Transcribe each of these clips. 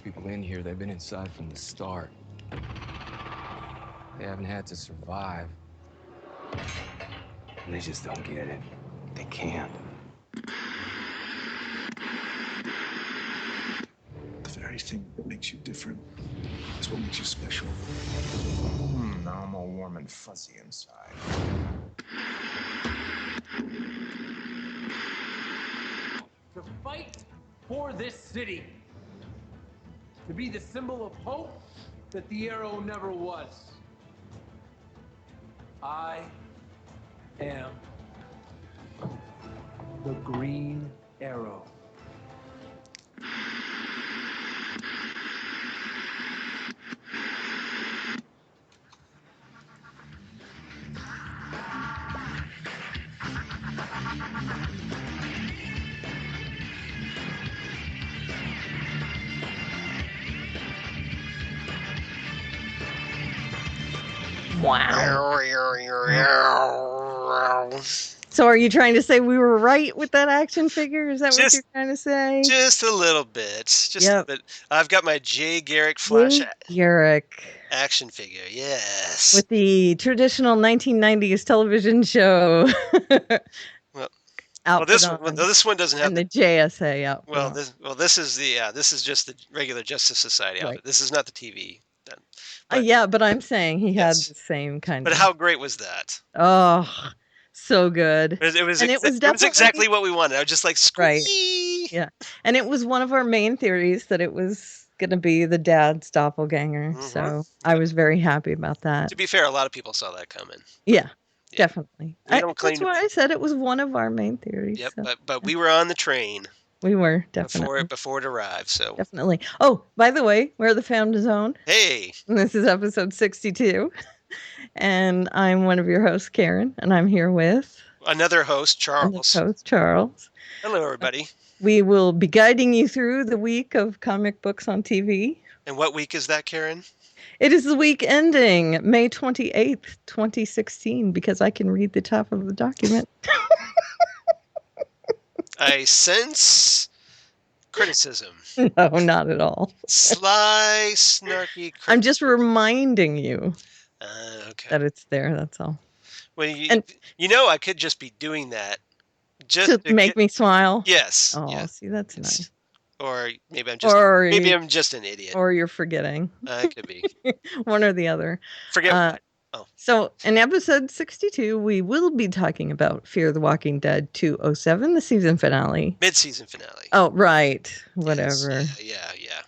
People in here, they've been inside from the start. They haven't had to survive. And they just don't get it. They can't. The very thing that makes you different is what makes you special. Now I'm all warm and fuzzy inside. To fight for this city. To be the symbol of hope that the Arrow never was. I am the Green Arrow. Wow. So are you trying to say we were right with that action figure? Is that what you're trying to say? Just a little bit. Just a bit. I've got my Jay Garrick Flash action figure. Yes. With the traditional 1990s television show. Well, this one doesn't have the JSA outfit. This is just the regular Justice Society outfit. This is not the TV. But I'm saying he had the same kind of. But how great was that? Oh, so good. It was exactly what we wanted. I was just like, right. Yeah. And it was one of our main theories that it was going to be the dad's doppelganger. Mm-hmm. So I was very happy about that. To be fair, a lot of people saw that coming. Yeah. Definitely. That's why I said it was one of our main theories. Yep, so. but we were on the train. We were, definitely. Before it arrived, so. Definitely. Oh, by the way, we're the Found Zone. Hey. And this is episode 62. And I'm one of your hosts, Karen, and I'm here with... Another host, Charles. Hello, everybody. We will be guiding you through the week of comic books on TV. And what week is that, Karen? It is the week ending May 28th, 2016, because I can read the top of the document. I sense criticism. No, not at all. Sly, snarky criticism. I'm just reminding you okay. that it's there, that's all. Well, I could just be doing that. Just to make me smile? Yes. Oh, yeah. See, that's nice. Or maybe I'm just an idiot. Or you're forgetting. It could be. One or the other. Forget. So in episode 62, we will be talking about Fear the Walking Dead 207, the season finale. Mid-season finale. Oh, right. Whatever. Yes. Yeah.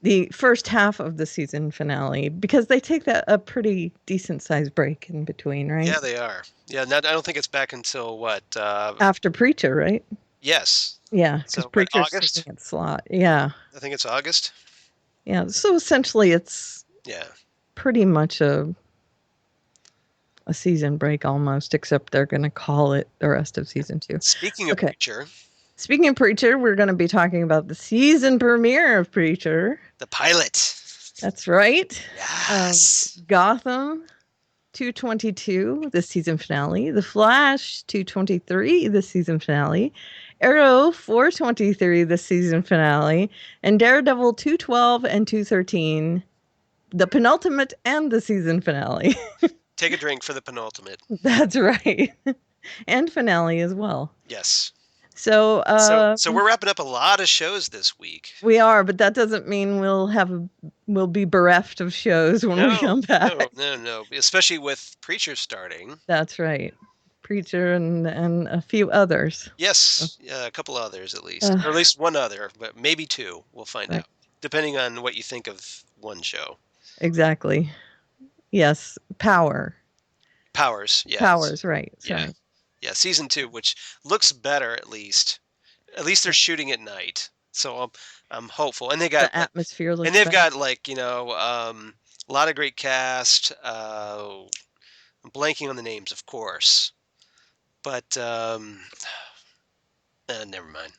The first half of the season finale, because they take a pretty decent sized break in between, right? Yeah, they are. Yeah, I don't think it's back until what? After Preacher, right? Yes. Yeah, because Preacher's taking its slot. Yeah. I think it's August. Yeah, so essentially it's pretty much a season break almost, except they're going to call it the rest of season 2. Speaking of Preacher. Speaking of Preacher, we're going to be talking about the season premiere of Preacher. The pilot. That's right. Yes. Gotham 222, the season finale. The Flash 223, the season finale. Arrow 423, the season finale. And Daredevil 212 and 213, the penultimate and the season finale. Take a drink for the penultimate. That's right. And finale as well. Yes. So we're wrapping up a lot of shows this week. We are, but that doesn't mean we'll be bereft of shows when we come back. No. Especially with Preacher starting. That's right. Preacher and a few others. Yes, a couple others at least. Or at least one other, but maybe two. We'll find out. Depending on what you think of one show. Exactly. Yes. Powers, yes. Powers, right. Sorry. Yeah, season 2, which looks better at least. At least they're shooting at night, so I'm hopeful. And they got the atmosphere looks and they've better. got a lot of great cast. I'm blanking on the names, of course, but never mind.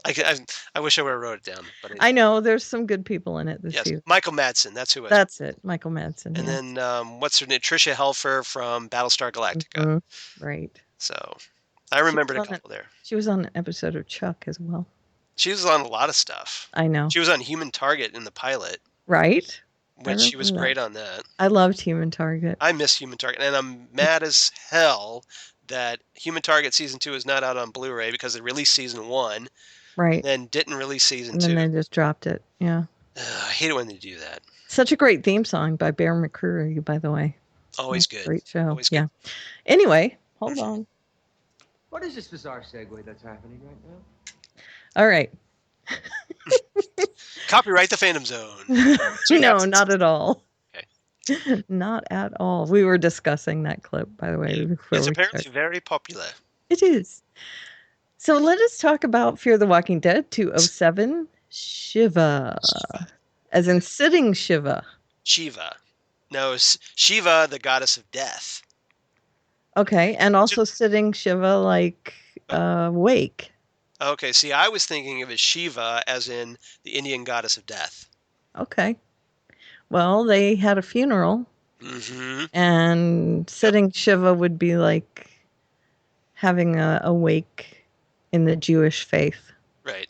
I wish I would have wrote it down. But I know there's some good people in it this season. Michael Madsen, that's who. That's it, Michael Madsen. And then what's her name? Tricia Helfer from Battlestar Galactica. Mm-hmm. Right. So I remembered a couple there. She was on an episode of Chuck as well. She was on a lot of stuff. I know. She was on Human Target in the pilot, Right? which she was remember great on that. I loved Human Target. I miss Human Target, and I'm mad as hell that Human Target season 2 is not out on Blu-ray because they released season 1, Right. then didn't release season And 2. then they just dropped it. Yeah. I hate it when they do that. Such a great theme song by Bear McCreary, by the way. Always good. Great show. Always yeah. good. Anyway, hold on. What is this bizarre segue that's happening right now? All right. Copyright the Phantom Zone. No, not at all. Okay. Not at all. We were discussing that clip, by the way. before It's we apparently started. very popular. It is. So let us talk about Fear the Walking Dead 207 Shiva. As in sitting Shiva. Shiva. No, Shiva, the goddess of death. Okay. And also sitting Shiva like wake. Okay, see, I was thinking of it as Shiva as in the Indian goddess of death. Okay. Well, they had a funeral. Mm-hmm. And sitting Shiva would be like having a wake in the Jewish faith. Right.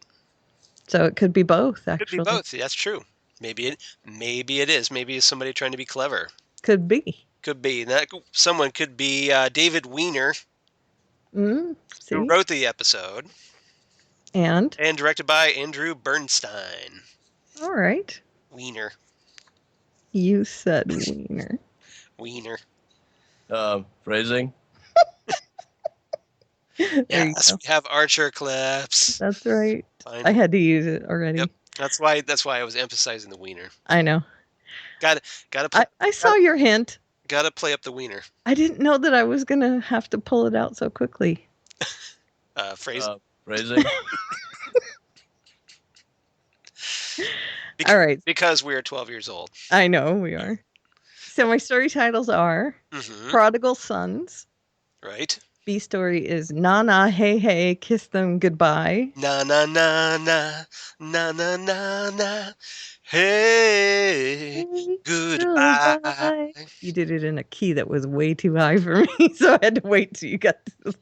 So it could be both, actually. Could be both. That's true. Maybe it is. Maybe it's somebody trying to be clever. Could be. Could be. Someone could be David Weiner, See? who wrote the episode. And directed by Andrew Bernstein. all right. Weiner. You said Wiener. Weiner. Phrasing. There Yes, you go. we have Archer clips. That's right. Fine. I had to use it already. Yep. That's why I was emphasizing the Weiner. I know. Gotta I saw your hint. gotta play up the Weiner. I didn't know that I was going to have to pull it out so quickly. Phrase. Phrasing. All right. Because we're 12 years old. I know we are. So my story titles are Mm-hmm. Prodigal Sons. Right. B story is Na Na Hey Hey Kiss Them Goodbye. Na na na na na na na na. Hey, goodbye. Goodbye. You did it in a key that was way too high for me, so I had to wait till you got to the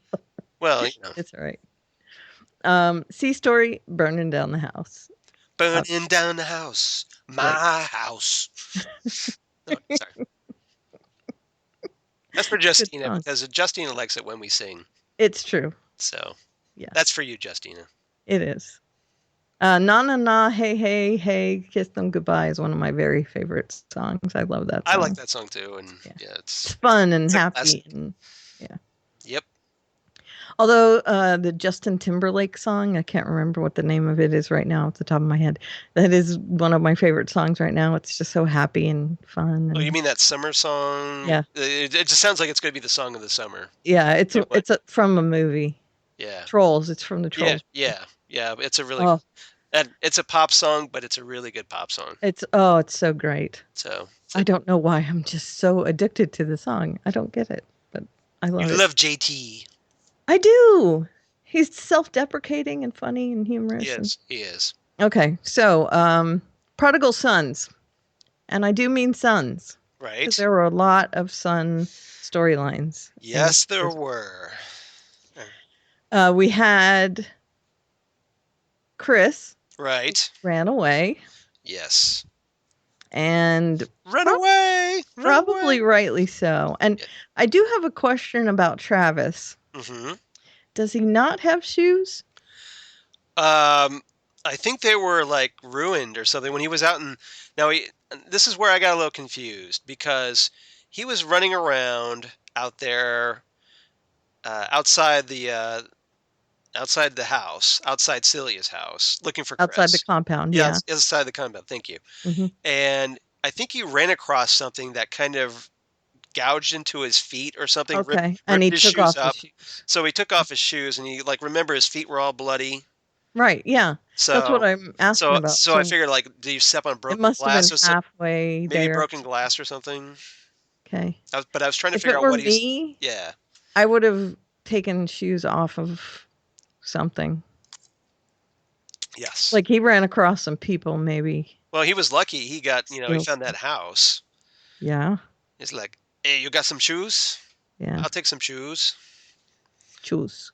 Well, you know, It's all right. C story, Burning Down the House. burning down the house, my house. No, sorry. That's for Justina song. because Justina likes it when we sing. It's true. So, Yeah. that's for you, Justina. It is. Na Na Na Hey Hey Hey Kiss Them Goodbye is one of my very favorite songs. I love that song. I like that song too, and yeah, It's it's fun and it's a happy. classic. And, Yep. although the Justin Timberlake song, I can't remember what the name of it is right now off the top of my head. That is one of my favorite songs right now. It's just so happy and fun. Oh, and- you mean that summer song? Yeah. It just sounds like it's going to be the song of the summer. Yeah, it's Yeah, what- from a movie. Yeah. Trolls. It's from the Trolls. Yeah. It's a really, Oh, and it's a pop song, but it's a really good pop song. it's so great. So I don't know why I'm just so addicted to the song. I don't get it, but I love you it. love JT. I do. He's self-deprecating and funny and humorous. and- He is. Okay, so Prodigal Sons, and I do mean sons, Right. because there were a lot of son storylines. Yes, there were. We had Chris Right. ran away, Yes. and Run away. probably rightly so. And Yeah. I do have a question about Travis. Mm-hmm. Does he not have shoes? I think they were like ruined or something when he was out in. Now this is where I got a little confused because he was running around out there, outside the house, outside Celia's house, looking for Chris. Outside the compound, Yeah, yeah. outside the compound. Thank you. Mhm. And I think he ran across something that kind of gouged into his feet or something. Okay, and he his took shoes off up. his shoes. So he took off his shoes, and he remember his feet were all bloody. Right, yeah. So That's what I'm asking about. So I figured, do you step on it broken must have glass been or something? halfway Maybe there. broken glass or something. Okay. But I was trying to If figure it out were what he's. me, Yeah. I would have taken shoes off of something. Yes. Like he ran across some people, maybe. Well, he was lucky. He got, he Skills. found that house. Yeah, He's like, hey, you got some shoes? yeah. I'll take some shoes. Shoes.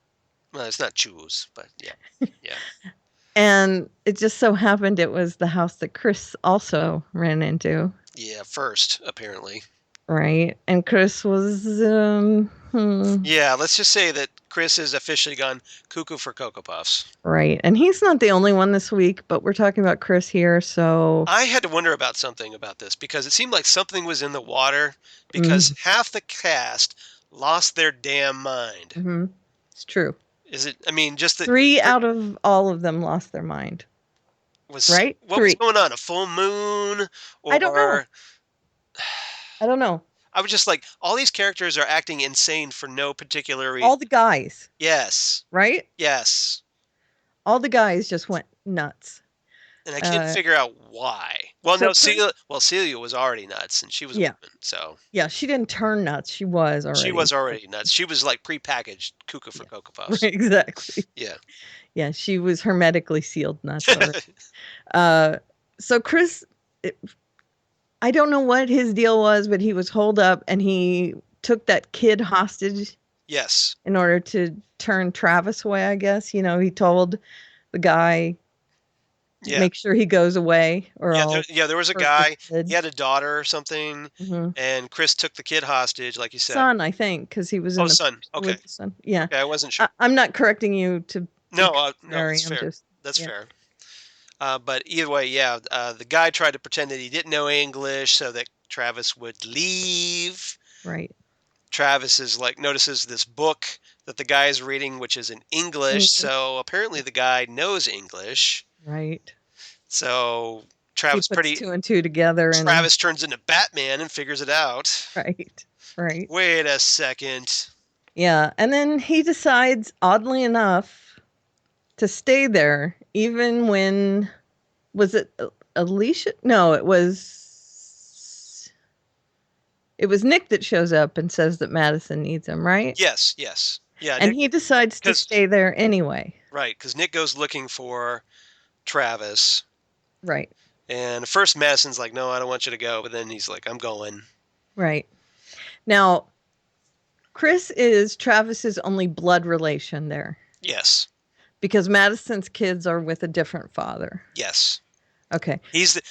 Well, it's not shoes, but yeah. Yeah. And it just so happened it was the house that Chris also ran into. Yeah, first, apparently. Right. And Chris was, Yeah, let's just say that Chris has officially gone cuckoo for Cocoa Puffs. right. And he's not the only one this week, but we're talking about Chris here. So I had to wonder about something about this because it seemed like something was in the water because half the cast lost their damn mind. It's true. Is it? I mean, just the 3 out of all of them lost their mind. was right? What was 3. going on? A full moon? Or I don't know. I don't know. I was just like, all these characters are acting insane for no particular reason. All the guys, Yes. right? Yes. All the guys just went nuts. And I can't figure out why. Well, so no, Celia was already nuts, and she was a woman, so. Yeah, she didn't turn nuts. She was already. She was already nuts. She was like prepackaged cuckoo for Cocoa Puffs. Right, exactly. Yeah. Yeah, she was hermetically sealed nuts. So Chris, I don't know what his deal was, but he was holed up and he took that kid hostage. Yes. In order to turn Travis away, I guess. You know, he told the guy, make sure he goes away. Or there was a guy. He had a daughter or something, and Chris took the kid hostage, like you said. Son, I think, because he was in the son. Okay. with the son. Yeah. Okay, I wasn't sure. I'm not correcting you to. No, that's fair. That's fair. But either way, the guy tried to pretend that he didn't know English so that Travis would leave. Right. Travis notices this book that the guy is reading, which is in English. So apparently the guy knows English. Right. So Travis he puts 2 and 2 together. Travis turns into Batman and figures it out. Right. Right. Wait a second. Yeah, and then he decides, oddly enough, to stay there, even when, was it Alicia? No, it was Nick that shows up and says that Madison needs him, right? Yes. Yeah. And he decides to stay there anyway. Right, because Nick goes looking for Travis. Right. And first Madison's like, no, I don't want you to go. But then he's like, I'm going. Right. Now, Chris is Travis's only blood relation there. Yes. Because Madison's kids are with a different father. Yes. Okay.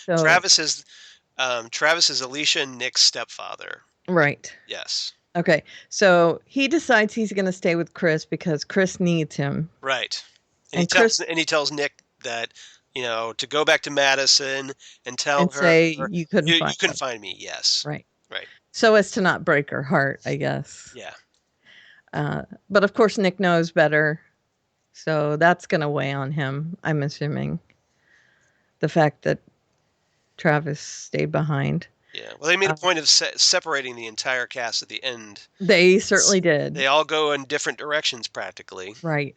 Travis is Alicia and Nick's stepfather. Right. Yes. Okay. So he decides he's going to stay with Chris because Chris needs him. Right. And he tells Nick that, to go back to Madison and tell her say you couldn't find me. Yes. Right. Right. So as to not break her heart, I guess. Yeah. But of course Nick knows better. So that's going to weigh on him, I'm assuming. The fact that Travis stayed behind. Yeah. Well, they made a point of separating the entire cast at the end. They certainly did. They all go in different directions practically. Right.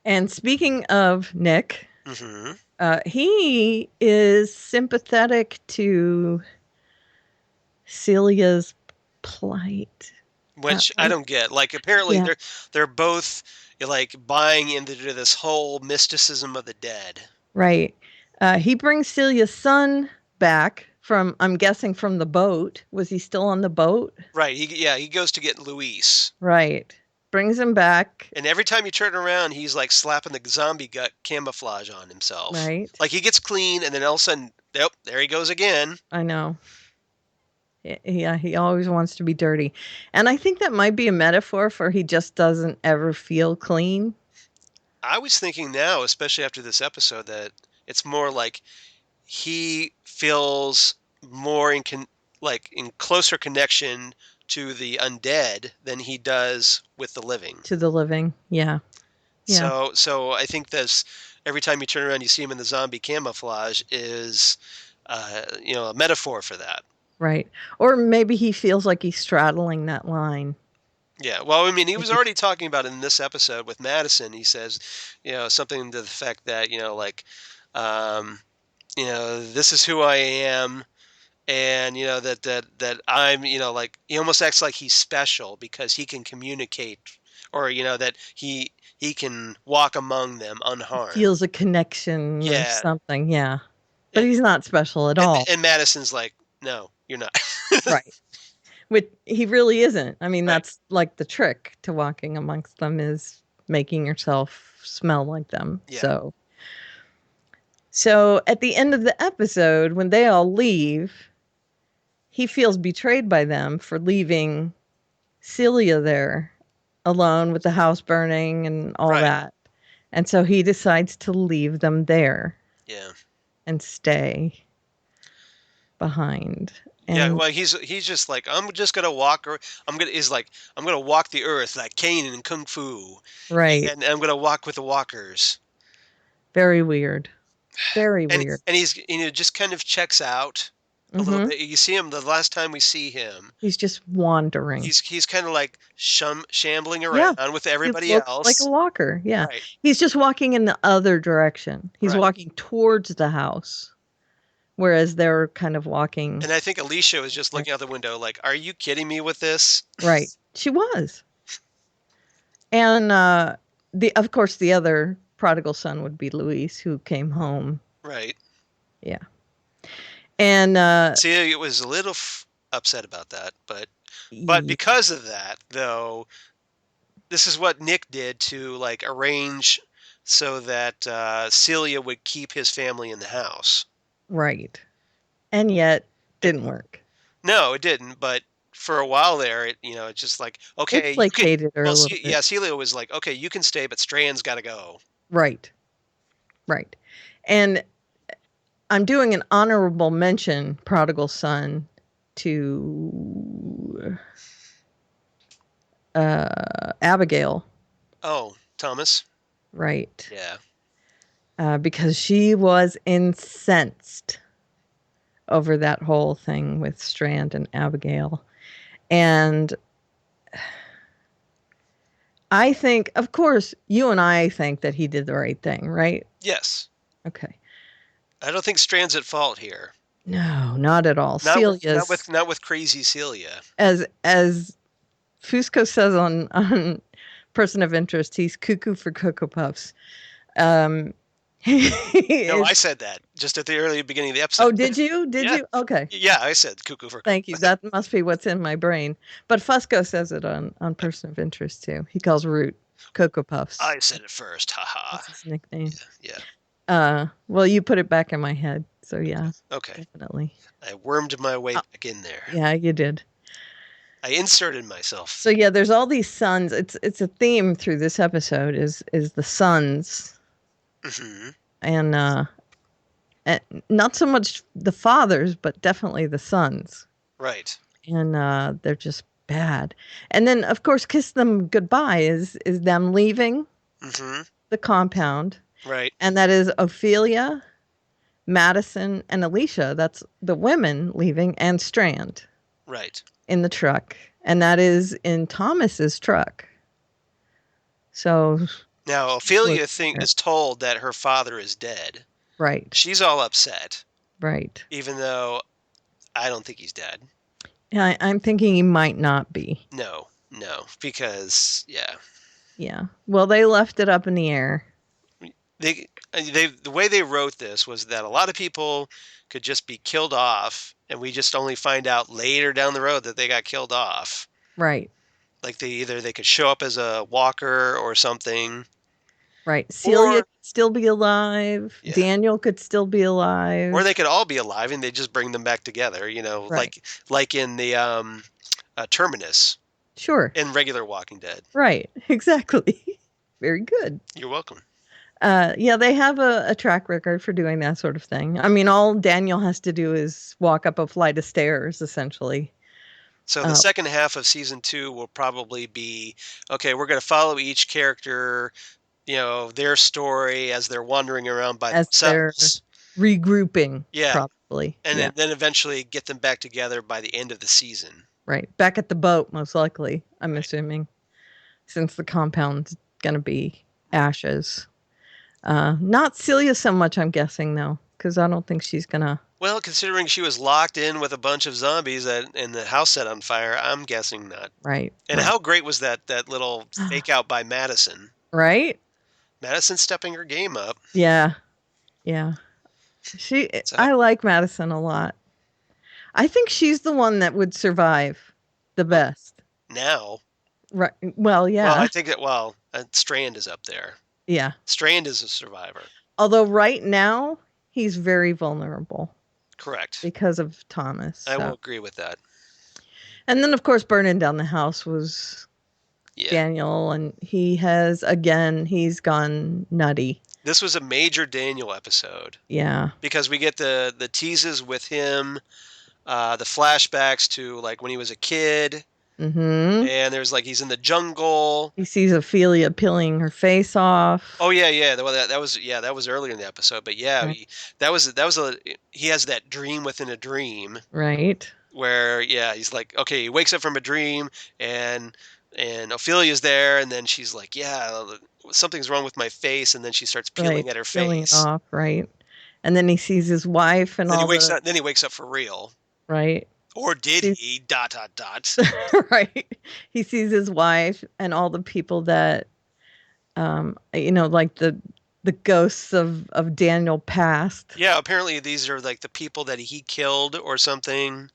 And speaking of Nick, he is sympathetic to Celia's plight. Which I don't get. Like, apparently they're both like buying into this whole mysticism of the dead. Right. He brings Celia's son back from, I'm guessing, from the boat. Was he still on the boat? Right. He goes to get Luis. Right. Brings him back. And every time you turn around, he's like slapping the zombie gut camouflage on himself. Right. Like he gets clean and then all of a sudden, yep, there he goes again. I know. Yeah, he always wants to be dirty. And I think that might be a metaphor for he just doesn't ever feel clean. I was thinking now, especially after this episode, that it's more like he feels more in closer connection to the undead than he does with the living. To the living, yeah. So I think this, every time you turn around, you see him in the zombie camouflage is, a metaphor for that. Right. Or maybe he feels like he's straddling that line. Yeah. Well, I mean, he was already talking about it in this episode with Madison. He says, something to the effect that, this is who I am. And, that I'm, he almost acts like he's special because he can communicate or, that he can walk among them unharmed. Feels a connection or something. Yeah. But he's not special at all. And Madison's like, no, you're not. Right. Which he really isn't. I mean, that's like the trick to walking amongst them is making yourself smell like them. Yeah. So, So at the end of the episode, when they all leave, he feels betrayed by them for leaving Celia there alone with the house burning and all Right. that. And so he decides to leave them there Yeah. and stay behind. And Yeah, well, he's just like, I'm just gonna walk, or I'm gonna walk the earth like Kanan in Kung Fu, right. and I'm gonna walk with the walkers. Very weird. Very And weird. he's just kind of checks out a little Mhm. bit. You see him the last time we see him. He's just wandering. He's kind of like shambling Yeah. around with everybody He looks else. like a walker. Yeah. Right. He's just walking in the other direction. He's Right. walking towards the house, whereas they're kind of walking. And I think Alicia was just looking out the window like, are you kidding me with this? Right. She was. And of course the other prodigal son would be Luis, who came home. Right. Yeah. And Celia was a little upset about that, but yeah, because of that, though, this is what Nick did to like arrange so that Celia would keep his family in the house. right. And yet didn't work. No, it didn't. But for a while there, it's just like, okay, It placated her a little bit. yeah, Celia was like, okay, you can stay, but Strand's got to go. Right. Right. And I'm doing an honorable mention, prodigal son, to Abigail. Oh, Thomas. Right. Yeah. Because she was incensed over that whole thing with Strand and Abigail. And I think, of course, you and I think that he did the right thing, right? Yes. Okay. I don't think Strand's at fault here. No, not at all. Not with crazy Celia. As Fusco says on Person of Interest, he's cuckoo for Cocoa Puffs. No, I said that just at the early beginning of the episode. Oh, did you? Did Yeah. you? Okay. Yeah, I said cuckoo for. Thank you. That must be what's in my brain. But Fusco says it on Person of Interest too. He calls Root Cocoa Puffs. I said it first. Haha. That's his nickname. Yeah. Well, you put it back in my head, so yeah, Okay. definitely. I wormed my way back in there. Yeah, you did. I inserted myself. So yeah, there's all these sons. It's a theme through this episode is the sons, Hmm. and not so much the fathers, but definitely the sons. Right. And they're just bad. And then, of course, kiss them goodbye is them leaving Hmm. the compound, Right. and that is Ophelia, Madison, and Alicia. That's the women leaving, and Strand Right. in the truck, and that is in Thomas's truck. So Now Ophelia Look, is told that her father is dead. right, She's all upset, right. even though I don't think he's dead. Yeah, I'm thinking he might not be. No, because Yeah. Well, they left it up in the air. they the way they wrote this was that a lot of people could just be killed off, and we just only find out later down the road that they got killed off. Right. Like they could show up as a walker or something. Right. Celia Or- could still be alive. Yeah. Daniel could still be alive. Or they could all be alive and they just bring them back together, Right. like in the Terminus Sure. in regular Walking Dead. Right. Exactly. Very good. You're welcome. Yeah, they have a track record for doing that sort of thing. I mean, all Daniel has to do is walk up a flight of stairs, essentially. So the second half of season 2 will probably be, okay, we're going to follow each character, their story as they're wandering around by As they're themselves. regrouping, Yeah. probably. And Yeah, then eventually get them back together by the end of the season. right. Back at the boat, most likely, I'm Right. assuming, since the compound's going to be ashes. Not Celia so much, I'm guessing, though, because I don't think she's going to. Well, considering she was locked in with a bunch of zombies and the house set on fire, I'm guessing not. Right. And right. how great was that little fake out by Madison? Right? Madison stepping her game up. Yeah. Yeah. I like Madison a lot. I think she's the one that would survive the best. Now. Right. Well, yeah. Well, I think that, Strand is up there. Yeah. Strand is a survivor. Although right now he's very vulnerable Correct. because of Thomas. I so. will agree with that. And then, of course, burning down the house was Daniel, and he's gone nutty. This was a major Daniel episode. Yeah. Because we get the teases with him, the flashbacks to like when he was a kid. Mm-hmm. And there's like he's in the jungle. He sees Ophelia peeling her face off. Oh yeah. Well, that was earlier in the episode, but yeah, Right. he has that dream within a dream. Right. Where he's like, okay, he wakes up from a dream and Ophelia's there, and then she's like, yeah, something's wrong with my face, and then she starts peeling at her peeling face. It off, right. And then he sees his wife and then all then he wakes up for real. Right. Or did he? ... Right. He sees his wife and all the people that, like the ghosts of Daniel past. Yeah, apparently these are like the people that he killed or something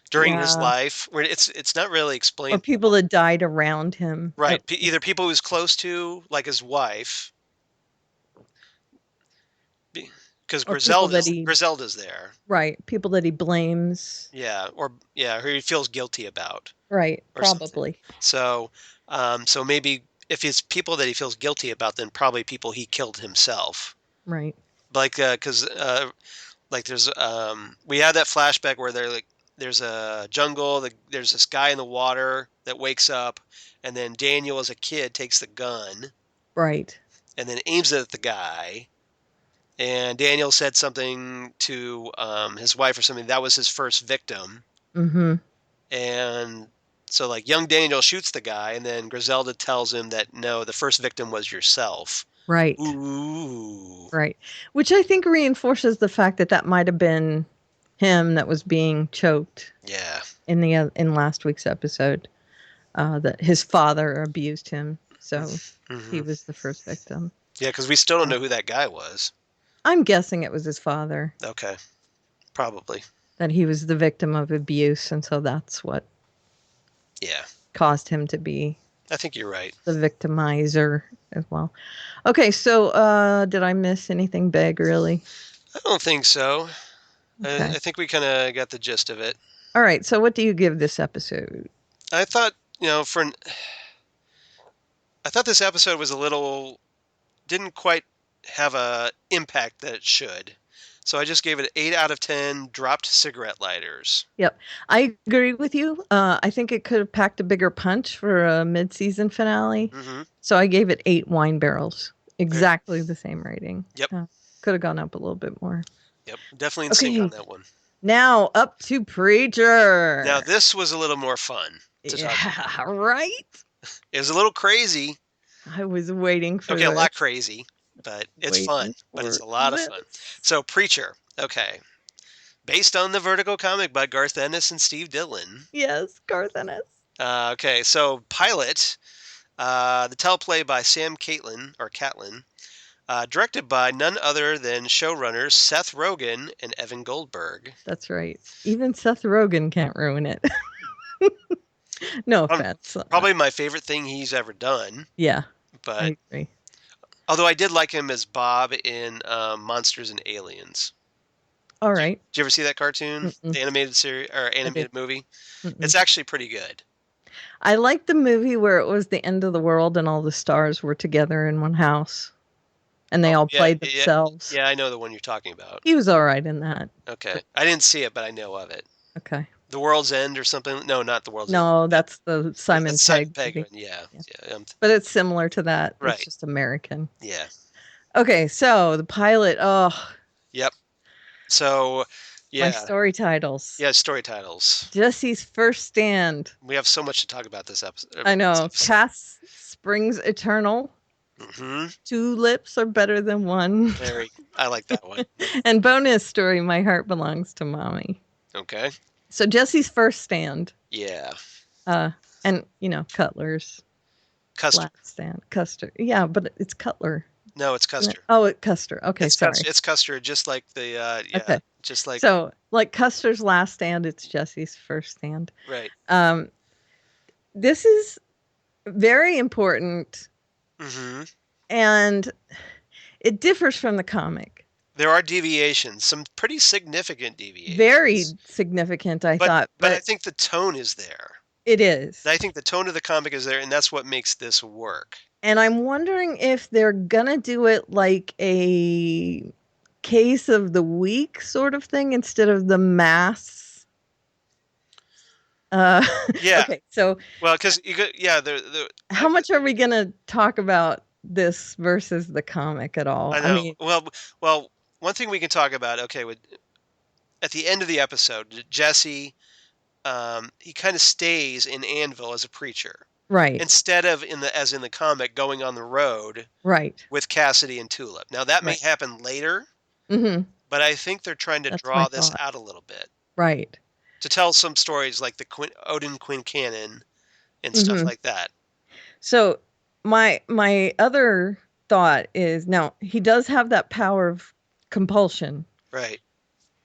during his life. Where it's not really explained. Or people that died around him. Right. Either people he was close to, like his wife. Because Griselda's there. Right. People that he blames. Yeah. Or who he feels guilty about. Right. Probably. Something. So maybe if it's people that he feels guilty about, then probably people he killed himself. Right. Like, because like there's we had that flashback where there's a jungle, there's this guy in the water that wakes up, and then Daniel as a kid takes the gun. Right. And then aims it at the guy. And Daniel said something to his wife or something. That was his first victim. Mm-hmm. And so, like, young Daniel shoots the guy, and then Griselda tells him that, no, the first victim was yourself. Right. Ooh. Right. Which I think reinforces the fact that might have been him that was being choked. Yeah. In last week's episode, that his father abused him. So he was the first victim. Yeah, because we still don't know who that guy was. I'm guessing it was his father. Okay. Probably. That he was the victim of abuse, and so that's what caused him to be I think you're right. The victimizer as well. Okay, so did I miss anything big, really? I don't think so. Okay. I think we kind of got the gist of it. All right, so what do you give this episode? I thought, I thought this episode was didn't quite have a impact that it should. So I just gave it 8 out of 10 dropped cigarette lighters. Yep. I agree with you. I think it could have packed a bigger punch for a mid-season finale. Mm-hmm. So I gave it 8 wine barrels. Exactly the same rating. Yep. Could have gone up a little bit more. Yep. Definitely in sync on that one. Now up to Preacher. Now this was a little more fun to talk about. Right? It was a little crazy. I was waiting for a lot crazy. But it's fun. But it's a lot of fun. So, Preacher. Okay. Based on the Vertigo comic by Garth Ennis and Steve Dillon. Yes, Garth Ennis. Okay. So, Pilot. The teleplay by Sam Catlin. Directed by none other than showrunners Seth Rogen and Evan Goldberg. That's right. Even Seth Rogen can't ruin it. No offense. Probably my favorite thing he's ever done. Yeah. But I agree. Although I did like him as Bob in Monsters and Aliens. All right. Did you ever see that cartoon? The animated series or animated movie? It's actually pretty good. I liked the movie where it was the end of the world and all the stars were together in one house. And they all played themselves. Yeah, I know the one you're talking about. He was all right in that. Okay. I didn't see it, but I know of it. Okay. The World's End or something? No, not The World's End. No, that's the Simon Pegg one. Yeah. But it's similar to that. Right. It's just American. Yeah. Okay, so the pilot. Oh. Yep. So, yeah. My story titles. Yeah, story titles. Jesse's first stand. We have so much to talk about this episode. I know. Cass Springs Eternal. Mm-hmm. 2 lips are better than one. I like that one. And bonus story, My Heart Belongs to Mommy. Okay. So Jesse's first stand. Yeah. And Cutler's Custer. last stand. Custer. Yeah, but it's Cutler. No, it's Custer. Oh, it's Custer. Okay, sorry. It's Custer, just like the okay. Just like so, like Custer's last stand, it's Jesse's first stand. Right. This is very important. Mm-hmm. And it differs from the comic. There are deviations, some pretty significant deviations. Very significant, I thought, but I but think the tone is there. it is. I think the tone of the comic is there, and that's what makes this work. And I'm wondering if they're gonna do it like a case of the week sort of thing instead of the mass. Yeah. Okay, so Well, because the how much are we gonna talk about this versus the comic at all? I know. mean, Well, one thing we can talk about. Okay, at the end of the episode, Jesse, he kind of stays in Anvil as a preacher. right, Instead of as in the comic, going on the road right, with Cassidy and Tulip. Now that may right. happen later, Mm-hmm. but I think they're trying to That's draw my this thought. out a little bit Right. to tell some stories like the Odin Quincannon and stuff Mhm. like that. So my other thought is now he does have that power of compulsion, Right.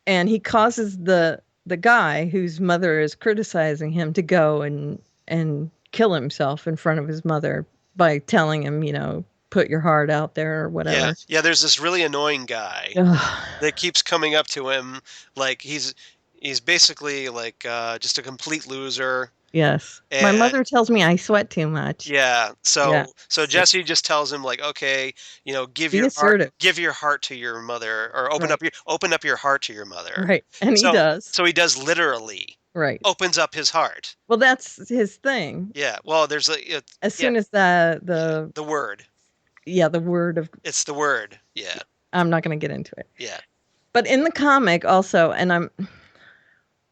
and he causes the guy whose mother is criticizing him to go and kill himself in front of his mother by telling him, put your heart out there or Yeah. whatever. Yeah. There's this really annoying guy Ugh. that keeps coming up to him like he's basically like just a complete loser. Yes. My And mother tells me I sweat too much. yeah, so Yeah. Jesse just tells him like, okay, give Be your assertive. heart to your mother, or open Right. up your heart to your mother. Right. And he So does. so he does literally Right. opens up his heart. Well, that's his thing. Yeah. Well, there's As soon as the word. the word of It's the word. Yeah. I'm not going to get into it. Yeah. But in the comic also, and I'm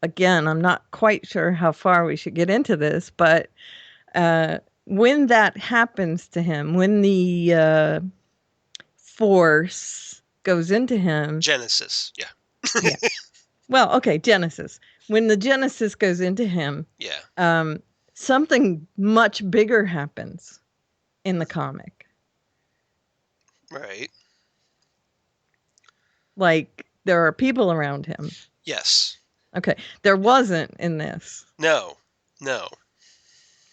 not quite sure how far we should get into this, but when that happens to him, when the force goes into him, Genesis. Yeah. yeah. Well, okay, Genesis. When the Genesis goes into him, Yeah. Something much bigger happens in the comic. Right. Like there are people around him. Yes. Okay, there wasn't in this. No.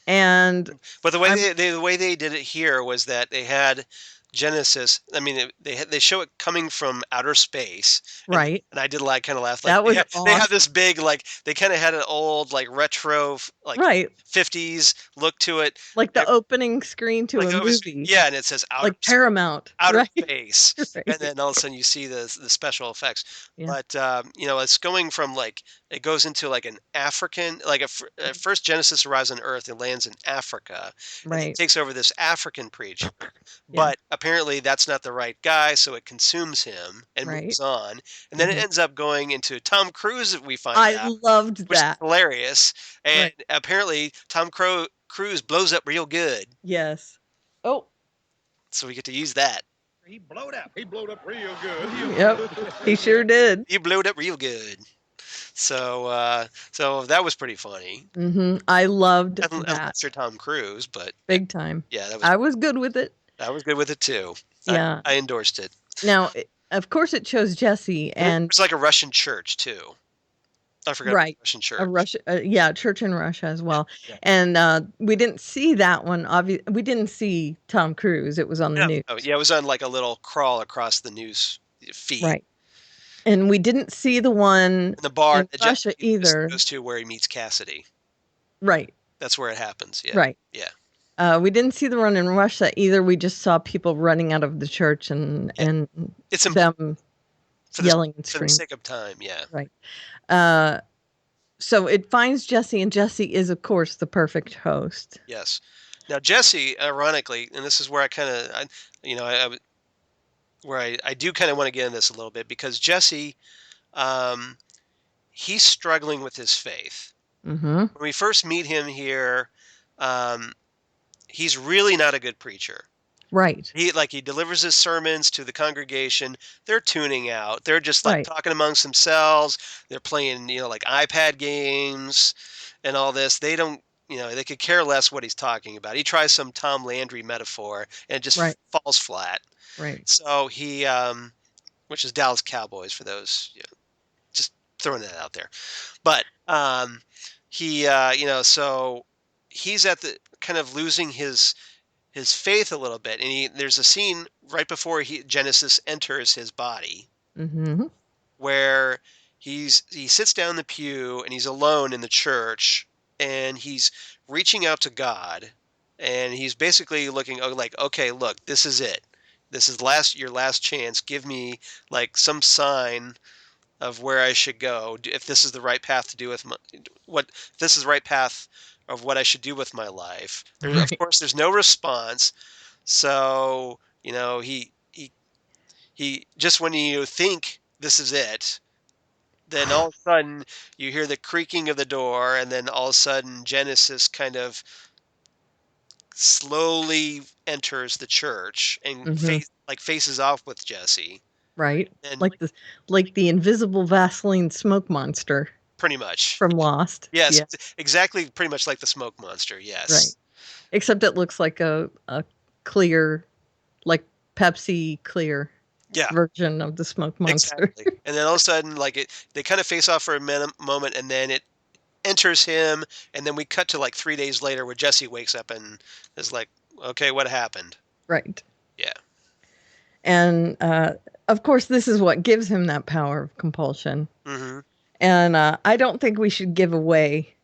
And But the way they did it here was that they had Genesis. I mean, they show it coming from outer space, right. And I did kind of laugh. Like That was they have this big they kind of had an old retro right 50s look to it, like the opening screen to a it was, movie. yeah, and it says Paramount, outer right? space, Right. and then all of a sudden you see the special effects. Yeah. But it's going from it goes into an African at first Genesis arrives on Earth and lands in Africa, Right. and it takes over this African preacher, Yeah. but apparently that's not the right guy, so it consumes him and Right. moves on, and then it ends up going into Tom Cruise. We find I out, loved which is that. hilarious, and Right. apparently Tom Cruise blows up real good. Yes. Oh. So we get to use that. He blowed up real good. Yep. He sure did. You blew it up real good. So that was pretty funny. Mm-hmm. I loved that. Unless you're Tom Cruise, but big time. yeah, I was good with it. I was good with it too. Yeah. I endorsed it. Now, of course, it chose Jesse, and it's like a Russian church too. I forgot right. about Russian church. A Russia, church in Russia as well. Yeah. And we didn't see that one. We didn't see Tom Cruise. It was on the news. Oh, yeah, it was on a little crawl across the news feed. Right. And we didn't see the one in the bar in Russia either. Goes to where he meets Cassidy. Right. That's where it happens. Yeah. Right. Yeah. We didn't see the one in Russia either. We just saw people running out of the church and It's them yelling and for the screaming. sake of time. Yeah. Right. So it finds Jesse, and Jesse is, of course, the perfect host. Yes. Now Jesse, ironically, and this is where I kind of, I do kind of want to get in this a little bit, because Jesse, he's struggling with his faith. Mm-hmm. When we first meet him here, he's really not a good preacher. Right. He delivers his sermons to the congregation. They're tuning out. They're just Right. talking amongst themselves. They're playing, iPad games and all this. They don't, they could care less what he's talking about. He tries some Tom Landry metaphor and it just Right. falls flat. Right. So he, which is Dallas Cowboys for those, just throwing that out there. But he, so he's at the kind of losing his faith a little bit, and there's a scene right before Genesis enters his body, Mm-hmm. where he sits down in the pew and he's alone in the church and he's reaching out to God and he's basically looking like, okay, look, this is it. This is your last chance. Give me like some sign of where I should go, if this is the right path to do with if this is the right path of what I should do with my life. Of Right. course, there's no response. So, he just when you think this is it, then all of a sudden you hear the creaking of the door, and then all of a sudden Genesis kind of slowly enters the church and Mm-hmm. faces off with Jesse, Right. and Like the invisible Vaseline smoke monster pretty much, from Lost. yes, Yeah. exactly, pretty much like the smoke monster. Right. Yes, Except it looks like a clear, like Pepsi clear yeah, version of the smoke monster. exactly. And then all of a sudden, they kind of face off for a moment, and then it enters him, and then we cut to like 3 days later where Jesse wakes up and is like, okay, what happened? Right. Yeah. And of course, this is what gives him that power of compulsion. Mm-hmm. And I don't think we should give away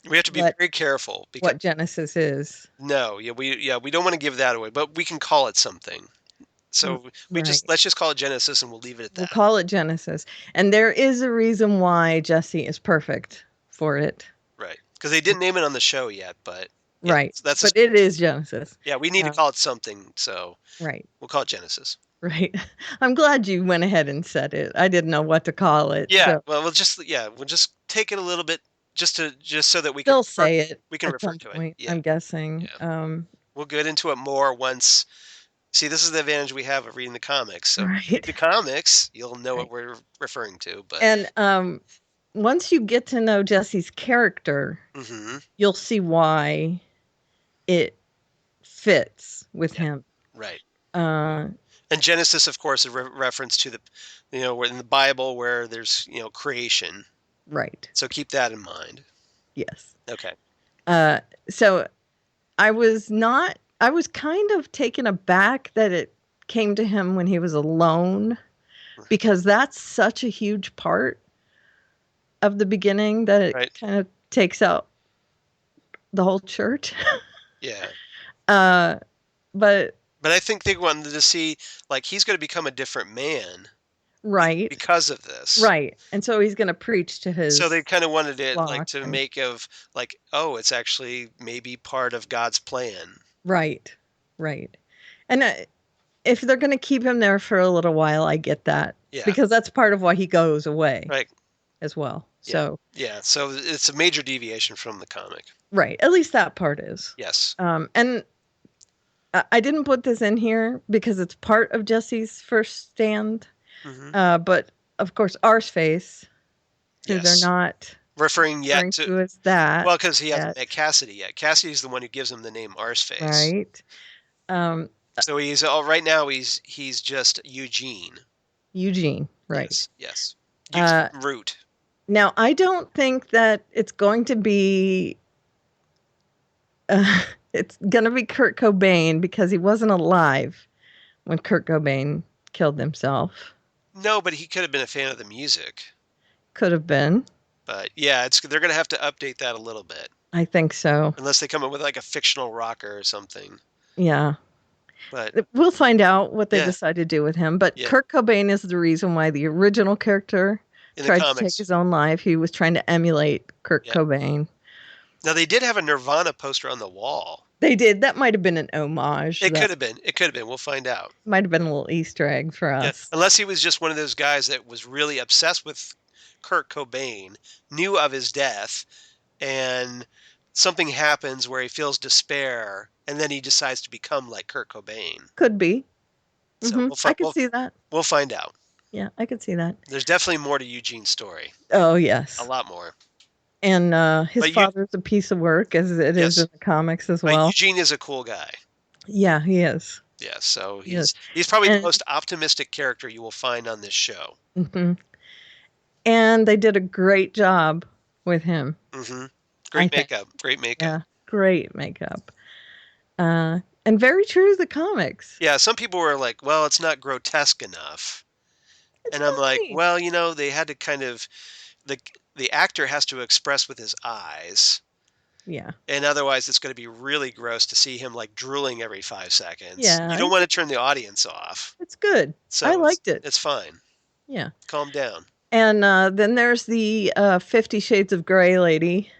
We have to be very careful because what Genesis is. no, we don't want to give that away, but we can call it something. So let's just call it Genesis, and we'll leave it at that. We'll call it Genesis. And there is a reason why Jesse is perfect for it. Right. Because they didn't name it on the show yet, but yeah, right. But it is Genesis. Yeah, we need to call it something, so right. We'll call it Genesis. Right. I'm glad you went ahead and said it. I didn't know what to call it. Yeah. So. Well, we'll just take it a little bit just so that we can say it. We can refer to it. Yeah. I'm guessing. Yeah. We'll get into it more once. See, this is the advantage we have of reading the comics. So read the comics, you'll know what we're referring to. But and once you get to know Jesse's character, you'll see why it fits with him. Right. And Genesis, of course, is a reference to where in the Bible where there's creation. Right. So keep that in mind. Yes. Okay. So I was kind of taken aback that it came to him when he was alone, because that's such a huge part of the beginning that it kind of takes out the whole church. Yeah. But I think they wanted to see, like, he's going to become a different man. Right. Because of this. Right. And so he's going to preach to his. So they kind of wanted it to make of like, oh, it's actually maybe part of God's plan. Right. Right. And if they're going to keep him there for a little while, I get that. Yeah. Because that's part of why he goes away. Right. As well. Yeah. So. Yeah. So it's a major deviation from the comic. Right. At least that part is. Yes. And I didn't put this in here because it's part of Jesse's first stand. But of course, Arseface, who they're not referring to as that. Well, because he hasn't met Cassidy yet. Cassidy's the one who gives him the name Arseface. Right. So he's right now. He's just Eugene. Eugene, right? Yes. Root. Now, I don't think that it's going to be. It's going to be Kurt Cobain because he wasn't alive when Kurt Cobain killed himself. No, but he could have been a fan of the music. Could have been. But yeah, they're going to have to update that a little bit. I think so. Unless they come up with like a fictional rocker or something. Yeah. But we'll find out what they decide to do with him. But Kurt Cobain is the reason why the original character tried to take his own life. He was trying to emulate Kurt Cobain. Now, they did have a Nirvana poster on the wall. They did. That might have been an homage. It could have been. It could have been. We'll find out. Might have been a little Easter egg for us. Yeah. Unless he was just one of those guys that was really obsessed with Kurt Cobain, knew of his death, and something happens where he feels despair, and then he decides to become like Kurt Cobain. Could be. So I could see that. We'll find out. Yeah, I could see that. There's definitely more to Eugene's story. Oh, yes. A lot more. And his father's a piece of work, as it is in the comics as well. Eugene is a cool guy. Yeah, he is. Yeah, so he's probably the most optimistic character you will find on this show. Mm-hmm. And they did a great job with him. Mm-hmm. Great makeup. Yeah, great makeup. And very true to the comics. Yeah, some people were like, well, it's not grotesque enough. It's And I'm like, fine. well, they had to kind of the actor has to express with his eyes. Yeah. And otherwise, it's going to be really gross to see him like drooling every 5 seconds. Yeah. You don't want to turn the audience off. It's good. So I liked it. It's fine. Yeah. Calm down. And then there's the 50 Shades of Grey lady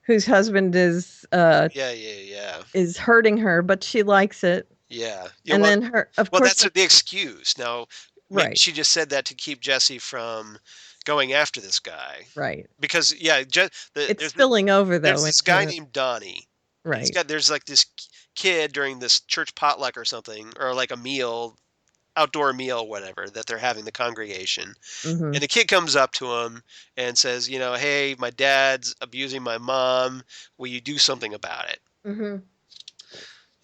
whose husband is Yeah. hurting her, but she likes it. Yeah. And then of well, course, that's the excuse. Now, maybe right. she just said that to keep Jesse from going after this guy. Right. Because it's spilling over though. There's this guy named Donnie. Right. There's like this kid during this church potluck or something, or like a meal, outdoor meal, whatever, that they're having, the congregation. Mm-hmm. And the kid comes up to him and says, hey, my dad's abusing my mom. Will you do something about it? Mm-hmm.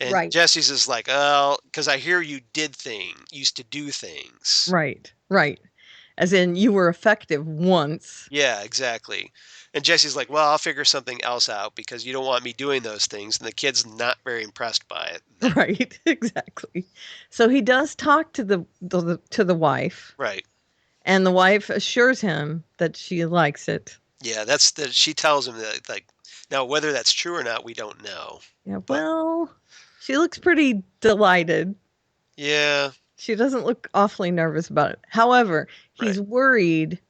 And right. Jesse's is like, oh, because I hear you used to do things. Right. Right. As in you were effective once. Yeah, exactly. And Jesse's like, well, I'll figure something else out because you don't want me doing those things. And the kid's not very impressed by it. Right. Exactly. So he does talk to the wife. Right. And the wife assures him that she likes it. Yeah, she tells him that, like, now whether that's true or not, we don't know. Yeah, well, she looks pretty delighted. Yeah. She doesn't look awfully nervous about it. However, he's worried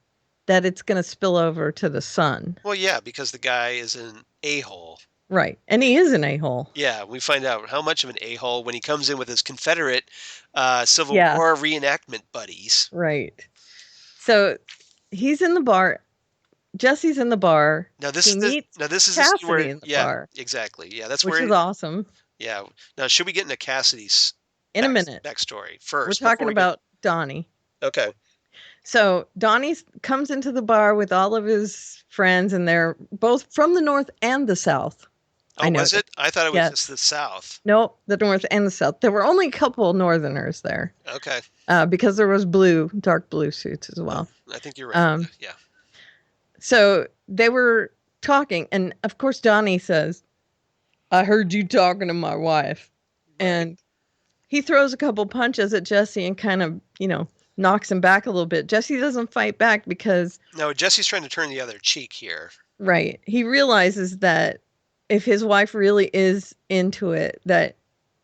that it's going to spill over to the son. Well, yeah, because the guy is an a-hole. Right. And he is an a-hole. Yeah, we find out how much of an a-hole when he comes in with his Confederate Civil War reenactment buddies. Right. So he's in the bar. Jesse's in the bar. Now this is Cassidy where, in the bar. Exactly. Yeah, that's which where is awesome. Yeah. Now, should we get into Cassidy's in a minute backstory first? We're talking about Donnie. Okay. So Donnie comes into the bar with all of his friends, and they're both from the North and the South. Oh, was it? I thought it was just the South. No, the North and the South. There were only a couple Northerners there. Okay. Because there was dark blue suits as well. I think you're right. Yeah. So they were talking, and of course Donnie says, I heard you talking to my wife. Right. And he throws a couple punches at Jesse and kind of, knocks him back a little bit. Jesse doesn't fight back because... No, Jesse's trying to turn the other cheek here. Right. He realizes that if his wife really is into it, that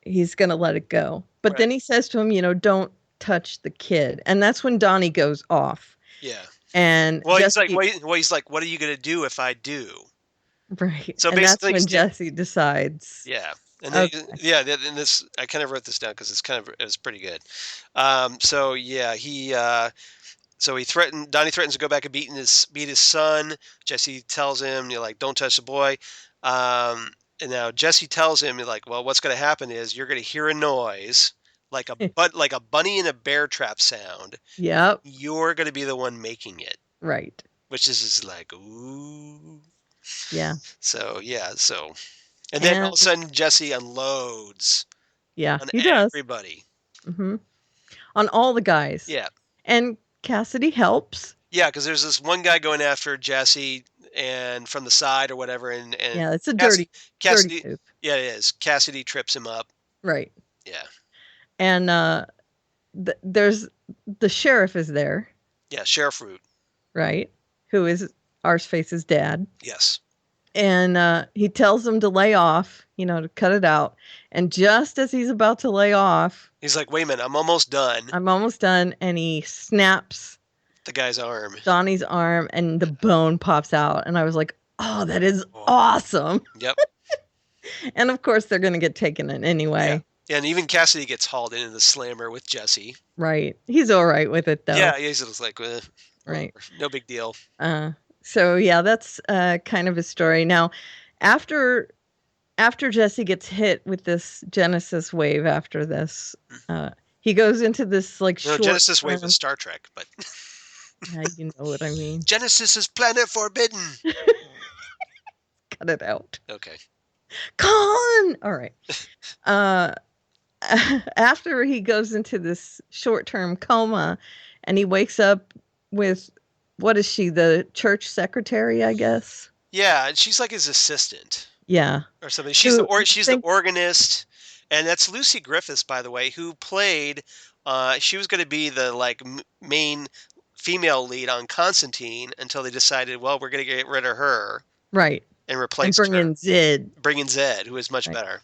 he's going to let it go. But then he says to him, don't touch the kid. And that's when Donnie goes off. Yeah. And he's like, what are you going to do if I do? Right. So and basically, that's when Jesse decides. Yeah. And then, and this, I kind of wrote this down because it's pretty good. So Donnie threatens to go back and beat his son. Jesse tells him, don't touch the boy. And now Jesse tells him, well, what's going to happen is you're going to hear a noise like a bunny in a bear trap sound. Yep. You're going to be the one making it. Right. Which is just like, ooh. Yeah. So. And then all of a sudden, Jesse unloads. Yeah, on he does. Everybody. Mm-hmm. On all the guys. Yeah. And Cassidy helps. Yeah, because there's this one guy going after Jesse, and from the side or whatever, and yeah, it's a dirty Cassidy. Yeah, it is. Cassidy trips him up. Right. Yeah. And there's the sheriff is there. Yeah, Sheriff Root. Right. Who is Arseface's dad. Yes. And he tells him to lay off, to cut it out. And just as he's about to lay off... He's like, wait a minute, I'm almost done. And he snaps... the guy's arm. Donnie's arm, and the bone pops out. And I was like, oh, that is awesome. Yep. And of course, they're going to get taken in anyway. Yeah, and even Cassidy gets hauled into the slammer with Jesse. Right. He's all right with it, though. Yeah, he's just like, right. No big deal. So yeah, that's kind of his story. Now, after Jesse gets hit with this Genesis wave, after this, he goes into this short. Genesis wave is Star Trek, but you know what I mean. Genesis is Planet Forbidden. Cut it out. Okay. Con. All right. After he goes into this short-term coma, and he wakes up with. What is she? The church secretary, I guess. Yeah, she's like his assistant. Yeah. Or something. She's the organist, and that's Lucy Griffiths, by the way, who played She was going to be the like main female lead on Constantine until they decided, well, we're going to get rid of her Right. and And replace bring her. in Zid. Bring in Zed, who is much Right. better.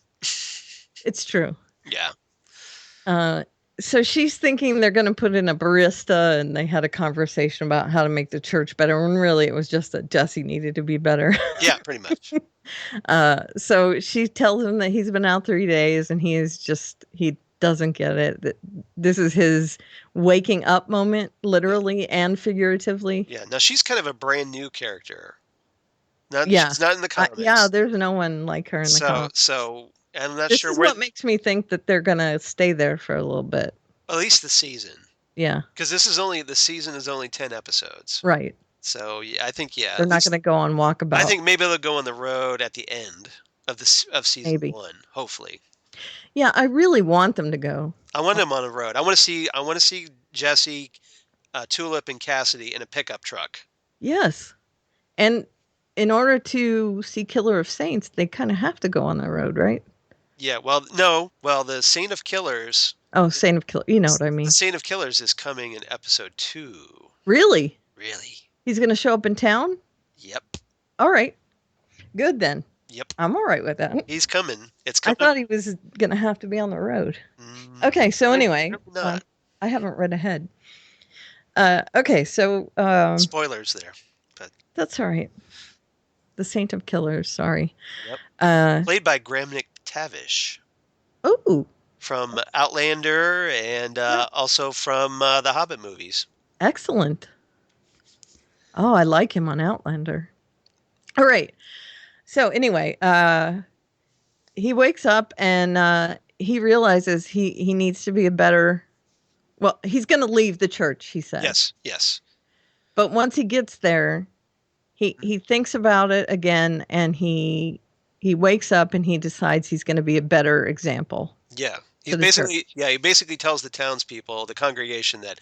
It's true. Yeah. So she's thinking they're going to put in a barista, and they had a conversation about how to make the church better, when really it was just that Jesse needed to be better. Yeah, pretty much. So she tells him that he's been out 3 days, and he doesn't get it. That this is his waking up moment, literally and figuratively. Yeah. Now she's kind of a brand new character. Yeah. She's not in the comics. Yeah, there's no one like her in the comics. So I'm not This sure is where. what makes me think that they're going to stay there for a little bit. At least the season, Yeah, because the season is only 10 episodes. right. So yeah, I think They're not going to go on walkabout. I think maybe they'll go on the road at the end of season Maybe. 1. Hopefully, Yeah, I really want them to go. I want them on the road. I want to see Jesse, Tulip, and Cassidy in a pickup truck. Yes. And in order to see Killer of Saints, they kind of have to go on the road, right? Yeah. Well, no. Well, the Saint of Killers. Oh, Saint of Killer. You know what I mean. The Saint of Killers is coming in episode 2. Really? Really? He's going to show up in town? Yep. All right. Good then. Yep. I'm all right with that. He's coming. It's I coming. thought he was going to have to be on the road. Okay, so anyway, not. I haven't read ahead. Okay, so Spoilers there. But that's all right. The Saint of Killers, sorry. Yep. Played by Graham McTavish. Oh, From Outlander and also from the Hobbit movies. excellent. Oh, I like him on Outlander. All right. So anyway, he wakes up and he realizes he needs to be a better. Well, he's going to leave the church, he says. Yes. But once he gets there, he thinks about it again, and he wakes up and he decides he's going to be a better example. Yeah. He basically tells the townspeople, the congregation, that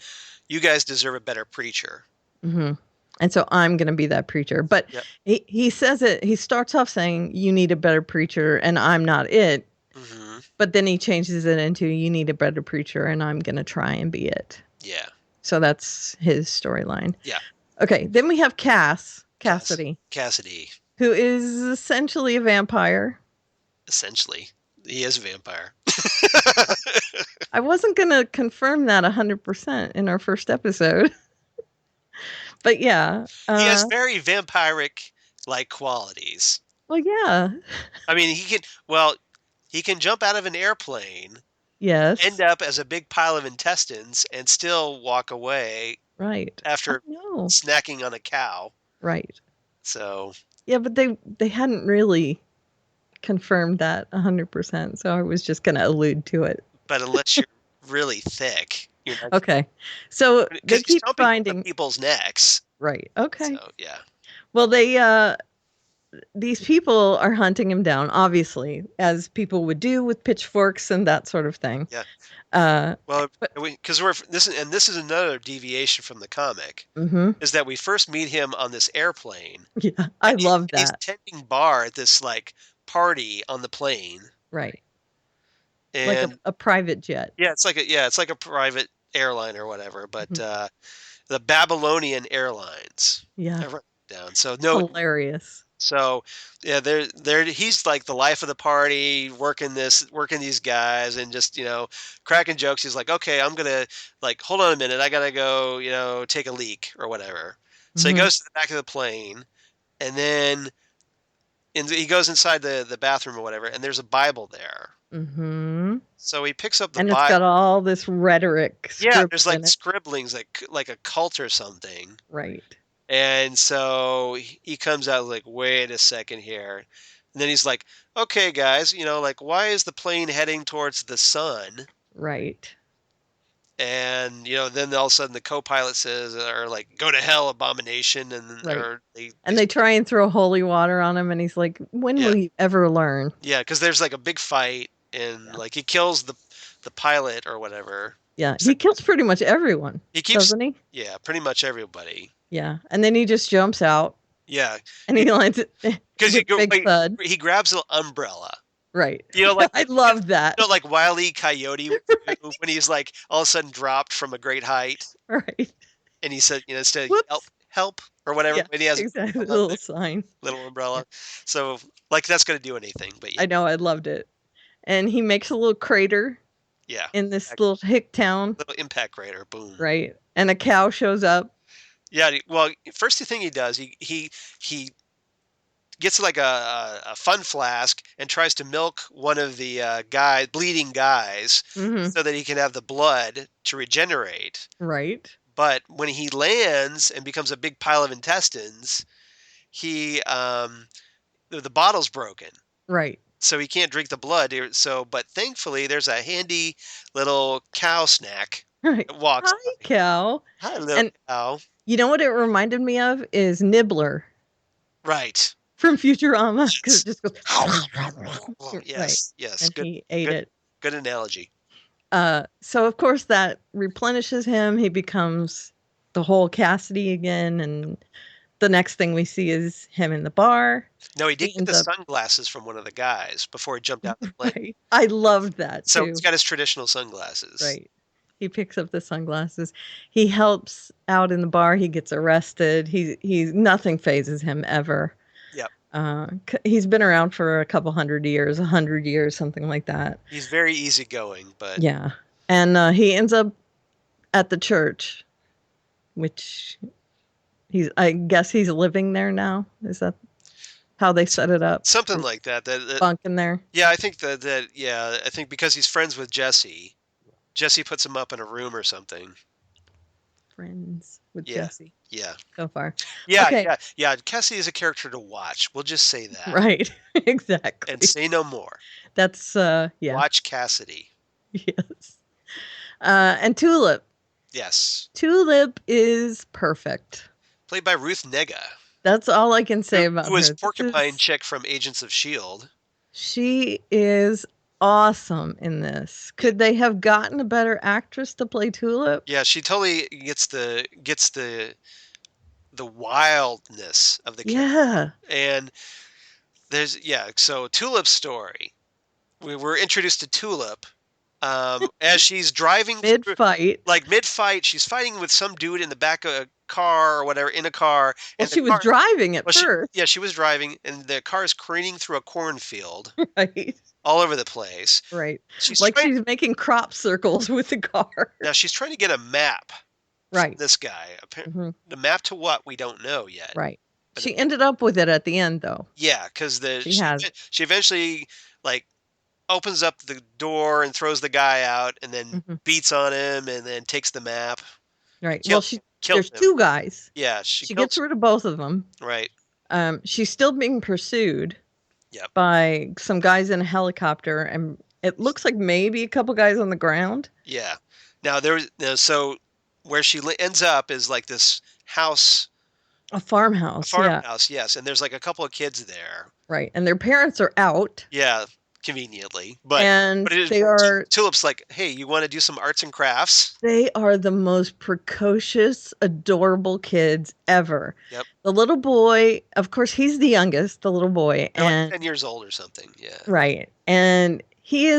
you guys deserve a better preacher. Mm-hmm. And so I'm going to be that preacher. But he says it. He starts off saying, "You need a better preacher, and I'm not it." Mm-hmm. But then he changes it into, "You need a better preacher, and I'm going to try and be it." Yeah. So that's his storyline. Yeah. Okay. Then we have Cassidy, who is essentially a vampire. Essentially. He is a vampire. I wasn't going to confirm that 100% in our first episode. But yeah. He has very vampiric-like qualities. Well, yeah. I mean, he can jump out of an airplane, Yes. end up as a big pile of intestines, and still walk away Right. after snacking on a cow. Right. So. Yeah, but they hadn't really confirmed that 100%, so I was just going to allude to it. But unless you're really thick. Okay. So they keep finding people's necks. Right. Okay. So, yeah. Well, these people are hunting him down, obviously, as people would do with pitchforks and that sort of thing. Yeah. Because this is another deviation from the comic, is that we first meet him on this airplane. Yeah, I love that. He's tending bar at this like party on the plane. Right. And, like a private jet. Yeah, it's like a private airline or whatever, but the Babylonian Airlines. Yeah. I wrote it down. So hilarious. So yeah, he's like the life of the party, working these guys and just, cracking jokes. He's like, okay, I'm gonna hold on a minute, I gotta go, take a leak or whatever. So he goes to the back of the plane, and then he goes inside the bathroom or whatever, and there's a Bible there. Mm-hmm. So he picks up the Bible. And it's got all this rhetoric. Yeah, there's scribblings, like a cult or something. Right. And so he comes out like, wait a second here. And then he's like, okay, guys, why is the plane heading towards the sun? Right. And, then all of a sudden the co-pilot says, go to hell, abomination. And they try and throw holy water on him. And he's like, when will you ever learn? Yeah, because there's a big fight. And he kills the pilot or whatever. Yeah, he kills pretty much everyone, doesn't he? Yeah, pretty much everybody. Yeah, and then he just jumps out. Yeah. And he lands it because big thud. He grabs an umbrella. Right. You know, like I love that. you know, like Wile E. Coyote would do when he's like all of a sudden dropped from a great height, Right. and he said, you know, instead of Whoops. help or whatever, Yeah, and he has exactly. a The little sign. little Yeah. umbrella. So like that's gonna do anything, but yeah, I know. I loved it. And he makes a little crater yeah, in this little hick town. little impact crater, boom. Right. And a cow shows up. Yeah, well, first thing he does, he gets like a fun flask and tries to milk one of the bleeding guys, Hmm. so that he can have the blood to regenerate. Right. But when he lands and becomes a big pile of intestines, he the bottle's broken, Right. so he can't drink the blood. So, but thankfully, there's a handy little cow snack Right. that walks. Hi, cow. Hi, little And cow. you know what it reminded me of is Nibbler Right. from Futurama because Yes. it just goes. Right. Yes. Yes. And Good. he ate good, it. Good analogy. So of course that replenishes him. He becomes the whole Cassidy again, and the next thing we see is him in the bar. No, he did He get the ends up- sunglasses from one of the guys before he jumped out the plane. Right. I loved that So too. he's got his traditional sunglasses. Right. He picks up the sunglasses. He helps out in the bar. He gets arrested. He's nothing phases him ever. Yep. He's been around for a couple 100 years, something like that. He's very easygoing, but Yeah. And he ends up at the church, which I guess he's living there now. Is that how they set it up? something like that. Bunk in there. Yeah, I think I think because he's friends with Jesse, Jesse puts him up in a room or something. Friends with Yeah. Jesse Yeah. so far. Yeah, Okay. yeah. Cassie is a character to watch. We'll just say that. Right. Exactly. And say no more. That's yeah. Watch Cassidy. Yes. And Tulip. Yes. Tulip is perfect. Played by Ruth Negga. That's all I can say about Who was her. This Porcupine is- Chick from Agents of S.H.I.E.L.D. She is awesome in this. Could they have gotten a better actress to play Tulip? Yeah, she totally gets the wildness of the character. Yeah. And so Tulip's story. We were introduced to Tulip as she's driving Mid through, fight. like mid-fight, she's fighting with some dude in the back of a car or whatever, in a car. Well, And the she was car- driving at well, first. she was driving, and the car is careening through a cornfield Right. all over the place. Right. She's Like trying, she's making crop circles with the car. now she's trying to get a map from Right. this guy. Mhm. The map to what, we don't know yet. Right. But She ended up with it at the end, though. Yeah, because has. she eventually like opens up the door and throws the guy out, and then Mhm. beats on him, and then takes the map. Right. Kill- Well, Kills there's him. two guys. Yeah, She kills- gets rid of both of them. right. She's still being pursued Yep. by some guys in a helicopter, and it looks like maybe a couple guys on the ground. Yeah. Now so where she ends up is like this house, A farmhouse. Yeah. farmhouse. Yes, and there's like a couple of kids there. Right. And their parents are out. Yeah, conveniently, but And but they are Tulip's like, hey, you want to do some arts and crafts? the most precocious, adorable kids ever. Yep. The little boy, of course, he's the youngest, the little boy. They're like And 10 years old or something. Yeah. right. And he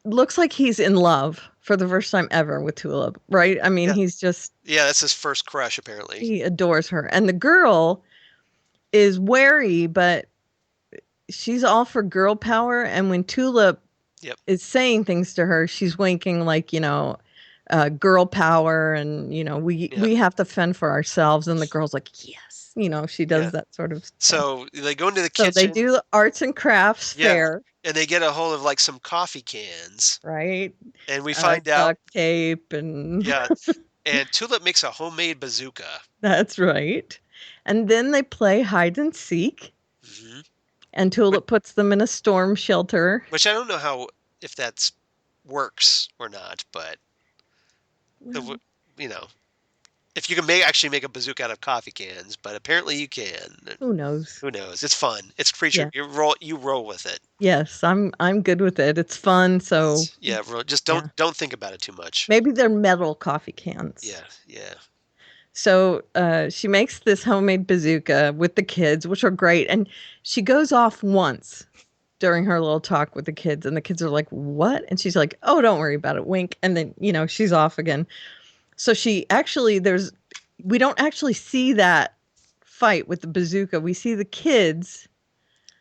looks like he's in love for the first time ever with Tulip, right? I mean, Yeah. he's just Yeah, that's his first crush apparently. he adores her. And the girl is wary, but she's all for girl power. And when Tulip Yep. is saying things to her, she's winking like, girl power, and we have to fend for ourselves. And the girl's like, yes, she does Yeah. that sort of stuff. So they go into the So kitchen. they do the arts and crafts Yeah. fair, And they get a hold of like some coffee cans, right? and we find out, Duct tape and yeah, and Tulip makes a homemade bazooka. that's right. And then they play hide and seek, Hmm. and Tulip puts them in a storm shelter. Which I don't know if that's works or not, but Well, if you can actually make a bazooka out of coffee cans, but apparently you can. who knows? Who knows? It's fun. It's creature. You roll with it. Yes, I'm good with it. It's fun. So Yeah, just don't think about it too much. maybe they're metal coffee cans. Yeah. So she makes this homemade bazooka with the kids, which are great. And she goes off once during her little talk with the kids, and the kids are like, "What?" And she's like, "Oh, don't worry about it." Wink, and then she's off again. So she actually we don't actually see that fight with the bazooka. We see the kids.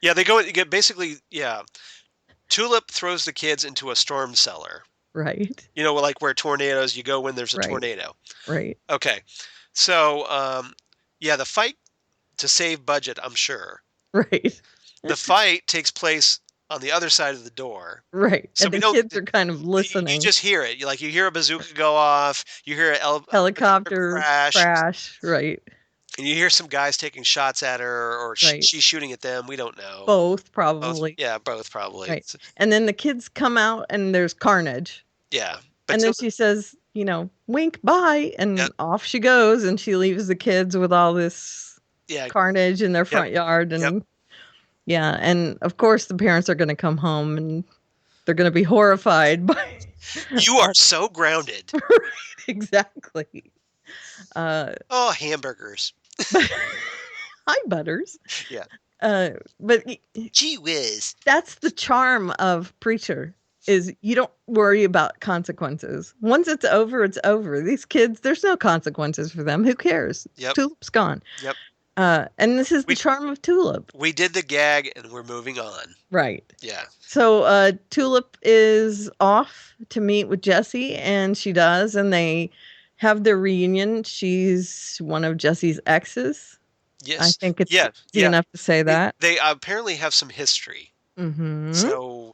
Yeah, basically. Yeah, Tulip throws the kids into a storm cellar. Right. Like where tornadoes, you go when there's a Right. tornado. Right. Okay. So, yeah, the fight to save budget, I'm sure. Right. The fight takes place on the other side of the door. Right. So And the kids are kind of listening. You just hear it. You hear a bazooka go off. You hear a helicopter crash. Right. And you hear some guys taking shots at her, or Right. she's shooting at them. We don't know. Both, probably. Both probably. Right. And then the kids come out and there's carnage. Yeah. And then she says, wink, bye. And off she goes, and she leaves the kids with all this carnage in their front yard. And yeah. And of course, the parents are going to come home and they're going to be horrified by. You are so grounded. Right. Exactly. Hamburgers. Hi, Butters. Yeah. But gee whiz. That's the charm of Preacher, is you don't worry about consequences. Once it's over, it's over. These kids, there's no consequences for them. Who cares? Yep. Tulip's gone. Yep. And this is the charm of Tulip. We did the gag and we're moving on. Right. Yeah. So Tulip is off to meet with Jesse, and she does, and they have their reunion. She's one of Jesse's exes. Yes. I think it's easy enough to say that. They apparently have some history. Mm-hmm. So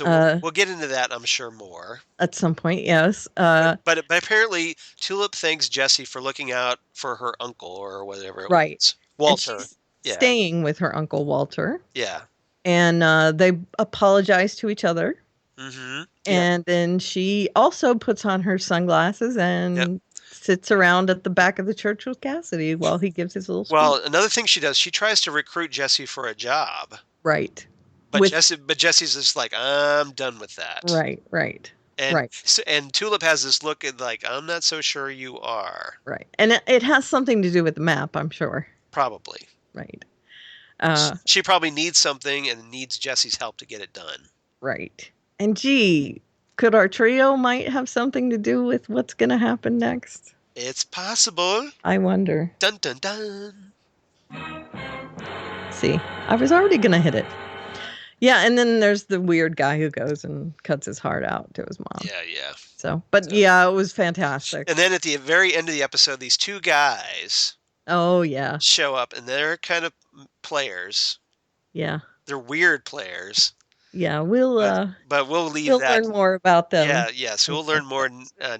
we'll get into that, I'm sure, more. At some point, yes. But apparently Tulip thanks Jesse for looking out for her uncle or whatever it was. Walter. And she's staying with her uncle Walter. Yeah. And they apologize to each other. Mm-hmm. And then she also puts on her sunglasses and sits around at the back of the church with Cassidy while he gives his little speech. Well, another thing she does, she tries to recruit Jesse for a job. Right. But Jesse's just like, I'm done with that. Right. And Tulip has this look at like, I'm not so sure you are. Right. And it has something to do with the map, I'm sure. Probably. Right. She probably needs something and needs Jesse's help to get it done. Right. And could our trio might have something to do with what's going to happen next? It's possible. I wonder. Dun, dun, dun. See, I was already going to hit it. Yeah, and then there's the weird guy who goes and cuts his heart out to his mom. Yeah. So, it was fantastic. And then at the very end of the episode, these two guys show up, and they're kind of players. Yeah. They're weird players. Yeah, but we'll leave that. We'll learn more about them. Yeah, so we'll learn more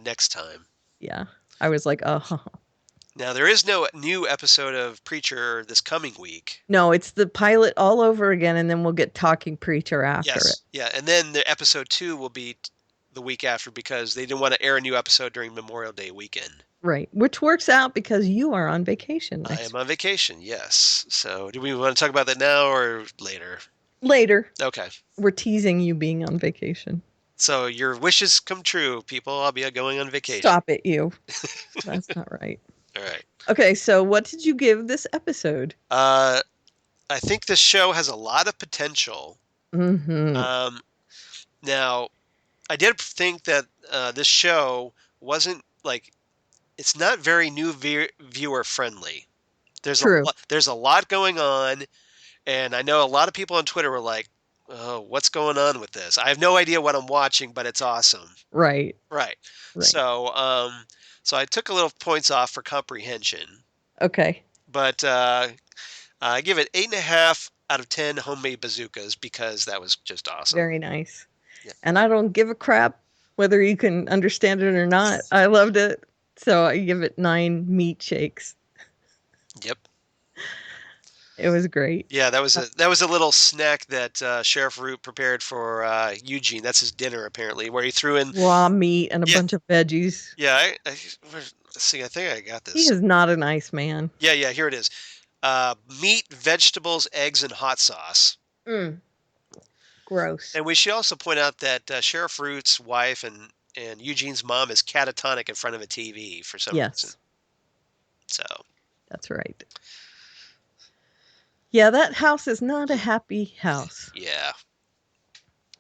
next time. Yeah. I was like, Now, there is no new episode of Preacher this coming week. No, it's the pilot all over again, and then we'll get Talking Preacher after it. Yeah, and then the episode 2 will be the week after because they didn't want to air a new episode during Memorial Day weekend. Right, which works out because you are on vacation. I am on vacation, yes. So do we want to talk about that now or later? Later. Okay. We're teasing you being on vacation. So your wishes come true, people. I'll be going on vacation. Stop it, you. That's not right. All right. Okay, so what did you give this episode? I think this show has a lot of potential. Mm-hmm. Now, I did think that this show wasn't it's not very new viewer friendly. There's a lot going on, and I know a lot of people on Twitter were like, "Oh, what's going on with this?" I have no idea what I'm watching, but it's awesome. Right. So I took a little points off for comprehension. Okay. But I give it 8.5 out of 10 homemade bazookas because that was just awesome. Very nice. Yeah. And I don't give a crap whether you can understand it or not. I loved it. So I give it 9 meat shakes. Yep. It was great. Yeah, that was a little snack that Sheriff Root prepared for Eugene. That's his dinner apparently, where he threw in raw meat and a bunch of veggies. Yeah, let's see. I think I got this. He is not a nice man. Yeah. Here it is. Meat, vegetables, eggs, and hot sauce. Gross. And we should also point out that Sheriff Root's wife and Eugene's mom is catatonic in front of a TV for some reason. So. That's right. Yeah, that house is not a happy house. Yeah.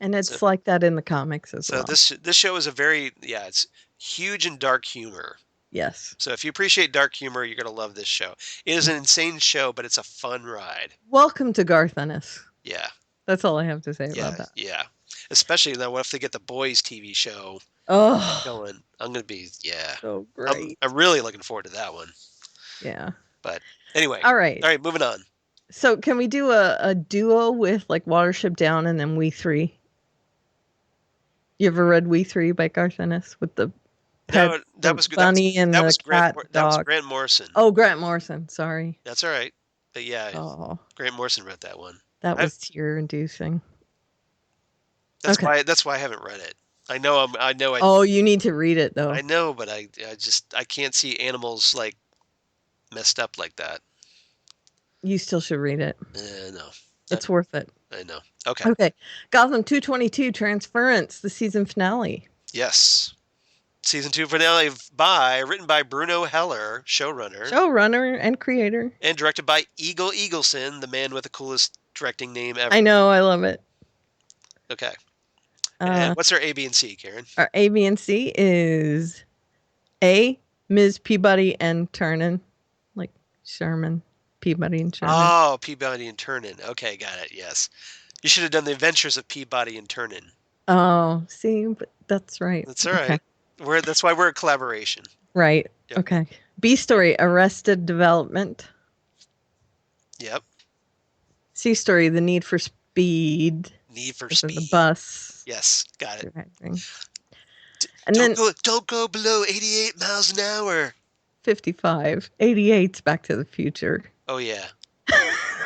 And it's So- like that in the comics as So well. this show is it's huge in dark humor. Yes. So if you appreciate dark humor, you're gonna love this show. It is an insane show, but it's a fun ride. Welcome to Garth Ennis. Yeah. That's all I have to say Yeah. about that. Yeah. Especially now, what if they get the Boys TV show Oh, going? I'm gonna be so great. I'm really looking forward to that one. Yeah. But anyway, All right. moving on. So can we do a duo with like Watership Down and then We Three? You ever read We Three by Garth Ennis with the pet, No, that was good. bunny and that the was cat that was dog? Grant Morrison. Oh, Grant Morrison. Sorry. That's all right. But yeah, Oh, Grant Morrison wrote that one. that was tear-inducing. That's Okay. why I haven't read it. I know Oh, you need to read it though. I know, but I can't see animals like messed up like that. You still should read it. No. It's worth it. I know. Okay. Okay. Gotham 222 Transference, the season finale. Yes. Season 2 finale written by Bruno Heller, Showrunner and creator. and directed by Eagle Eagleson, the man with the coolest directing name ever. I know. I love it. Okay. And what's our A, B, and C, Karen? Our A, B, and C is A, Ms. Peabody and Turnin. Like Sherman. Peabody and Sherman. Oh, Peabody and Turnin. Okay, got it. Yes. You should have done the Adventures of Peabody and Turnin. Oh, see, but that's right. That's all right. That's why we're a collaboration. Right. Yep. Okay. B story, Arrested Development. Yep. C story, The Need for Speed. Need for This is Speed. the bus. Yes, got it. And then Don't go below 88 miles an hour. 55. 88's Back to the Future. Oh yeah.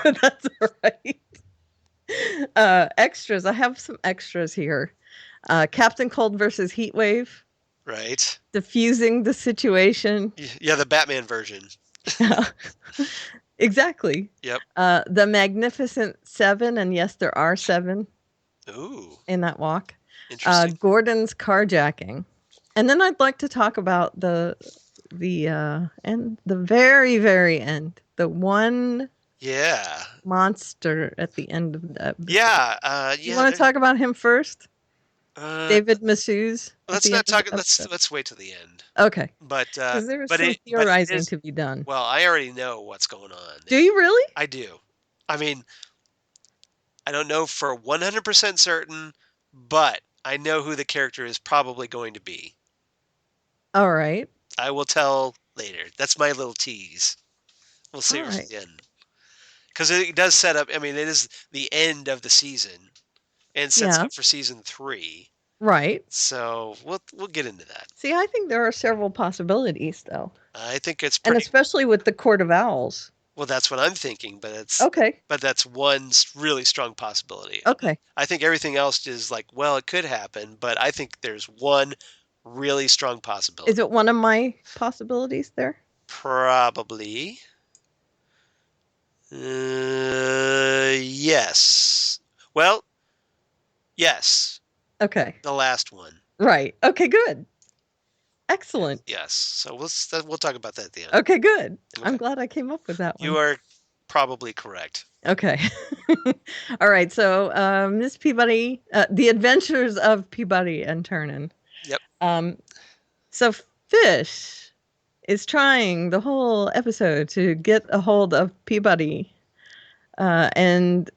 That's right. Extras. I have some extras here. Captain Cold versus Heatwave. Right. Diffusing the situation. Yeah, the Batman version. Exactly. Yep. The Magnificent Seven, and yes, there are 7 Ooh. in that walk. Interesting. Gordon's carjacking. And then I'd like to talk about the end, the very, very end. The one Yeah. monster at the end of that. Yeah. Yeah. You want to talk about him first? David Massouz. Let's not talk. Let's wait till the end. Okay. But Because there was but some it theorizing is, to be done. well, I already know what's going on. Do you really? I do. I mean, I don't know for 100% certain, but I know who the character is probably going to be. All right. I will tell later. That's my little tease. We'll see All what's right. the end. Because it does set up. I mean, it is the end of the season, and sets Yeah. up for season 3. Right. So we'll get into that. See, I think there are several possibilities, though. I think it's And pretty. especially with the Court of Owls. Well, that's what I'm thinking, but it's Okay. but that's one really strong possibility. Okay. I think everything else is like, well, it could happen, but I think there's one really strong possibility. Is it one of my possibilities there? Probably. Yes. Well, yes. Okay. The last one. Right. Okay, good. Excellent. Yes. So we'll talk about that at the end. Okay, good. Okay. I'm glad I came up with that one. You are probably correct. Okay. All right. So, Miss Peabody, The Adventures of Peabody and Turnin. Yep. So Fish is trying the whole episode to get a hold of Peabody, and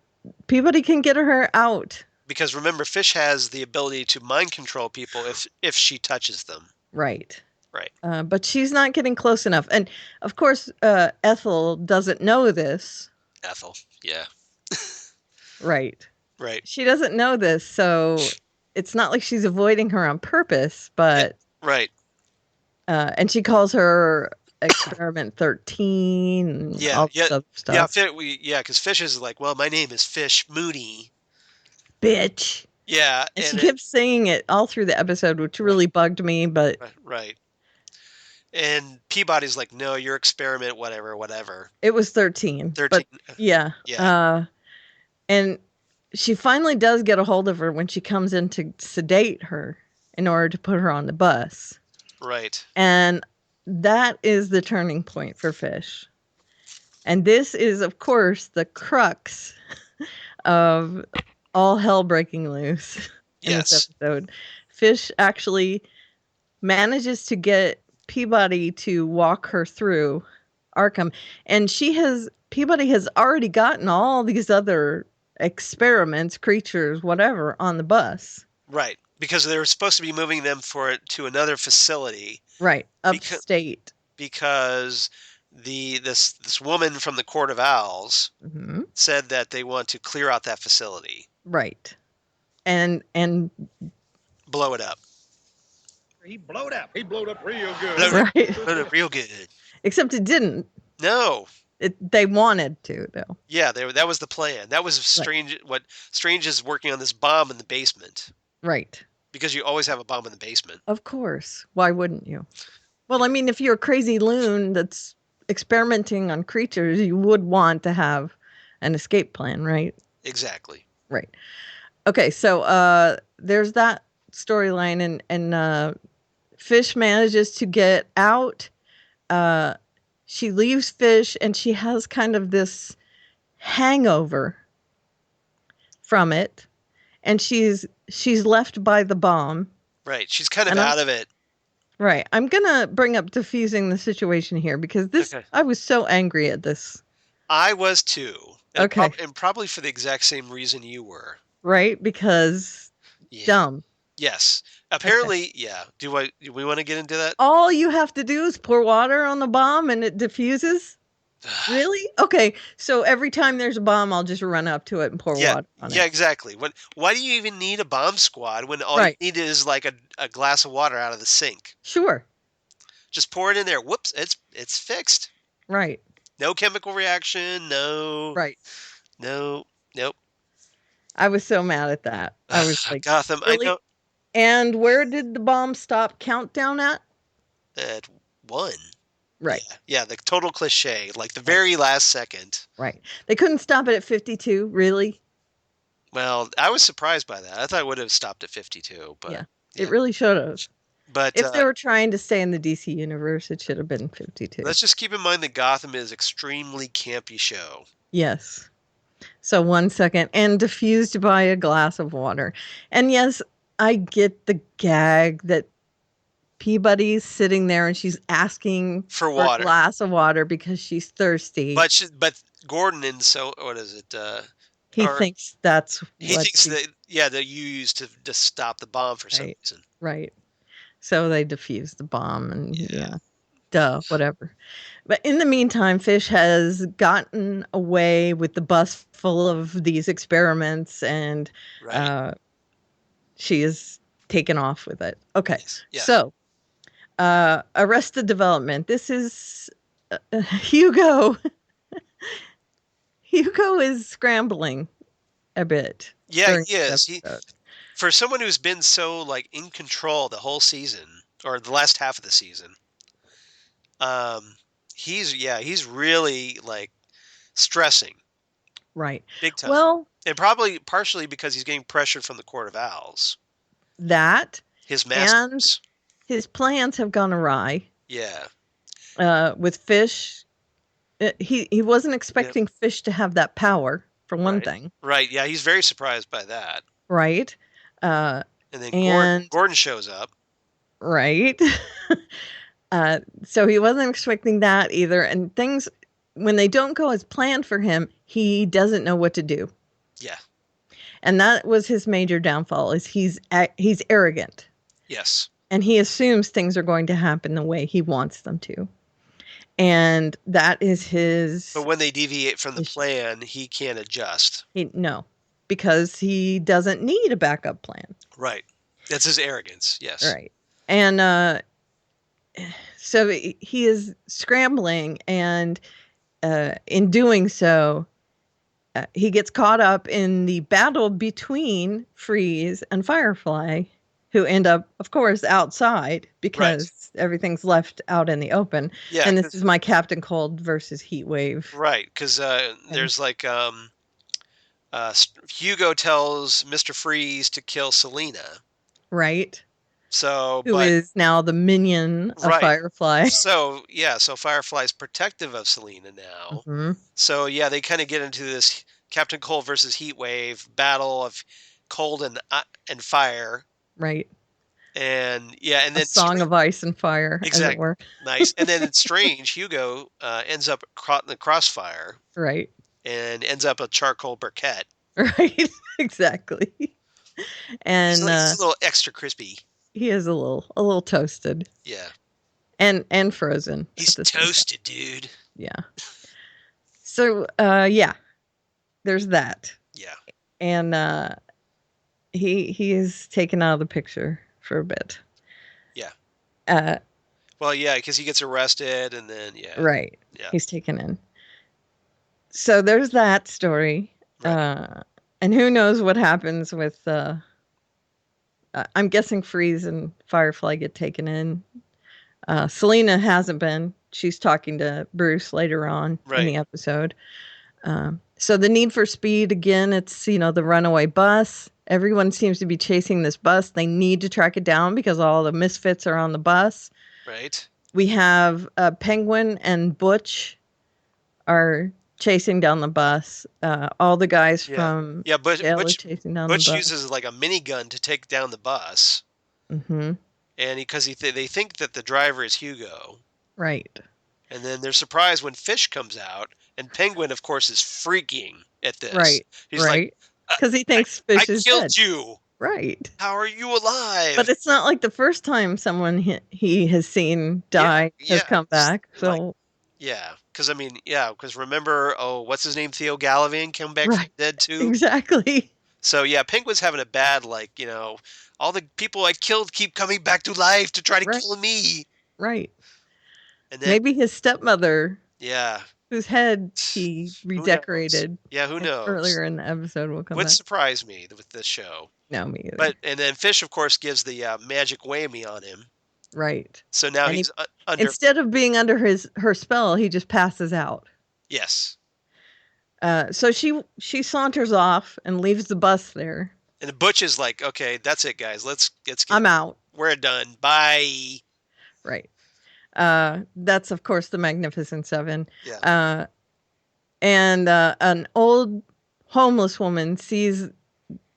Peabody can get her out. Because remember, Fish has the ability to mind control people if she touches them. Right. Right. But she's not getting close enough. And of course, Ethel doesn't know this. Ethel. Yeah. Right. Right. She doesn't know this. So it's not like she's avoiding her on purpose, but. Right. And she calls her Experiment 13. And Yeah. all this Yeah. other stuff. Yeah. Because Fish is like, well, my name is Fish Mooney. Bitch. Yeah. And she kept saying it all through the episode, which really bugged me, but. Right. And Peabody's like, no, your experiment, whatever. It was 13. 13. But, yeah. Yeah. And she finally does get a hold of her when she comes in to sedate her in order to put her on the bus. Right. And that is the turning point for Fish. And this is, of course, the crux of all hell breaking loose in Yes. this episode. Fish actually manages to get Peabody to walk her through Arkham, and Peabody has already gotten all these other experiments, creatures, whatever, on the bus. Right. Because they were supposed to be moving them to another facility. Right. Upstate. Because this woman from the Court of Owls said that they want to clear out that facility. Right. And blow it up. He blowed up. He blowed up real good. Right. Blowed up real good. Except it didn't. No. They wanted to, though. Yeah, that was the plan. That was Strange. Right. What Strange is working on this bomb in the basement. Right. Because you always have a bomb in the basement. Of course. Why wouldn't you? Well, I mean, if you're a crazy loon that's experimenting on creatures, you would want to have an escape plan, right? Exactly. Right. Okay, so there's that storyline, and Fish manages to get out. She leaves Fish, and she has kind of this hangover from it, and she's left by the bomb. Right. She's kind of out of it. Right. I'm gonna bring up diffusing the situation here because I was so angry at this. I was too. And okay. And probably for the exact same reason you were. Right, because dumb. Yes. Apparently, yeah. Do we want to get into that? All you have to do is pour water on the bomb and it diffuses? Really? Okay. So every time there's a bomb, I'll just run up to it and pour water on it. Yeah, exactly. Why do you even need a bomb squad when all you need is like a glass of water out of the sink? Sure. Just pour it in there. Whoops, it's fixed. Right. No chemical reaction, no. Right. No. Nope. I was so mad at that. I was like, Gotham, really? I know. And where did the bomb stop countdown at? At 1. Right. Yeah, the total cliche, like the very last second. Right. They couldn't stop it at 52, really? Well, I was surprised by that. I thought it would have stopped at 52, but yeah. It really should have. But if they were trying to stay in the DC universe, it should have been 52. Let's just keep in mind that Gotham is extremely campy show. Yes. So 1 second, and diffused by a glass of water. And yes, I get the gag that Peabody's sitting there and she's asking for water, a glass of water because she's thirsty. But Gordon, and so what is it? He thinks that's he thinks that you use to stop the bomb for some reason. Right. So they defuse the bomb and whatever. But in the meantime, Fish has gotten away with the bus full of these experiments, and she is taken off with it. Okay, so Arrested Development. This is Hugo. Hugo is scrambling a bit. Yeah, he is. For someone who's been so in control the whole season, or the last half of the season, he's really stressing. Right. Big time. Well, and probably partially because he's getting pressure from the Court of Owls. That his masters. And his plans have gone awry. Yeah. With Fish, he wasn't expecting Fish to have that power, for one thing. Right. Yeah, he's very surprised by that. Right. And then Gordon shows up. Right. So he wasn't expecting that either. And things, when they don't go as planned for him, he doesn't know what to do. Yeah. And that was his major downfall, is he's arrogant. Yes. And he assumes things are going to happen the way he wants them to. And that is his... But when they deviate from the plan, he can't adjust. No, because he doesn't need a backup plan. Right. That's his arrogance, yes. Right. And so he is scrambling, and in doing so, he gets caught up in the battle between Freeze and Firefly, who end up, of course, outside because everything's left out in the open. Yeah, and this is my Captain Cold versus Heatwave. Right, because there's Hugo tells Mr. Freeze to kill Selena. Right. So, Who is now the minion of Right. Firefly. So Firefly's protective of Selena now. Mhm. So yeah, they kind of get into this Captain Cold versus Heatwave battle of cold and fire. Right. And yeah, and A then song of ice and fire, as it were. Nice. And then it's strange. Hugo ends up caught in the crossfire. Right. And ends up a charcoal briquette. Right. Exactly. And he's a little extra crispy. He is a little toasted. Yeah. And frozen. He's toasted, dude. Yeah. So yeah. There's that. Yeah. And he is taken out of the picture for a bit. Yeah. Well, yeah, because he gets arrested and then Right. Yeah. He's taken in. So there's that story. Right. And who knows what happens with I'm guessing Freeze and Firefly get taken in. Selena hasn't been. She's talking to Bruce later on in the episode. So the Need for Speed, again, it's, the runaway bus. Everyone seems to be chasing this bus. They need to track it down because all the misfits are on the bus. Right. We have Penguin and Butch are chasing down the bus. All the guys from Butch chasing down the bus. Uses like a minigun to take down the bus. Mm-hmm. And because they think that the driver is Hugo. Right. And then they're surprised when Fish comes out, and Penguin, of course, is freaking at this. Right. He's like, because he thinks Fish is dead. I killed you. Right. How are you alive? But it's not like the first time someone he has seen die has come back. So. Because remember, what's his name? Theo Galavin came back from the dead too. Exactly. So yeah, Penguin's having a bad, all the people I killed keep coming back to life to try to kill me. Right. And then, maybe his stepmother. Yeah. Whose head he redecorated. Who knows? Earlier in the episode will come back. Would surprise me with this show. No, me either. And then Fish, of course, gives the magic whammy on him. Right. So now he's under. Instead of being under her spell, he just passes out. Yes. So she saunters off and leaves the bus there. And Butch is like, "Okay, that's it, guys. Let's get. I'm out. We're done. Bye." Right. That's of course the Magnificent Seven. Yeah. And an old homeless woman sees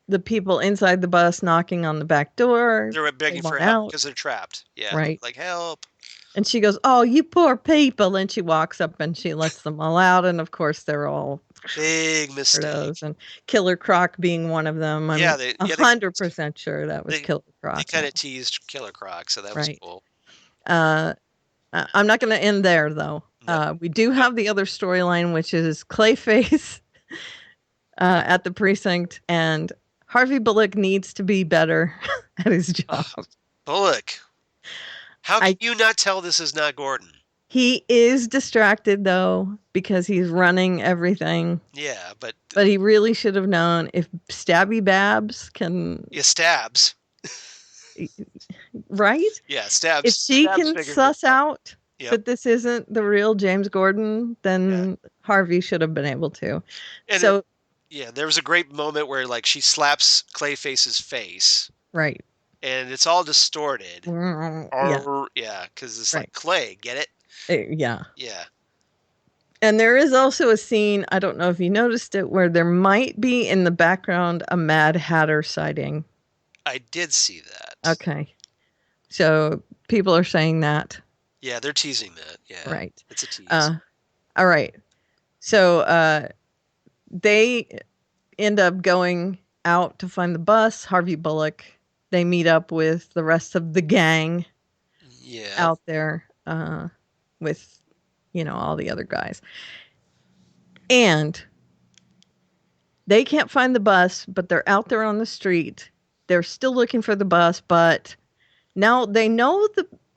the people inside the bus knocking on the back door. They're begging for help because they're trapped. Yeah. Right. Like, help. And she goes, "Oh, you poor people." And she walks up and she lets them all out. And of course, they're all big mistake. And Killer Croc being one of them. I'm 100% sure that was Killer Croc. They kind of teased Killer Croc, so that was cool. I'm not going to end there, though. No. We do have the other storyline, which is Clayface at the precinct, and Harvey Bullock needs to be better at his job. Bullock. How can you not tell this is not Gordon? He is distracted, though, because he's running everything. Yeah, but he really should have known if Stabby Babs can... Yeah, Stabs. Right? Yeah, Stabs. If she can suss out that this isn't the real James Gordon, then Harvey should have been able to. And there was a great moment where she slaps Clayface's face. Right. And it's all distorted. Yeah, because it's like clay, get it? Yeah. Yeah. And there is also a scene, I don't know if you noticed it, where there might be in the background a Mad Hatter sighting. I did see that. Okay. So people are saying that. Yeah, they're teasing that. Yeah. Right. It's a tease. All right. So they end up going out to find the bus. Harvey Bullock. They meet up with the rest of the gang out there with, all the other guys. And they can't find the bus, but they're out there on the street. They're still looking for the bus, but now they know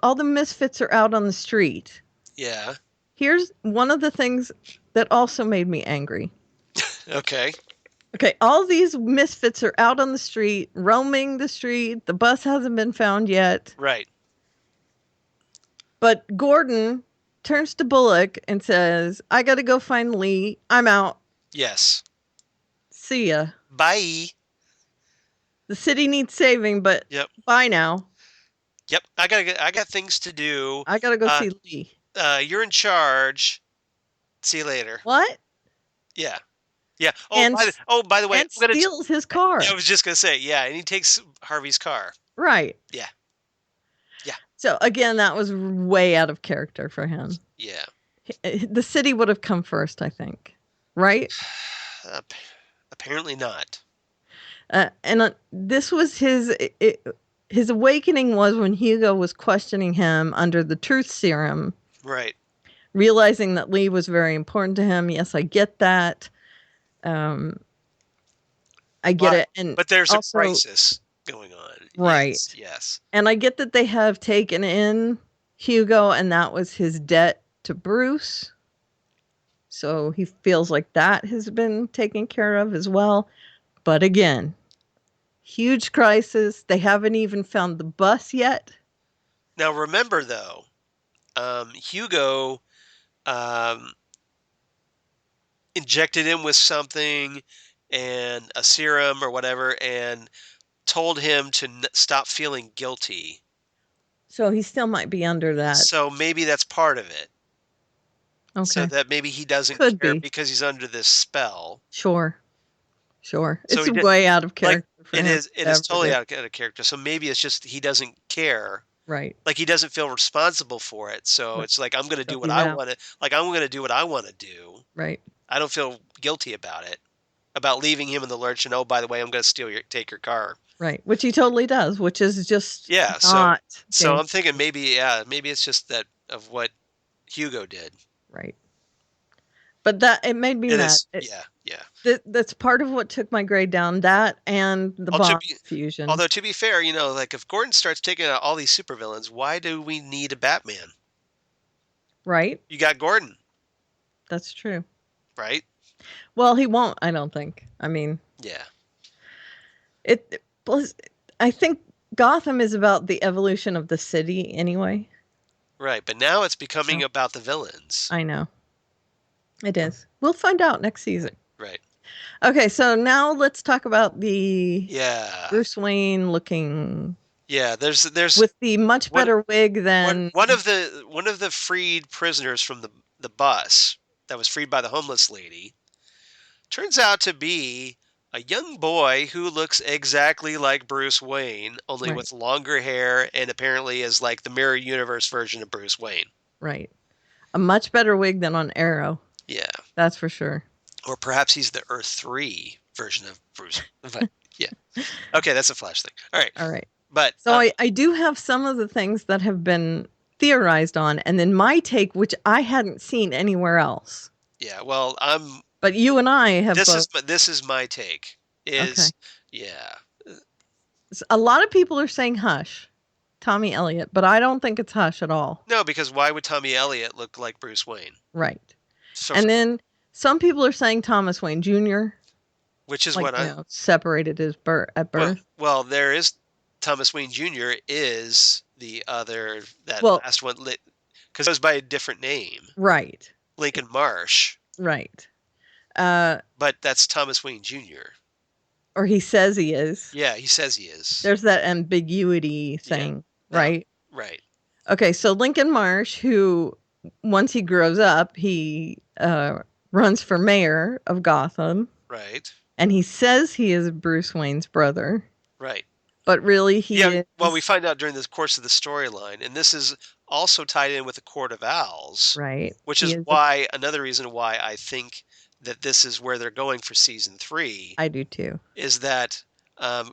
all the misfits are out on the street. Yeah. Here's one of the things that also made me angry. Okay. Okay, all these misfits are out on the street, roaming the street. The bus hasn't been found yet. Right. But Gordon turns to Bullock and says, "I got to go find Lee. I'm out." Yes. See ya. Bye. The city needs saving, but bye now. Yep, I got things to do. I gotta go Uh, see Lee. you're in charge. See you later. What? Yeah. Yeah. And By the way, and steals his car. I was just gonna say, yeah, and he takes Harvey's car. Right. Yeah. Yeah. So again, that was way out of character for him. Yeah. The city would have come first, I think. Right? Apparently not. This was his awakening was when Hugo was questioning him under the truth serum, Right. realizing that Lee was very important to him. Yes, I get that. I get it. And but there's also, a crisis going on. Right. Yes. And I get that they have taken in Hugo, and that was his debt to Bruce. So he feels like that has been taken care of as well. But again, huge crisis. They haven't even found the bus yet. Now remember though, Hugo injected him with something and a serum or whatever and told him to stop feeling guilty. So he still might be under that. So maybe that's part of it. Okay. So that maybe he doesn't Could care be. because he's under this spell. Sure. So It's way out of character. It is totally out of character. So maybe it's just he doesn't care. Right. Like he doesn't feel responsible for it. So it's like I'm going to do what I want to. Like I'm going to do what I want to do. Right. I don't feel guilty about it, about leaving him in the lurch. And oh, by the way, I'm going to take your car. Right. Which he totally does. Which is just not. So I'm thinking maybe it's just that of what Hugo did. Right. But it made me mad. That's part of what took my grade down. That and the bomb fusion. Although to be fair, like if Gordon starts taking out all these supervillains, why do we need a Batman? Right. You got Gordon. That's true. Right. Well, he won't. I don't think. I mean. Yeah. I think Gotham is about the evolution of the city anyway. Right, but now it's becoming about the villains. I know. It is. We'll find out next season. Right. Okay, so now let's talk about the Bruce Wayne looking. Yeah, there's with the much better wig than one of the freed prisoners from the bus that was freed by the homeless lady turns out to be a young boy who looks exactly like Bruce Wayne, only with longer hair and apparently is like the mirror universe version of Bruce Wayne. Right. A much better wig than on Arrow. Yeah. That's for sure. Or perhaps he's the Earth 3 version of Bruce. But yeah. Okay, that's a Flash thing. All right. But so I do have some of the things that have been theorized on, and then my take, which I hadn't seen anywhere else. Yeah, well, But you and I have. This is my take. Yeah. A lot of people are saying Hush, Tommy Elliott, but I don't think it's Hush at all. No, because why would Tommy Elliott look like Bruce Wayne? Right. And then some people are saying Thomas Wayne Jr., which is what separated his at birth. Well, there is Thomas Wayne Jr. is the other last one because it was by a different name. Right. Lincoln Marsh. Right. But that's Thomas Wayne Jr. Or he says he is. Yeah, he says he is. There's that ambiguity thing, right? Right. Okay, so Lincoln Marsh, who once he grows up, he runs for mayor of Gotham. Right. And he says he is Bruce Wayne's brother. Right. But really he is... Well, we find out during the course of the storyline, and this is also tied in with the Court of Owls. Right. Which is why, another reason why I think that this is where they're going for season 3. I do too. Is that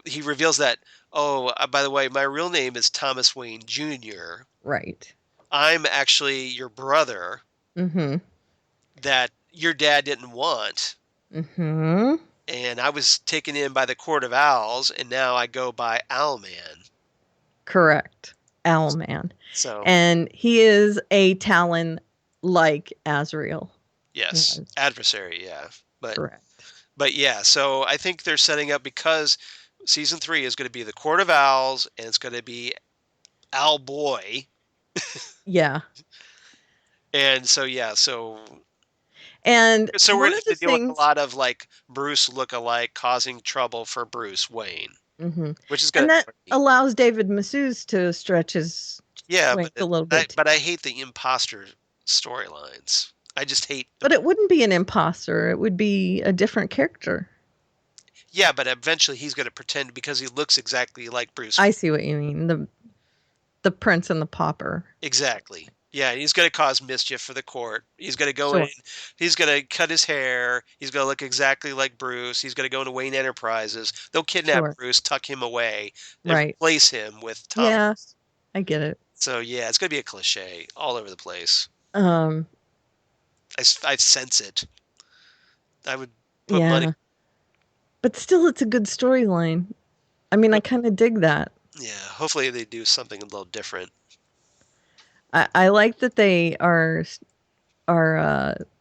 he reveals that, by the way, my real name is Thomas Wayne Jr. Right. I'm actually your brother. Mm-hmm. That your dad didn't want. Mm-hmm. And I was taken in by the Court of Owls, and now I go by Owlman. Correct. Owlman. So. And he is a Talon like Azrael. Yes. Adversary, yeah. Correct. But yeah, so I think they're setting up because season 3 is going to be the Court of Owls, and it's going to be Owlboy. Yeah. And so, yeah, so we're going to deal with a lot of like Bruce look-alike causing trouble for Bruce Wayne. Mhm. which is And going that to allows David Mazouz to stretch his yeah, wings a little bit. but I hate the imposter storylines. I just hate. But it wouldn't be an imposter. It would be a different character. Yeah, but eventually he's going to pretend because he looks exactly like Bruce. I see what you mean. The Prince and the Pauper. Exactly. Yeah, and he's going to cause mischief for the court. He's going to go Sure. in. He's going to cut his hair. He's going to look exactly like Bruce. He's going to go into Wayne Enterprises. They'll kidnap Sure. Bruce, tuck him away, and Right. replace him with Tom. Yeah, I get it. So yeah, it's going to be a cliche all over the place. Um, I sense it. I would put yeah. money. But still, it's a good storyline. I mean, I kind of dig that. Yeah, hopefully they do something a little different. I like that they are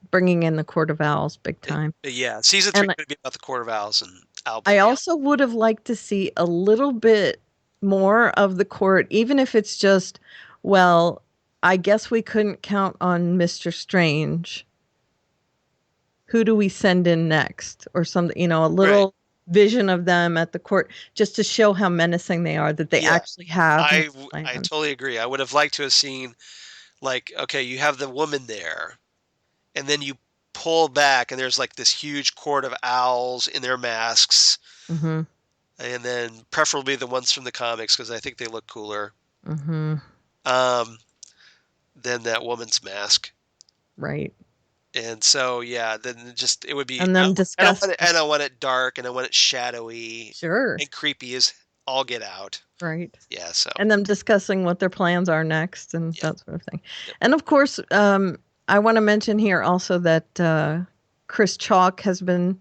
bringing in the Court of Owls big time. Yeah, season 3 is And going to be about the Court of Owls and Albert. I also would have liked to see a little bit more of the court, even if it's just, well, I guess we couldn't count on Mr. Strange. Who do we send in next? Or something, a little vision of them at the court, just to show how menacing they are, that they actually have. I totally agree. I would have liked to have seen, like, okay, you have the woman there, and then you pull back, and there's like this huge court of owls in their masks, Mm-hmm. and then preferably the ones from the comics because I think they look cooler. Mm-hmm. Than that woman's mask. Right. And so, yeah, then just it would be. And them discussing. And I want it dark, and I want it shadowy. Sure. And creepy as all get out. Right. Yeah. So. And them discussing what their plans are next and that sort of thing. Yep. And of course, I want to mention here also that Chris Chalk has been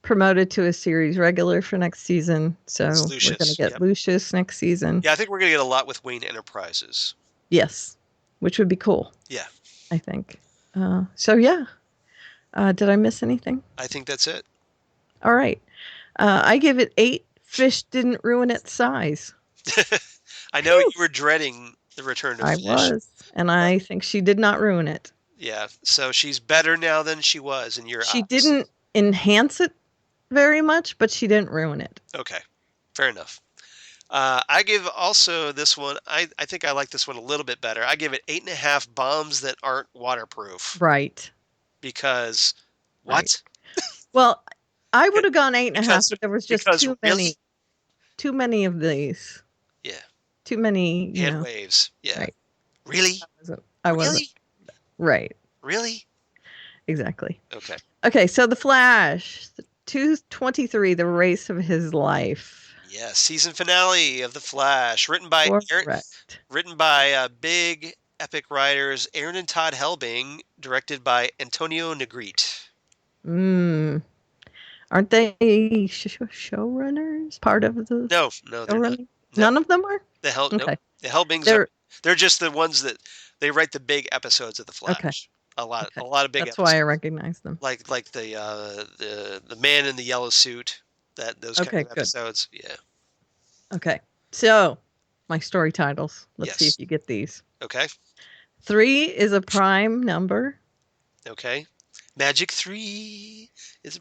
promoted to a series regular for next season. So we're going to get Lucius next season. Yeah, I think we're going to get a lot with Wayne Enterprises. Yes, which would be cool. Yeah. I think. So, yeah. Did I miss anything? I think that's it. All right. I give it 8. Fish didn't ruin its size. I know you were dreading the return of Fish. I was. And I think she did not ruin it. Yeah. So she's better now than she was in your eyes. She didn't enhance it very much, but she didn't ruin it. Okay. Fair enough. I give also this one, I think I like this one a little bit better. I give it 8.5 bombs that aren't waterproof. Right. Because, what? Right. Well, I would have gone 8.5, but there was just too many. Too many of these. Yeah. Too many. Hand waves. Yeah. Right. Really? I wasn't. Really? Right. Really? Exactly. Okay. Okay, so The Flash, 223, the race of his life. Yeah, season finale of The Flash, written by big epic writers Aaron and Todd Helbing, directed by Antonio Negrete. Aren't they showrunners? Part of the No, they're not. None of them are? Okay. No, the Helbings they're just the ones that they write the big episodes of The Flash. Okay. A lot of big That's episodes. why I recognize them. Like the man in the yellow suit, those kind of episodes. Good. Yeah. Okay. So, my story titles. Let's see if you get these. Okay. 3 is a prime number. Okay. Magic 3 is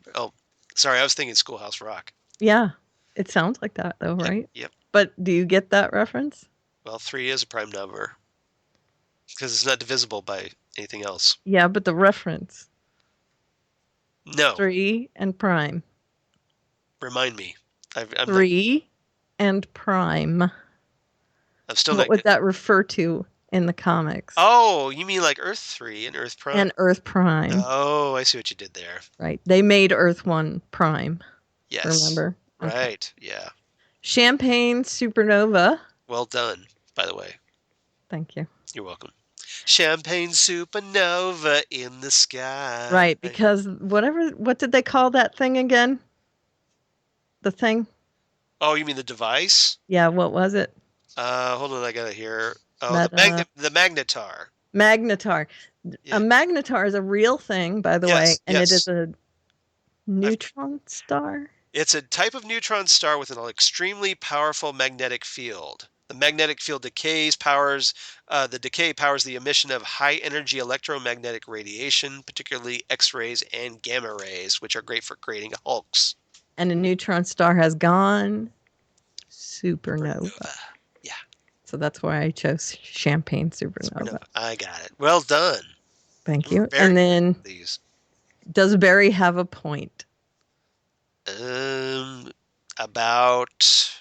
sorry, I was thinking Schoolhouse Rock. Yeah. It sounds like that though, right? Yep. But do you get that reference? Well, 3 is a prime number because it's not divisible by anything else. Yeah, but the reference. No. 3 and prime. Remind me. 3 and prime. I'm still what would that refer to in the comics? Oh, you mean like Earth 3 and Earth Prime? And Earth Prime. Oh, I see what you did there. Right. They made Earth 1 prime. Yes. Remember? Right. Okay. Yeah. Champagne Supernova. Well done, by the way. Thank you. You're welcome. Champagne supernova in the sky. Right, because what did they call that thing again? The thing? Oh, you mean the device? Yeah, what was it? Hold on, I got it here. Oh, the magnetar. Magnetar. Yeah. A magnetar is a real thing, by the way, and it is a neutron star. It's a type of neutron star with an extremely powerful magnetic field. The magnetic field powers the emission of high-energy electromagnetic radiation, particularly X-rays and gamma rays, which are great for creating hulks. And a neutron star has gone supernova. Yeah. So that's why I chose champagne supernova. Supernova. I got it. Well done. Thank You were you. very And then, good at these. does Barry have a point? About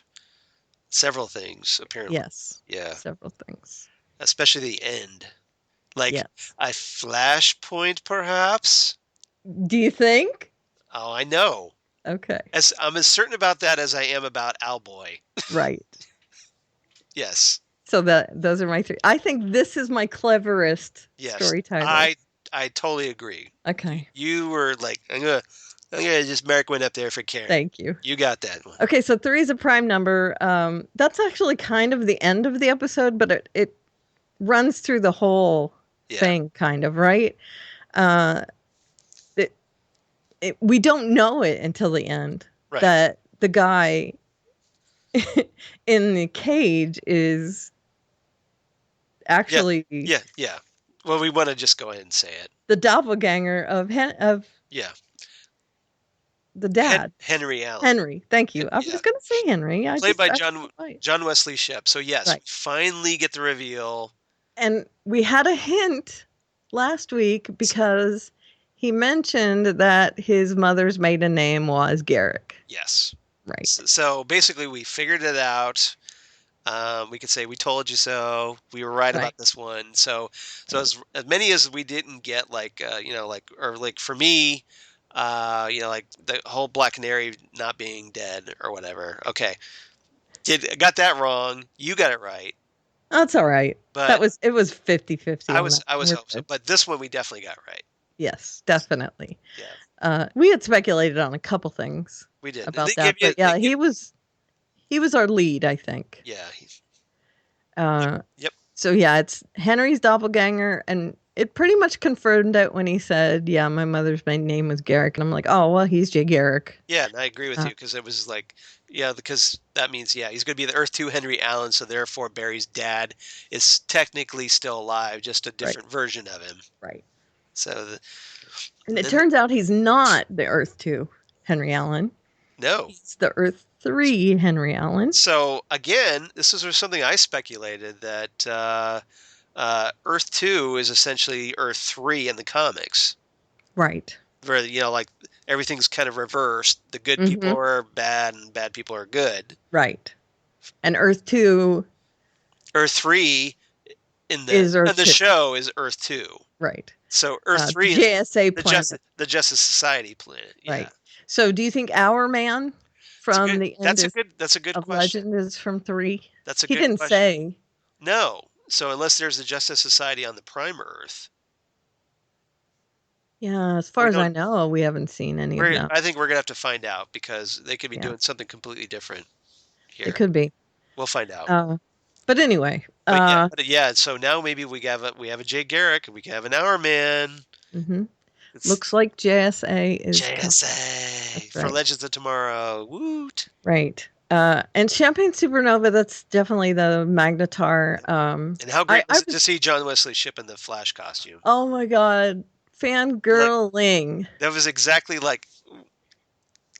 several things, apparently. Yes. Yeah. Several things. Especially the end. Like Yes. a flashpoint, perhaps? Do you think? Oh, I know. Okay. I'm as certain about that as I am about Owlboy. Right. Yes. So those are my three. I think this is my cleverest Yes. story title. I totally agree. Okay. You were like, I'm gonna just mark one up there for Karen. Thank you. You got that one. Okay, so 3 is a prime number. That's actually kind of the end of the episode, but it runs through the whole thing, kind of, right? We don't know it until the end that the guy in the cage is actually yeah. Well, we want to just go ahead and say it. The doppelganger of the dad. Henry Allen. Henry, thank you. I was going to say Henry. Played by John Wesley Shipp. So yes, we finally get the reveal. And we had a hint last week because he mentioned that his mother's maiden name was Garrick. Yes. Right. So basically we figured it out. We could say we told you so. We were right about this one. So as many as we didn't get, for me, like the whole Black Canary not being dead or whatever. Okay, got that wrong. You got it right. That's all right. But it was 50-50. I was hoping so, but this one we definitely got right. Yes, definitely. Yeah. We had speculated on a couple things. We did about that, but yeah, he was our lead, I think. Yeah. Yep. So yeah, it's Henry's doppelganger, and it pretty much confirmed it when he said, "Yeah, my mother's maiden name was Garrick," and I'm like, "Oh well, he's Jay Garrick." Yeah, and I agree with you because it was like, because that means he's going to be the Earth 2 Henry Allen, so therefore Barry's dad is technically still alive, just a different version of him. Right. So, and it turns out he's not the Earth 2 Henry Allen. No. He's the Earth 3 Henry Allen. So again, this is something I speculated that Earth 2 is essentially Earth 3 in the comics. Right. Where, like everything's kind of reversed. The good people are bad and bad people are good. Right. And Earth 2. Earth 3 in the show is Earth 2. Right. So Earth 3 JSA is planet. the Justice Society planet. Yeah. Right. So do you think our man from the end that's a good of question. Legend is from 3? That's a he good didn't question. say. No. So unless there's the Justice Society on the Prime Earth. Yeah, as far as I know, we haven't seen any of them. I think we're going to have to find out because they could be doing something completely different here. It could be. We'll find out. But anyway. So now maybe we have a Jay Garrick and we can have an Hour Man. Mm-hmm. Looks like JSA is JSA for Legends of Tomorrow. Woot! Right. And Champagne Supernova, that's definitely the Magnetar. And how great was it to see John Wesley Shipp in the Flash costume? Oh my God. Fangirling. That was exactly like,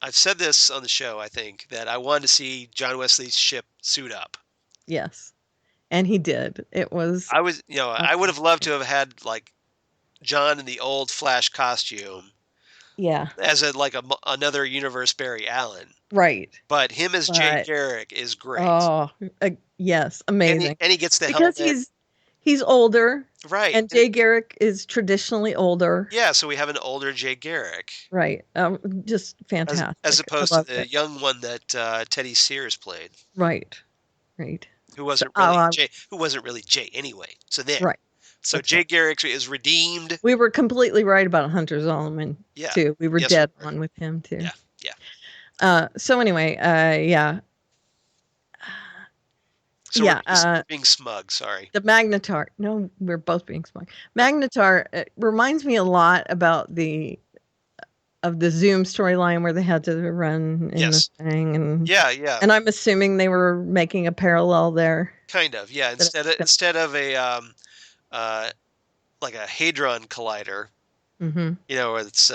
I've said this on the show, I think, that I wanted to see John Wesley Shipp suit up. Yes. And he did. It was. I would have loved to have had like John in the old Flash costume. Yeah. As another universe Barry Allen. Right. But him as Jay Garrick is great. Oh, yes. Amazing. And he gets the helmet. Because he's older. Right. And Jay Garrick is traditionally older. Yeah, so we have an older Jay Garrick. Right. Just fantastic. As opposed to the young one that Teddy Sears played. Right. Right. Who wasn't really Jay? Who wasn't really Jay anyway? So there. Right. So Jay Garrick is redeemed. We were completely right about Hunter Zolomon too. We were dead on with him too. Yeah. So anyway, yeah. So we're being smug. Sorry. The Magnetar. No, we're both being smug. Magnetar reminds me a lot about the Zoom storyline where they had to run in the thing, and yeah. And I'm assuming they were making a parallel there. Kind of, yeah. Instead of a like a hadron collider, where it's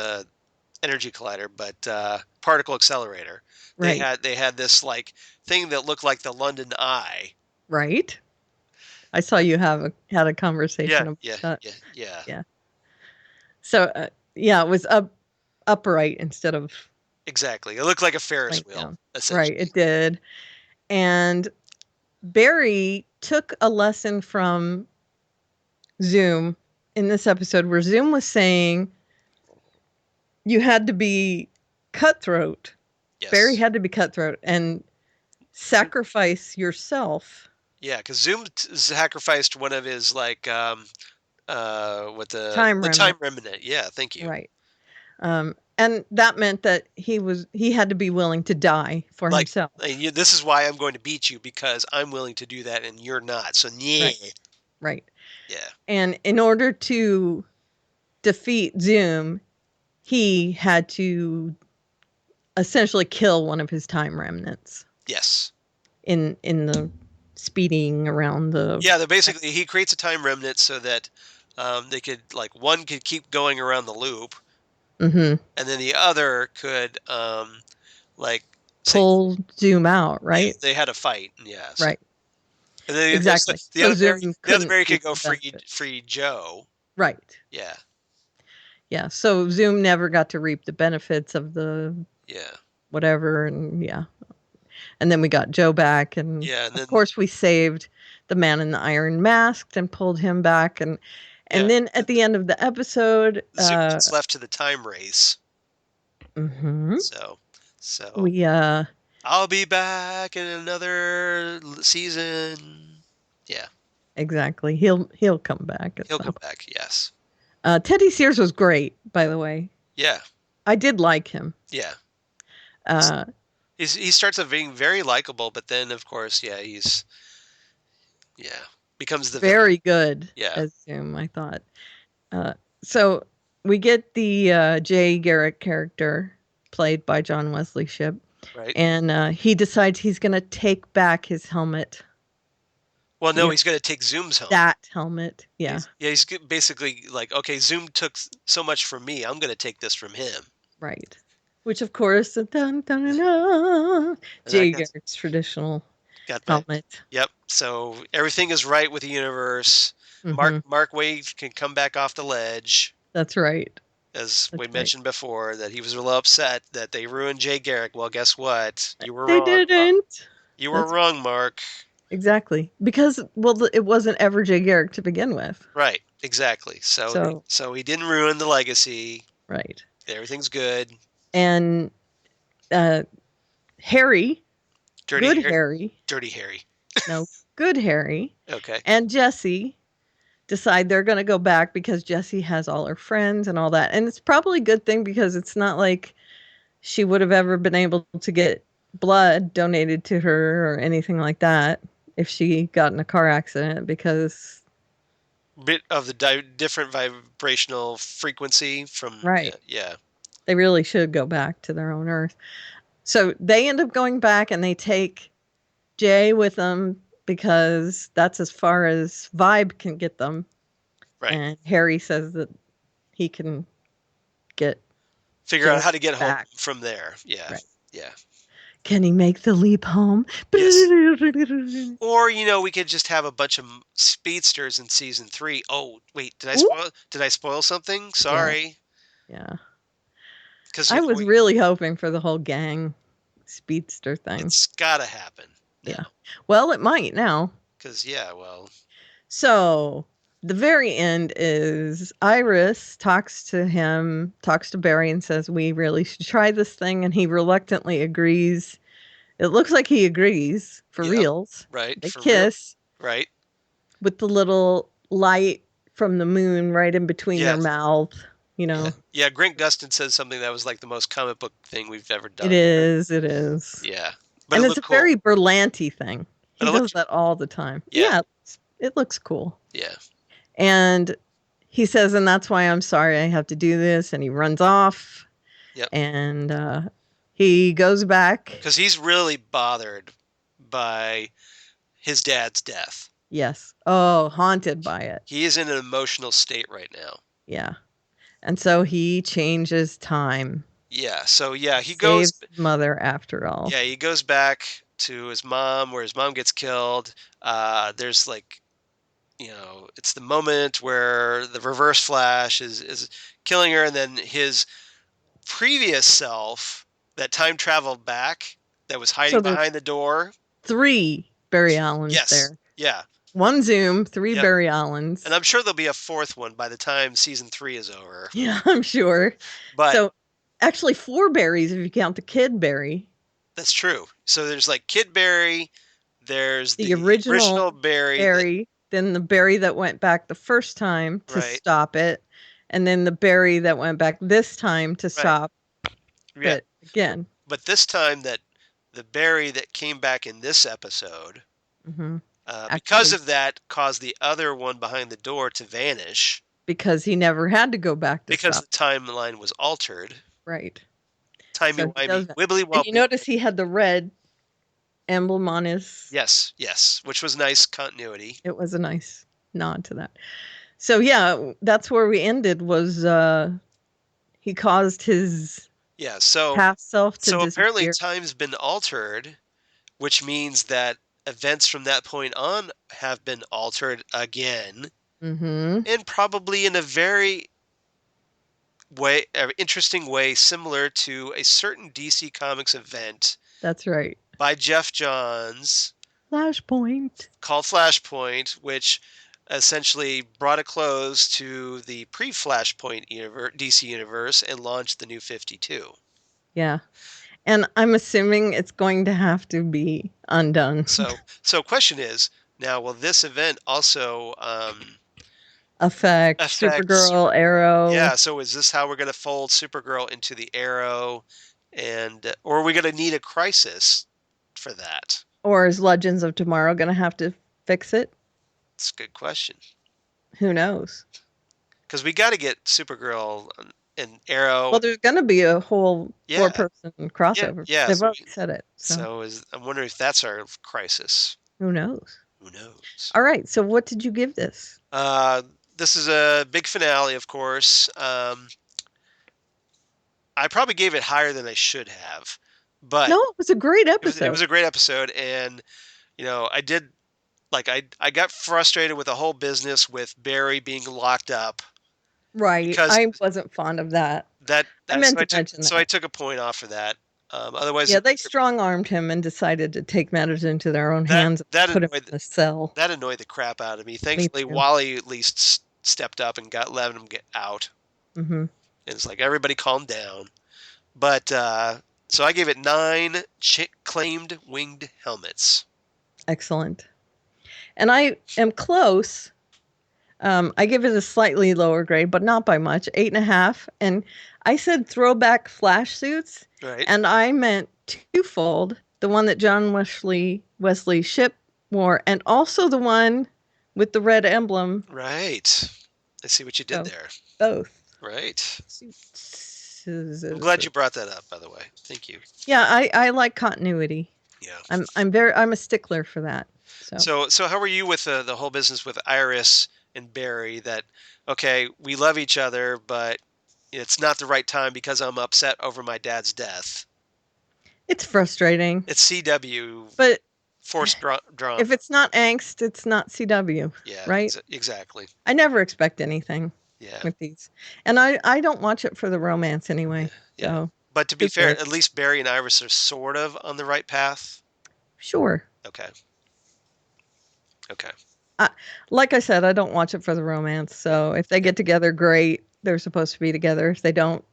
energy collider, but particle accelerator. Right. They had this like thing that looked like the London Eye. Right. I saw you had a conversation about that. Yeah. So yeah, it was upright instead of Exactly. It looked like a Ferris laying wheel, down. essentially. Right, it did. And Barry took a lesson from Zoom in this episode where Zoom was saying you had to be cutthroat. Yes. Barry had to be cutthroat and sacrifice yourself. Yeah, because Zoom sacrificed one of his like what the Time remnant. Yeah, thank you. Right. And that meant that he had to be willing to die for himself. This is why I'm going to beat you, because I'm willing to do that and you're not. So yeah. Right. Yeah. And in order to defeat Zoom, he had to essentially kill one of his time remnants. Yes. In the speeding around the... Yeah, basically he creates a time remnant so that they could, like, one could keep going around the loop, and then the other could like pull Zoom out, right? They had a fight, yes. Right. And then exactly. The other Barry could go free Joe. Right. Yeah. Yeah. So Zoom never got to reap the benefits of the whatever, and and then we got Joe back, and of course we saved the man in the iron mask and pulled him back, and then at the end of the episode, Zoom gets left to the time race. So we I'll be back in another season. Yeah. Exactly. He'll come back. He'll come back. Yes. Teddy Sears was great, by the way. Yeah. I did like him. Yeah. He starts off being very likable, but then of course, he's becomes the very good. Yeah. As Zoom, I thought. So we get the Jay Garrick character played by John Wesley Shipp. Right. And he decides he's going to take back his helmet. Well, no, he's going to take Zoom's helmet. That helmet. Yeah. He's basically like, okay, Zoom took so much from me. I'm going to take this from him. Right. Which, of course, Jay Garrick's traditional helmet. Yep. So everything is right with the universe. Mark Wade can come back off the ledge. That's right. As we mentioned before, that he was real upset that they ruined Jay Garrick. Well, guess what? You were wrong. They didn't. You were wrong, Mark. Exactly. Because, it wasn't ever Jay Garrick to begin with. Right. Exactly. So he didn't ruin the legacy. Right. Everything's good. And Harry. Dirty Harry. No, good Harry. Okay. And Jesse decide they're going to go back because Jessie has all her friends and all that. And it's probably a good thing because it's not like she would have ever been able to get blood donated to her or anything like that if she got in a car accident, because bit of the different vibrational frequency from they really should go back to their own Earth. So they end up going back and they take Jay with them because that's as far as Vibe can get them. Right. And Harry says that he can figure out how to get home from there. Yeah. Right. Yeah. Can he make the leap home? Yes. Or, we could just have a bunch of speedsters in season 3. Oh, wait, did I spoil something? Sorry. Yeah. Because I was really hoping for the whole gang speedster thing. It's gotta happen. Yeah. Well, it might now. Because, So, the very end is Iris talks to Barry and says, we really should try this thing. And he reluctantly agrees. It looks like he agrees for reals. Right. They kiss. Right. With the little light from the moon right in between their mouth. Yeah, Grant Gustin says something that was like the most comic book thing we've ever done. It is. Yeah. But it's a very Berlanti thing. He does that all the time. Yeah, it looks cool. Yeah. And he says, and that's why I'm sorry I have to do this. And he runs off. Yep. And he goes back. Because he's really bothered by his dad's death. Yes. Oh, haunted by it. He is in an emotional state right now. Yeah. And so he changes time. Yeah. So yeah, he goes. Saves mother after all. Yeah, he goes back to his mom, where his mom gets killed. There's like, it's the moment where the Reverse Flash is killing her, and then his previous self that time traveled back, that was hiding So there's behind the door. 3 Barry Allens Yes. there. Yeah. 1 Zoom, 3 Yep. Barry Allens. And I'm sure there'll be a 4th one by the time season 3 is over. Yeah, I'm sure. But So actually 4 Barrys if you count the kid Barry. that's true. So there's like Kid Barry, there's The original Barry, Barry, then the Barry that went back the first time to Right. stop it, and then the Barry that went back this time to stop yeah. it again. But this time, that the Barry that came back in this episode, Mhm. because Actually- of that, caused the other one behind the door to vanish Because he never had to go back to because stop. the timeline was altered. Right. Timey So he does wimey, that. wibbly And wobbly. you notice he had the red emblem on his. Yes, which was nice continuity. It was a nice nod to that. So yeah, that's where we ended. Was he caused his Yeah, so past self to apparently disappear. time's been altered, which means that events from that point on have been altered again, Mm-hmm. and probably in a very interesting way, similar to a certain DC Comics event That's right. by Jeff Johns Flashpoint. called Flashpoint, which essentially brought a close to the pre-Flashpoint DC universe and launched the New 52. Yeah. And I'm assuming it's going to have to be undone. So question is, now will this event also Affect Supergirl, Arrow. Yeah, so is this how we're going to fold Supergirl into the Arrow, and or are we going to need a crisis for that? Or is Legends of Tomorrow going to have to fix it? It's a good question. Who knows? Because we got to get Supergirl and Arrow. Well, there's going to be a whole Yeah. 4-person crossover. Yeah, They've so already said it. So I'm wondering if that's our crisis. who knows? Who knows? All right. So what did you give this? This is a big finale, of course. I probably gave it higher than I should have, but No, it was a great episode. it was a great episode, and I did I got frustrated with the whole business with Barry being locked up. Right. Because I wasn't fond of that. I meant to mention so that. I took a point off for that. Otherwise, Yeah, they strong-armed him and decided to take matters into their own hands and put him in the cell. that annoyed the crap out of me. Thankfully, too. Wally at least stepped up and let him get out. Mm-hmm. And it's like, everybody calm down. But so I gave it 9 claimed winged helmets. Excellent. And I am close. I give it a slightly lower grade, but not by much, 8.5. And I said throwback Flash suits, Right. and I meant twofold: the one that John Wesley Shipp wore, and also the one with the red emblem. Right. I see what you did Oh. there. Both Right. suits. I'm glad you brought that up, by the way. Thank you. Yeah, I like continuity. Yeah. I'm a stickler for that. So how are you with the whole business with Iris and Barry? That, okay, we love each other, but it's not the right time because I'm upset over my dad's death. It's frustrating. It's CW, But forced drama. if it's not angst, it's not CW. Yeah, right? Exactly. I never expect anything Yeah. with these. And I don't watch it for the romance anyway. Yeah. So But to be Good fair, choice. at least Barry and Iris are sort of on the right path. sure. Okay. Like I said, I don't watch it for the romance. So if they get together, great. They're supposed to be together. If they don't,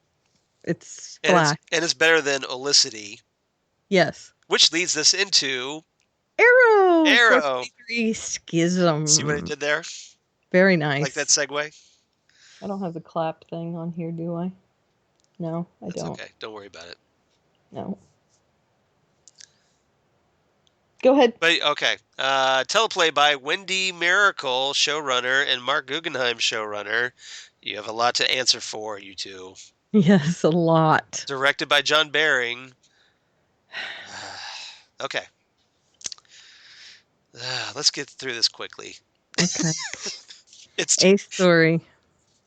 it's Flash. And it's better than Olicity, Yes. which leads us into Arrow. Arrow. 453 Schism. See what I did there? Very nice. Like that segue? I don't have the clap thing on here, do I? No, I That's don't. okay. Don't worry about it. No. Go ahead. But okay. Teleplay by Wendy Miracle, showrunner, and Mark Guggenheim, showrunner. You have a lot to answer for, you two. Yes, a lot. Directed by John Baring. Okay. Let's get through this quickly. Okay. It's A story.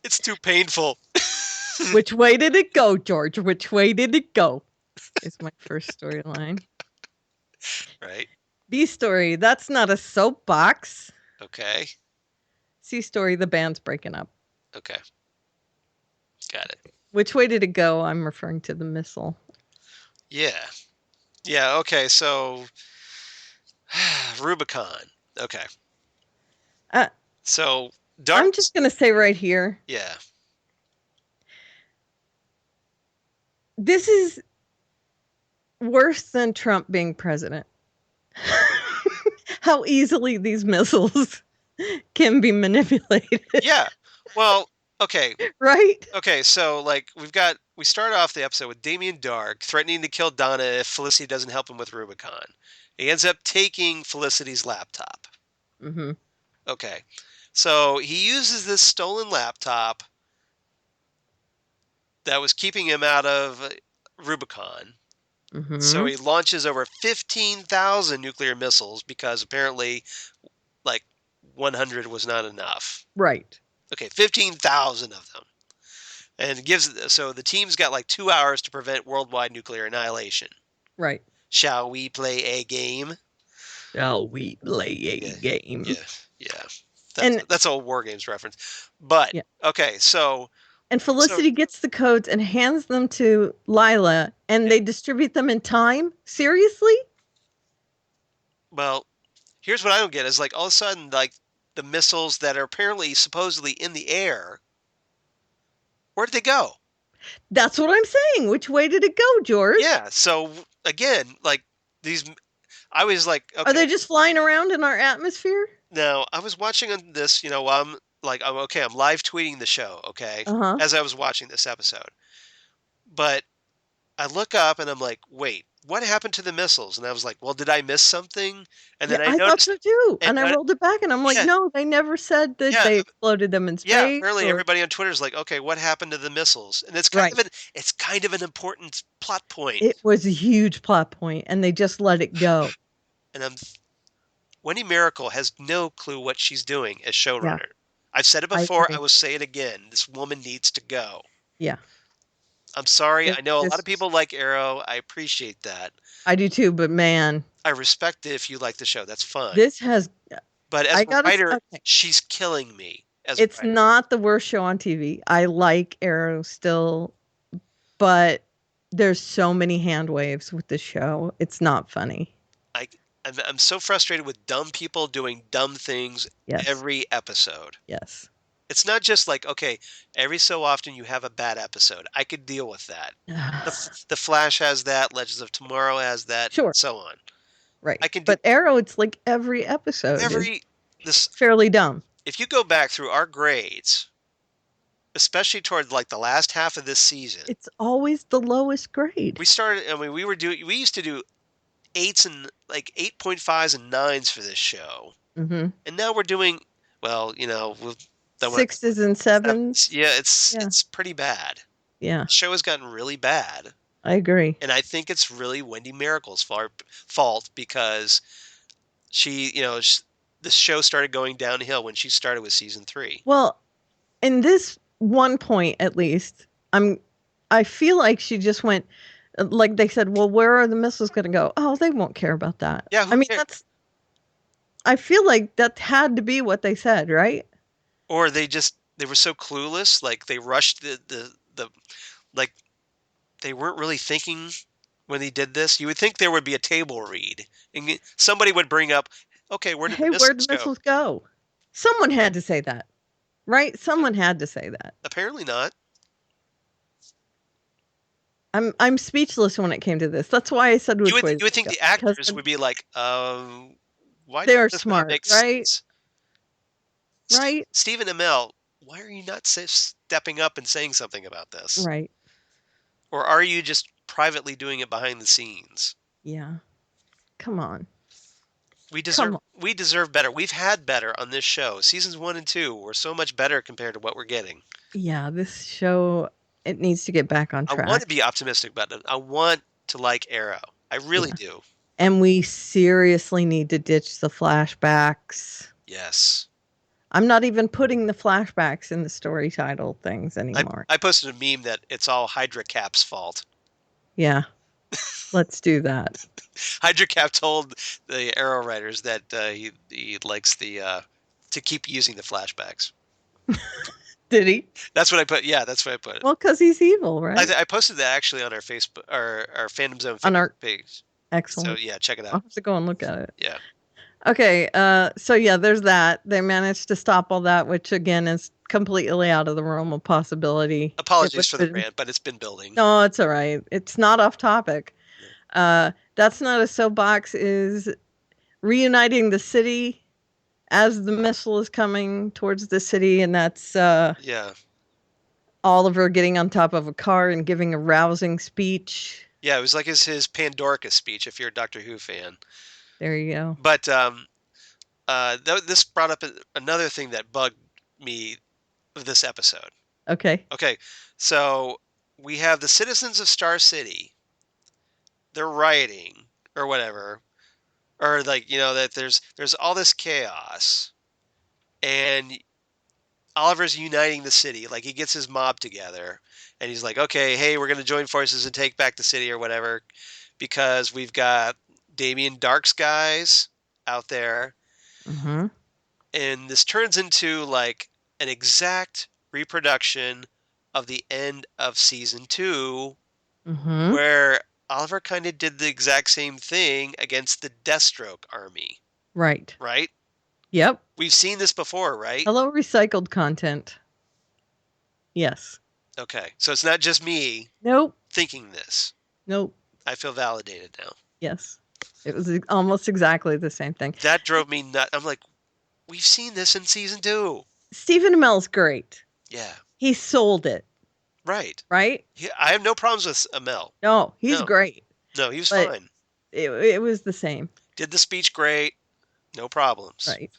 too painful. Which way did it go, George? Which way did it go? Is my first storyline. Right. B story, that's not a soapbox. Okay. C story, the band's breaking up. Okay. Got it. Which way did it go? I'm referring to the missile. Yeah. Yeah. Okay. So Rubicon. Okay. So dark. I'm just gonna say right here. Yeah. This is worse than Trump being president. How easily these missiles can be manipulated. Yeah. Well, okay. Right? Okay, so like we start off the episode with Damien Dark threatening to kill Donna if Felicity doesn't help him with Rubicon. He ends up taking Felicity's laptop. Mm-hmm. Okay. So he uses this stolen laptop that was keeping him out of Rubicon. Mm-hmm. So he launches over 15,000 nuclear missiles because apparently like 100 was not enough. Right. Okay, 15,000 of them. And so the team's got like 2 hours to prevent worldwide nuclear annihilation. Right. Shall we play a game? Shall we play a game? Yeah. And That's an old War Games reference. But, yeah. Okay, so... And Felicity gets the codes and hands them to Lila, and they distribute them in time? Seriously? Well, here's what I don't get, is like all of a sudden, like, the missiles that are apparently supposedly in the air, where did they go? That's what I'm saying. Which way did it go, George? Yeah, so, again, like, I was like, okay. Are they just flying around in our atmosphere? Now, I was watching on this, while I'm live tweeting the show, okay, as I was watching this episode. But I look up and I'm like, wait, what happened to the missiles? And I was like, well, did I miss something? And then I thought noticed, so too. And I rolled it back and I'm like, no, they never said that they exploded them in space. Yeah, apparently everybody on Twitter is like, okay, what happened to the missiles? And it's kind of an important plot point. It was a huge plot point, and they just let it go. And Wendy Miracle has no clue what she's doing as showrunner. Yeah. I've said it before. I will say it again. This woman needs to go. Yeah. I'm sorry. I know a lot of people like Arrow. I appreciate that. I do too, but man. I respect it if you like the show. That's fine. But as a writer, she's killing me. It's not the worst show on TV. I like Arrow still, but there's so many hand waves with the show. It's not funny. I'm so frustrated with dumb people doing dumb things every episode. Yes. It's not just like, okay, every so often you have a bad episode. I could deal with that. The Flash has that. Legends of Tomorrow has that. Sure. And so on. Right. But Arrow, it's like every episode is fairly dumb. If you go back through our grades, especially toward like the last half of this season. It's always the lowest grade. We used to do 8s and like 8.5s and 9s for this show. Mm-hmm. And now we're doing, 6s and 7s. Yeah, it's pretty bad. Yeah. The show has gotten really bad. I agree. And I think it's really Wendy Miracle's fault because the show started going downhill when she started with season 3. Well, in this one point, at least, I feel like she just went, like they said, well, where are the missiles going to go? Oh, they won't care about that. Yeah, I feel like that had to be what they said, right? Or they were so clueless, like they rushed like they weren't really thinking when they did this. You would think there would be a table read and somebody would bring up, okay, where'd the missiles go? Someone had to say that, right? Someone had to say that. Apparently not. I'm speechless when it came to this. That's why I said you would think the actors would be like, why they're smart, right? Sense? Right? Stephen Amell, why are you not stepping up and saying something about this? Right. Or are you just privately doing it behind the scenes? Yeah. Come on. We deserve better. We've had better on this show. Seasons 1 and 2 were so much better compared to what we're getting. Yeah, this show, it needs to get back on track. I want to be optimistic about it. I want to like Arrow. I really do. And we seriously need to ditch the flashbacks. Yes. I'm not even putting the flashbacks in the story title things anymore. I posted a meme that it's all Hydra Cap's fault. Yeah. Let's do that. Hydra Cap told the Arrow writers that he likes the to keep using the flashbacks. Did he? That's what I put. Yeah, that's what I put. Well, because he's evil, right? I posted that actually on our Facebook, our Fandom Zone On Facebook our page. Excellent. So yeah, check it I'll out. have to go and look at it. Yeah. Okay, so yeah, there's that. They managed to stop all that, which again is completely out of the realm of possibility. Apologies for the rant, but it's been building. No, it's all right. It's not off topic. That's Not a Soapbox is reuniting the city as the missile is coming towards the city, and that's yeah. Oliver getting on top of a car and giving a rousing speech. Yeah, it was like his Pandorica speech, if you're a Doctor Who fan. There you go. But this brought up another thing that bugged me of this episode. Okay. Okay, so we have the citizens of Star City. They're rioting or whatever, or like, you know, that there's all this chaos, and Oliver's uniting the city. Like, he gets his mob together, and he's like, okay, hey, we're gonna join forces and take back the city or whatever, because we've got Damien Dark's guys out there. Mm-hmm. And this turns into like an exact reproduction of the end of season 2, Mm-hmm. where Oliver kind of did the exact same thing against the Deathstroke army. Right. Right? Yep. We've seen this before, right? Hello, recycled content. Yes. Okay. So it's not just me Nope. thinking this. Nope. I feel validated now. Yes. It was almost exactly the same thing. That drove me nuts. I'm like, we've seen this in season 2. Stephen Amell's great. Yeah. He sold it. Right. Right? I have no problems with Amell. No, he's great. No, he was But fine. It was the same. Did the speech great. No problems. Right.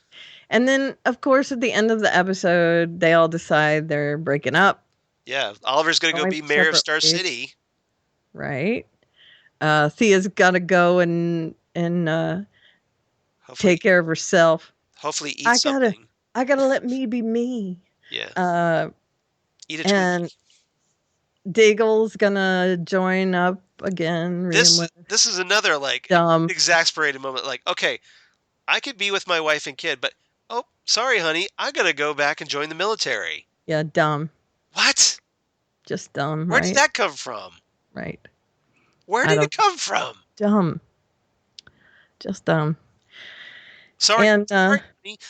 And then, of course, at the end of the episode, they all decide they're breaking up. Yeah. Oliver's going to go Going be mayor of separate Star ways. City. Right. Thea's got to go and take care of herself. Hopefully eat I something. gotta let me be me. Yeah. Eat a And Twinkie. Daigle's gonna join up again. This is another like dumb. exasperated moment. Like, okay, I could be with my wife and kid, but oh, sorry, honey, I gotta go back and join the military. Yeah, dumb. What? Just dumb. Where right? did that come from? Right. Where did it come from? Dumb. Just dumb. Sorry, And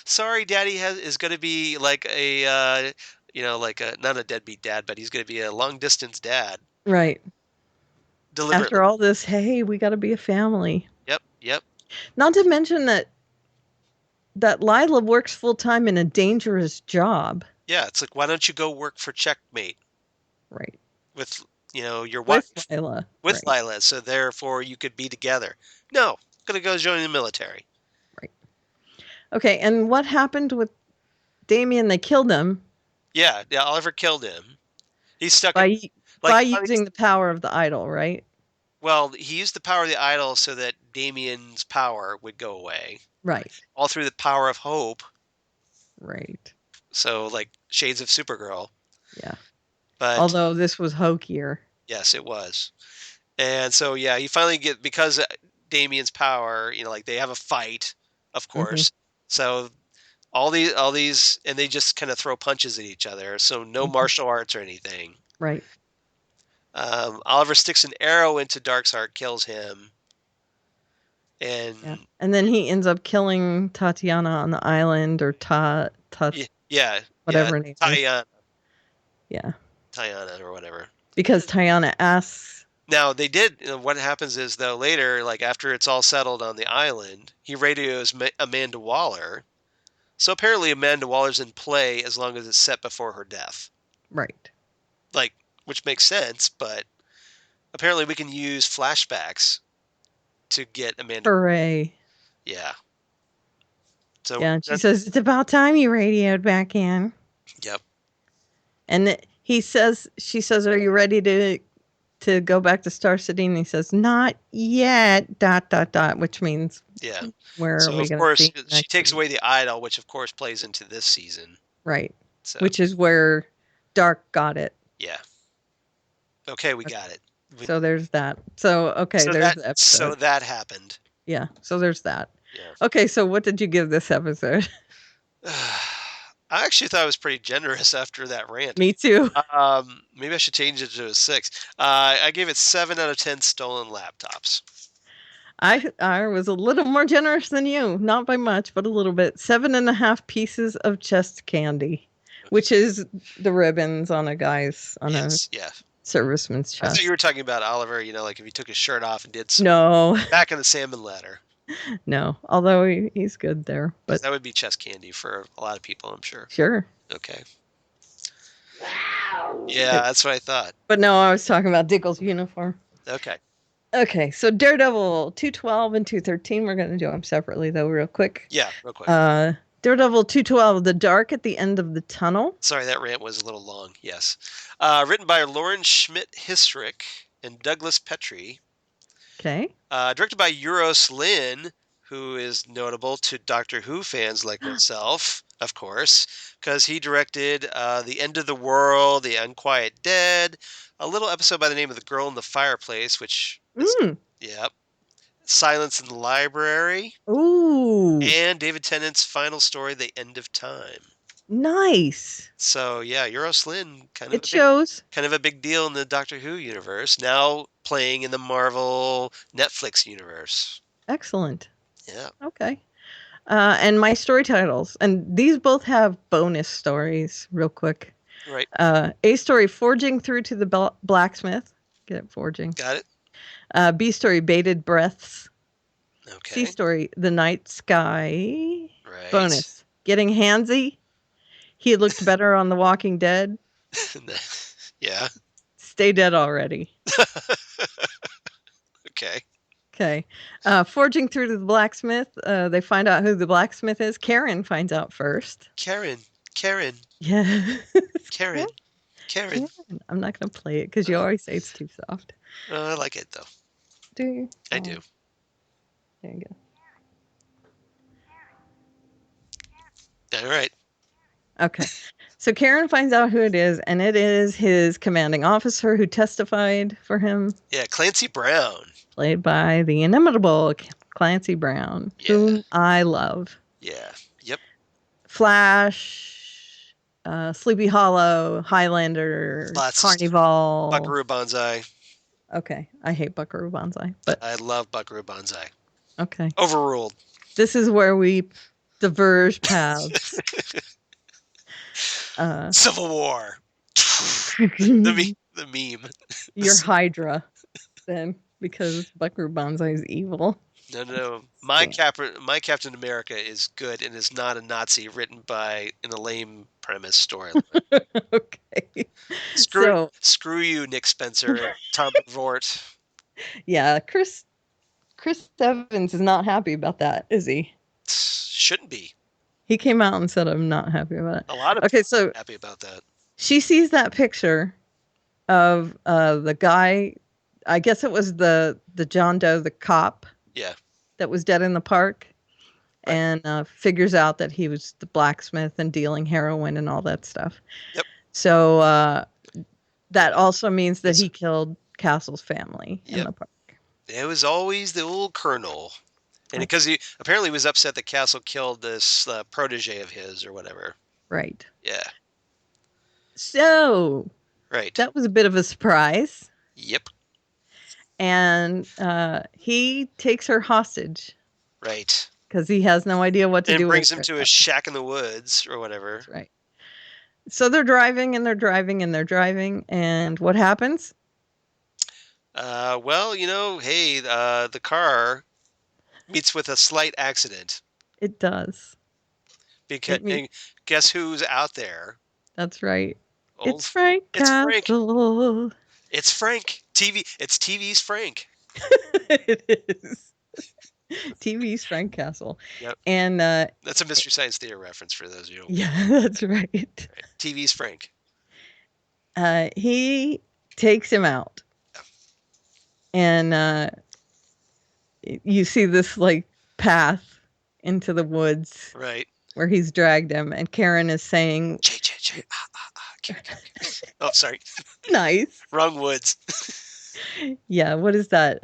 sorry, Daddy is going to be like a, like a not a deadbeat dad, but he's going to be a long distance dad. right. Deliberately. After all this, hey, we got to be a family. Yep. Not to mention that Lila works full time in a dangerous job. Yeah, it's like, why don't you go work for Checkmate? Right. With your wife. With Lila. With right. Lila, so therefore you could be together. No, gonna go join the military. Right. Okay, and what happened with Damien? They killed him. Yeah, Oliver killed him. He's stuck by using the power of the idol, right? Well, he used the power of the idol so that Damien's power would go away. Right. All through the power of hope. Right. So, like, shades of Supergirl. Yeah. But although this was hokier. Yes, it was. And so, yeah, he finally because Damien's power, like they have a fight, of course. Mm-hmm. So all these, and they just kind of throw punches at each other. So no mm-hmm. martial arts or anything. Right. Oliver sticks an arrow into Dark's heart, kills him. And then he ends up killing Tatiana on the island, or whatever her name is. Yeah. Tiana or whatever. Because Tiana asks. Now they did. What happens is though later, like after it's all settled on the island, he radios Amanda Waller. So apparently Amanda Waller's in play as long as it's set before her death. Right. Like, which makes sense, but apparently we can use flashbacks to get Amanda. Hooray! Yeah. So yeah, she says it's about time you radioed back in. Yep. And she says, "Are you ready to to go back to Star City, and he says, "Not yet." ... Which means Yeah. where So are we of going to course see she takes away the idol, which of course plays into this season. Right. So Which is where Dark got it. yeah. Okay, we got it. So there's that. So okay, So there's that the episode. so that happened. Yeah. So there's that. Yeah. Okay. So what did you give this episode? I actually thought it was pretty generous after that rant. Me too. Maybe I should change it to a 6. I gave it 7 out of 10 stolen laptops. I was a little more generous than you, not by much, but a little bit. 7.5 pieces of chest candy, which is the ribbons on a guy's Yeah. serviceman's I thought chest. you were talking about Oliver, like if he took his shirt off and did some No, back in the salmon ladder. no. Although he's good there, but That would be chest candy for a lot of people, I'm sure. sure. Okay. Yeah, that's what I thought. But no, I was talking about Diggle's uniform. Okay. Okay, so Daredevil 212 and 213. We're going to do them separately, though, real quick. Yeah, real quick. Daredevil 212, The Dark at the End of the Tunnel. Sorry, that rant was a little long. Yes. Written by Lauren Schmidt-Hissrich and Douglas Petrie. Okay. Directed by Euros Lyn, who is notable to Doctor Who fans like myself, of course, because he directed The End of the World, The Unquiet Dead, a little episode by the name of The Girl in the Fireplace, which is, yep, Silence in the Library, Ooh, and David Tennant's final story, The End of Time. nice. So yeah, Euros Lyn kind of a big deal in the Doctor Who universe. Now playing in the Marvel Netflix universe. Excellent. Yeah. Okay. And my story titles, and these both have bonus stories, real quick. Right. A story, Forging Through to the Blacksmith. Get it, forging. Got it. B story, Bated Breaths. Okay. C story, The Night Sky. Right. Bonus, Getting Handsy. He Looked Better on The Walking Dead. Yeah. Stay Dead Already. Okay. Okay. Forging Through to the Blacksmith. They find out who the blacksmith is. Karen finds out first. Karen. Yeah. Karen. I'm not going to play it because you always say it's too soft. I like it though. Do you? I do. There you go. All right. Okay. So Karen finds out who it is, and it is his commanding officer who testified for him. Yeah, Clancy Brown. Played by the inimitable Clancy Brown, whom I love. Yeah. Yep. Flash, Sleepy Hollow, Highlander, Carnival. Buckaroo Banzai. Okay. I hate Buckaroo Banzai, but I love Buckaroo Banzai. okay. Overruled. This is where we diverge paths. Civil War. the meme. You're Hydra, then, because Buckaroo Banzai is evil. No. My Captain America is good and is not a Nazi written in a lame premise storyline. Okay. Screw you, Nick Spencer and Tom Vort. Yeah, Chris Evans is not happy about that, is he? Shouldn't be. He came out and said, I'm not happy about it. A lot of people are happy about that. She sees that picture of the guy, I guess it was the John Doe, the cop. Yeah. That was dead in the park. Right. And figures out that he was the blacksmith and dealing heroin and all that stuff. Yep. So that also means that he killed Castle's family in the park. It was always the old colonel. And because he apparently was upset that Castle killed this protege of his or whatever. Right. Yeah. So. Right. That was a bit of a surprise. Yep. And he takes her hostage. Right. Because he has no idea what to do. And brings him to a shack in the woods or whatever. That's right. So they're driving and they're driving and they're driving. And what happens? Well, hey, the car meets with a slight accident. It does. Because guess who's out there? That's right. It's Frank Castle. It's Frank. It's TV's Frank. It is. TV's Frank Castle. Yep. And that's a Mystery Science Theater reference for those of you. Yeah, that's right. TV's Frank. He takes him out. and you see this like path into the woods Right. where he's dragged him, and Karen is saying, J. Oh, sorry. "Nice, Wrong woods. yeah." What is that?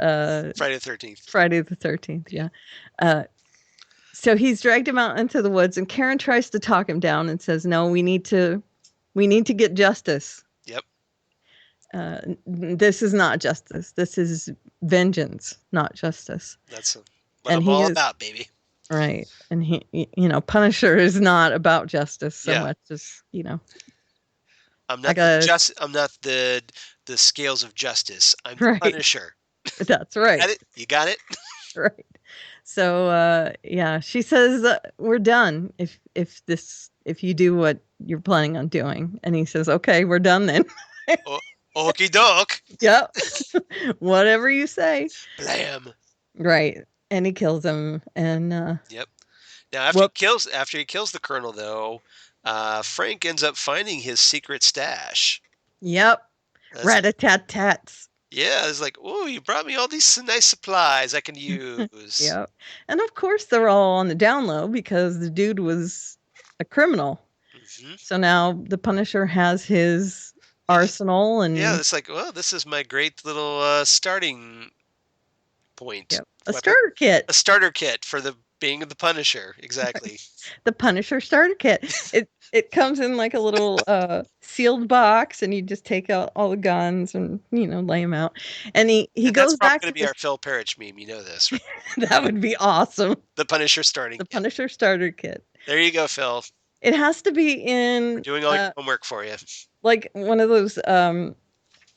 Friday the 13th. Friday the 13th. Yeah. So he's dragged him out into the woods, and Karen tries to talk him down and says, "No, we need to get justice. Yep. This is not justice. This is vengeance, not justice." That's what And I'm he all is- about, baby. Right. And he, Punisher is not about justice so Yeah. much as, I'm not Like a- I'm not the scales of justice. I'm the Right. Punisher. that's right. Got it? You got it? Right. So, yeah, she says, we're done if you do what you're planning on doing. And he says, okay, we're done then. Okie doke. Yep. Whatever you say. Blam. Right. And he kills him. And, Yep. Now after he kills the Colonel though, Frank ends up finding his secret stash. yep. That's- Rat-a-tat-tats. Yeah, it's like, oh, you brought me all these nice supplies I can use. Yep. And of course they're all on the down low because the dude was a criminal. Mhm. So now the Punisher has his arsenal and Yeah, it's like, well, this is my great little starting point. yep, a weapon. starter kit. A starter kit for the being the Punisher. Exactly. The Punisher starter kit. It comes in like a little sealed box, and you just take out all the guns and lay them out. And he And goes that's probably back going to to be our Phil Parrish meme. You know this, right? that would be awesome. The Punisher starting. The kit. Punisher starter kit. There you go, Phil. It has to be in Doing all your homework for you. like one of those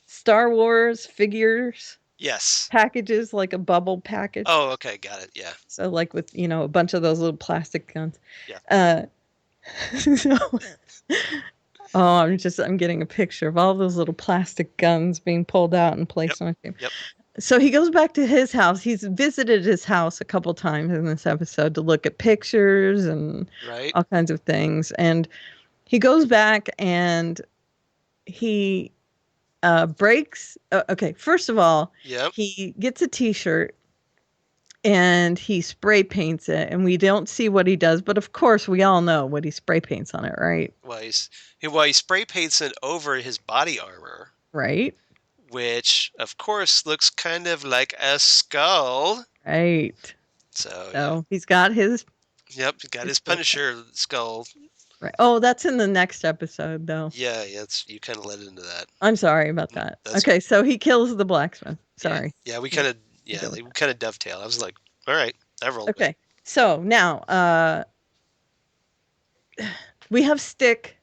Star Wars figures Yes. packages, like a bubble package. Oh, okay, got it. Yeah. So like with a bunch of those little plastic guns. Yeah. So, I'm getting a picture of all those little plastic guns being pulled out and placed on a table. Yep. So he goes back to his house. He's visited his house a couple times in this episode to look at pictures and Right. all kinds of things. And he goes back and he breaks. Okay, first of all, Yep. he gets a T-shirt and he spray paints it, and we don't see what he does, but of course we all know what he spray paints on it, right? Well, he spray paints it over his body armor, Right? which of course looks kind of like a skull. Right. So he's got his yep, he got his Punisher skull. right. Oh, that's in the next episode, though. Yeah, you kind of led into that. I'm sorry about that. That's Okay, so he kills the blacksmith. Sorry. Yeah, we kind of dovetail. I was like, all right, I rolled. with it. Okay, so now we have Stick,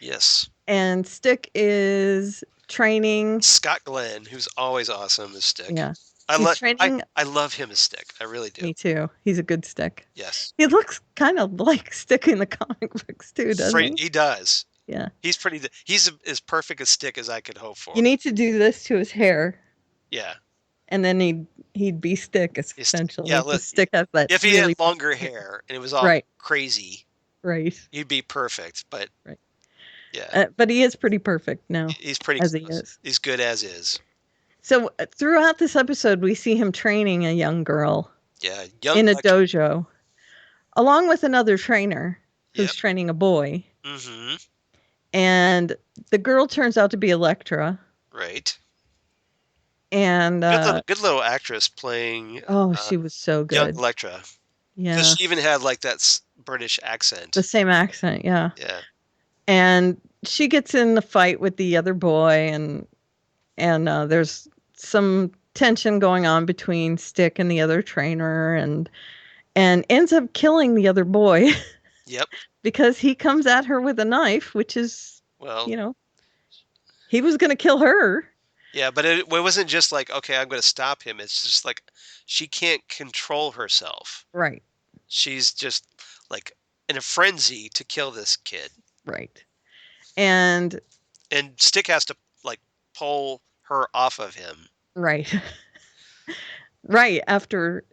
Yes. and Stick is training. Scott Glenn, who's always awesome as Stick. Yeah, I he's love training- I love him as Stick. I really do. me too. He's a good Stick. Yes. He looks kind of like Stick in the comic books too, doesn't he? He does. Yeah. He's as perfect a Stick as I could hope for. You need to do this to his hair, Yeah. and then he'd be Stick essentially. yeah, The Stick has that. If he really had longer hair and it was all Right. crazy, right, he'd be perfect. But Right. yeah, but he is pretty perfect now. he's pretty as he close. is. He's good as is. So throughout this episode, we see him training a young girl Yeah, young in a dojo, along with another trainer who's Yep. training a boy. Mm-hmm. And the girl turns out to be Elektra. Right. And Good little actress playing she was so young good. Elektra. Yeah, Because she even had like that British accent. the same accent. Yeah, Yeah. and she gets in the fight with the other boy, and there's some tension going on between Stick and the other trainer, and ends up killing the other boy Yep. because he comes at her with a knife, which is, Well, he was going to kill her. yeah, but it wasn't just like, okay, I'm going to stop him. It's just like she can't control herself. Right, She's just like in a frenzy to kill this kid. right. And Stick has to like pull her off of him. right. Right, after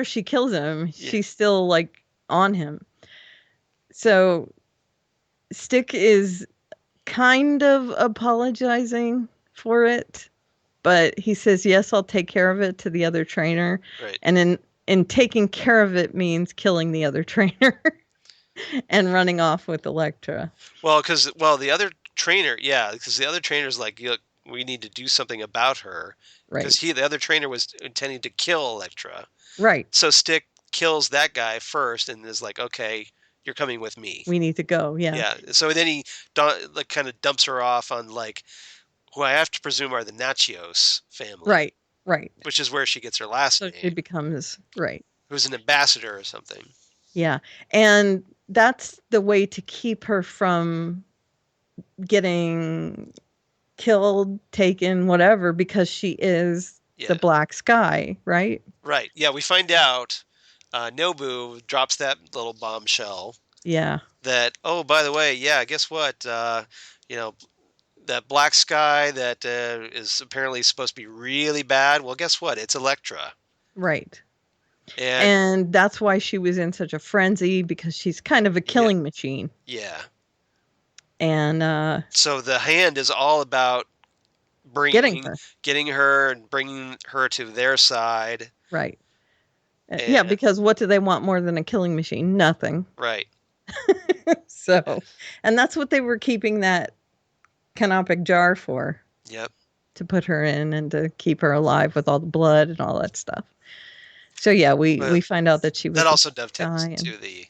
she kills him, Yeah. she's still like on him. So Stick is kind of apologizing for it. but he says, yes, I'll take care of it to the other trainer. Right. And in taking care of it means killing the other trainer and running off with Elektra. Well, because the other trainer, because the other trainer's like, we need to do something about her. Right. Because the other trainer was intending to kill Elektra. Right. So Stick kills that guy first and is like, okay, you're coming with me. We need to go. Yeah. Yeah. So then he kind of dumps her off on like who I have to presume are the Nachios family. Right. Right. Which is where she gets her last name. So she becomes right. Who's an ambassador or something. Yeah. And that's the way to keep her from getting killed, taken, whatever, because she is the Black Sky, right? Right. Yeah, we find out Nobu drops that little bombshell. Yeah. That, oh, by the way, guess what? That Black Sky that is apparently supposed to be really bad. Well, guess what? It's Elektra. Right. And that's why she was in such a frenzy, because she's kind of a killing machine. Yeah. And so the Hand is all about getting her and bringing her to their side. Right. Yeah, because what do they want more than a killing machine? Nothing. Right. So, and that's what they were keeping that canopic jar for. Yep. To put her in and to keep her alive with all the blood and all that stuff. So yeah, we find out that she was. That also dovetails into the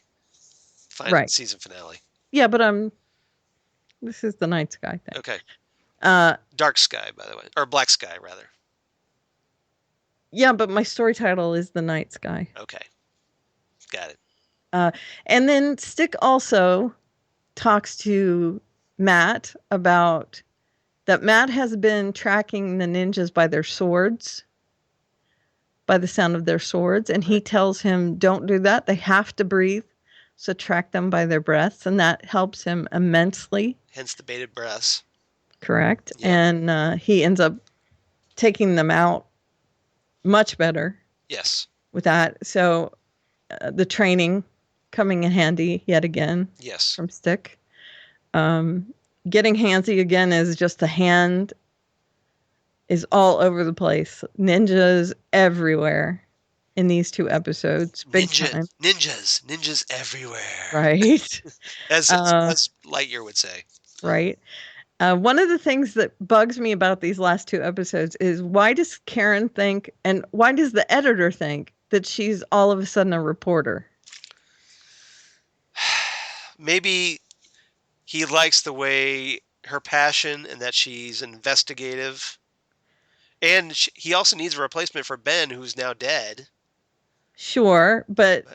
final season finale. Yeah, but this is the Night Sky thing. Okay. Dark Sky, by the way, or Black Sky, rather. Yeah, but my story title is The Night Sky. Okay. Got it. And then Stick also talks to Matt about that Matt has been tracking the ninjas by their swords, by the sound of their swords. And he tells him, don't do that. They have to breathe. So track them by their breaths. And that helps him immensely. Hence the bated breaths. Correct. Yeah. And he ends up taking them out much better. Yes. With that. So the training coming in handy yet again. Yes. From Stick. Getting handsy again is just the Hand is all over the place. Ninjas everywhere in these 2 episodes. Big time. Ninjas everywhere. Right. as Lightyear would say. Right. One of the things that bugs me about these last 2 episodes is, why does Karen think, and why does the editor think, that she's all of a sudden a reporter? Maybe he likes the way her passion and that she's investigative. And he also needs a replacement for Ben, who's now dead. Sure, but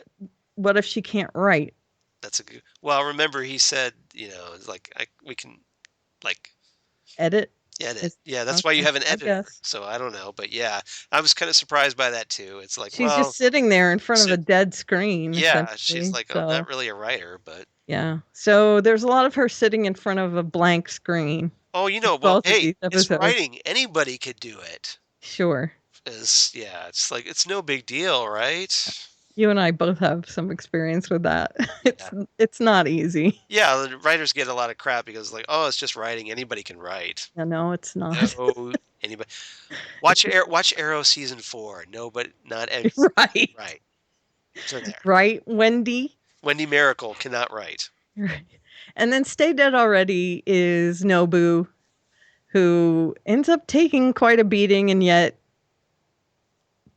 what if she can't write? That's a good... Well, remember he said, we can, edit? Edit. Yeah, that's why you have an editor. So I don't know, but yeah, I was kind of surprised by that too. It's like, she's just sitting there in front of a dead screen. Yeah, she's like, I'm not really a writer, but... Yeah, so there's a lot of her sitting in front of a blank screen. Oh, well, hey, it's writing. Anybody could do it. Sure. It's like, it's no big deal, right? You and I both have some experience with that. It's not easy. Yeah, the writers get a lot of crap because it's just writing. Anybody can write. No, it's not. No, anybody. Watch Arrow season 4. No, but not anybody. Right. Right. So there. Right, Wendy. Wendy Miracle cannot write. Right. And then Stay Dead Already is Nobu, who ends up taking quite a beating and yet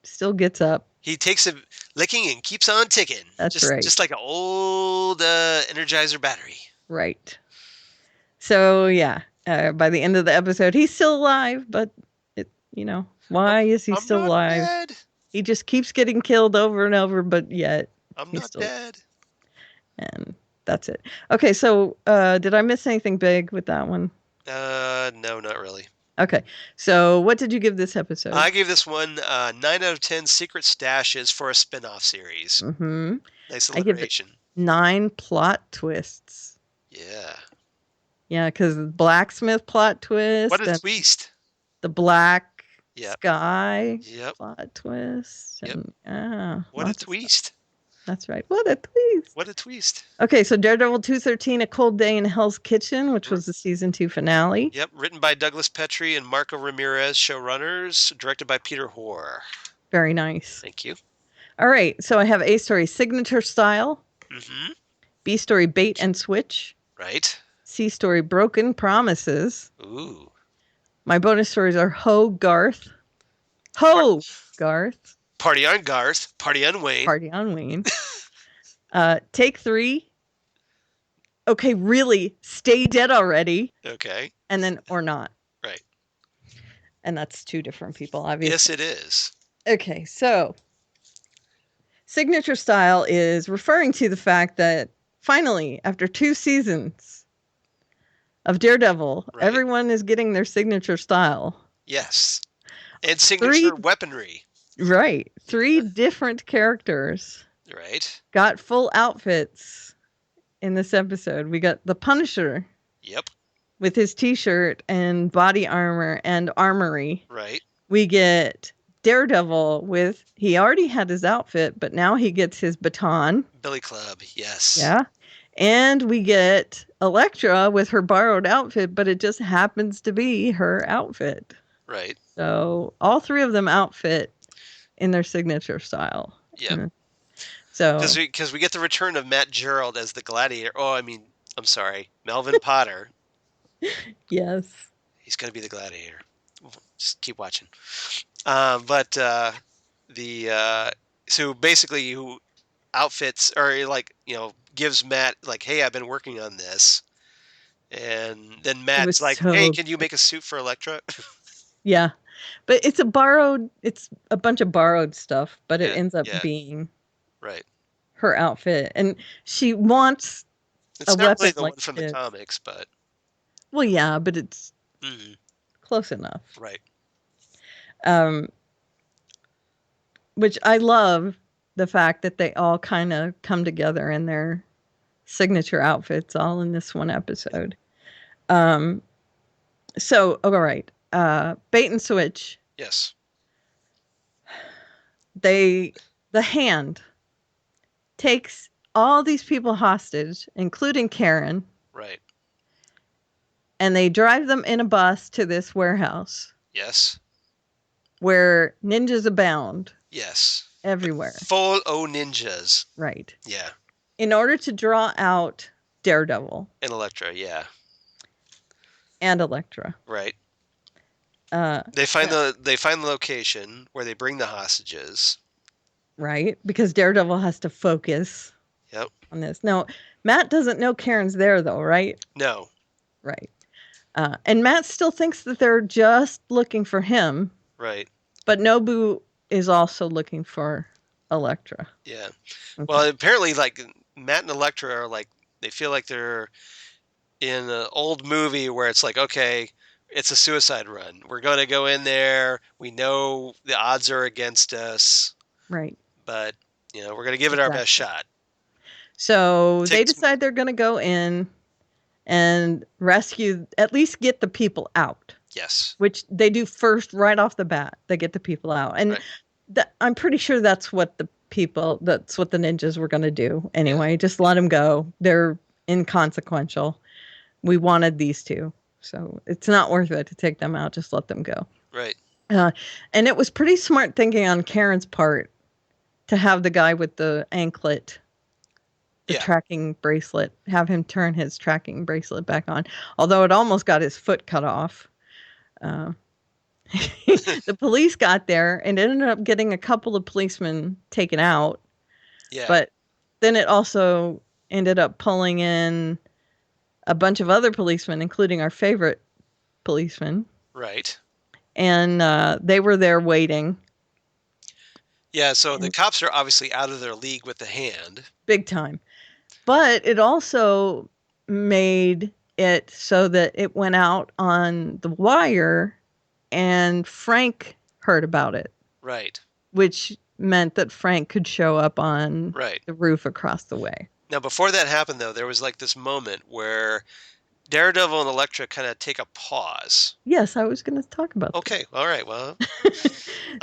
still gets up. He takes a licking and keeps on ticking. That's right. Just like an old Energizer battery. Right. So, yeah, by the end of the episode, he's still alive, but, why is he still alive? Dead. He just keeps getting killed over and over, but yet I'm not dead. And that's it. Okay, so did I miss anything big with that one? No, not really. Okay, so what did you give this episode? I gave this one 9 out of 10 secret stashes for a spin-off series. Mm-hmm. Nice alliteration. I give it 9 plot twists. Yeah. Yeah, because the blacksmith plot twist. What a twist. The Black Sky plot twist. Yep. And, what a twist. That's right. What a twist. What a twist. Okay, so Daredevil 213, A Cold Day in Hell's Kitchen, which was the season 2 finale. Yep, written by Douglas Petrie and Marco Ramirez, showrunners, directed by Peter Hoare. Very nice. Thank you. All right, so I have A story, Signature Style. Mm-hmm. B story, Bait and Switch. Right. C story, Broken Promises. Ooh. My bonus stories are Ho Garth. Ho Garth. Party on Garth. Party on Wayne. Party on Wayne. Take 3. Okay, really, Stay Dead Already. Okay. And then Or Not. Right. And that's 2 different people, obviously. Yes, it is. Okay, so Signature Style is referring to the fact that finally, after 2 seasons of Daredevil, Right. everyone is getting their signature style. Yes. And signature 3 weaponry. Right. 3 different characters Right. got full outfits in this episode. We got the Punisher Yep. with his t-shirt and body armor and armory. Right. We get Daredevil with, he already had his outfit, but now he gets his baton. Billy Club. Yes. Yeah. And we get Elektra with her borrowed outfit, but it just happens to be her outfit. Right. So all 3 of them outfit in their signature style. Yep. So Because we get the return of Matt Gerald as the Gladiator. Oh, I mean, I'm sorry, Melvin Potter. yes. He's going to be the Gladiator. Just keep watching. But so basically, who outfits or like gives Matt like, hey, I've been working on this, and then Matt's like, hey, can you make a suit for Elektra? Yeah, but it's a bunch of borrowed stuff, but it ends up being right her outfit, and she wants it's a not weapon really the like one from the comics, but well, yeah, but it's close enough, right? Which I love the fact that they all kind of come together in their signature outfits all in this one episode. So, all right. Bait and Switch. Yes. The Hand takes all these people hostage, including Karen. Right. And they drive them in a bus to this warehouse. Yes. Where ninjas abound. Yes. Everywhere. Full ninjas. Right. Yeah. In order to draw out Daredevil. And Elektra, yeah. And Elektra. Right. They find the location where they bring the hostages. Right. Because Daredevil has to focus on this. Now, Matt doesn't know Karen's there, though, right? No. Right. And Matt still thinks that they're just looking for him. Right. But Nobu is also looking for Elektra. Yeah. Okay. Well, apparently, like, Matt and Elektra are like, they feel like they're in an old movie where it's like, okay, it's a suicide run. We're going to go in there. We know the odds are against us. Right. But, we're going to give it our best shot. So they decide they're going to go in and rescue, at least get the people out. Yes. Which they do first right off the bat. They get the people out. And I'm pretty sure that's what the ninjas were going to do anyway. Just let them go. They're inconsequential. We wanted these 2. So it's not worth it to take them out. Just let them go. Right. And it was pretty smart thinking on Karen's part to have the guy with the anklet, the tracking bracelet, have him turn his tracking bracelet back on. Although it almost got his foot cut off. The police got there and ended up getting a couple of policemen taken out. Yeah. But then it also ended up pulling in a bunch of other policemen, including our favorite policeman. Right. And they were there waiting. Yeah, so the cops are obviously out of their league with the Hand. Big time. But it also made it so that it went out on the wire and Frank heard about it. Right. Which meant that Frank could show up on the roof across the way. Now, before that happened, though, there was like this moment where Daredevil and Elektra kind of take a pause. Yes, I was going to talk about that. Okay, all right. Well,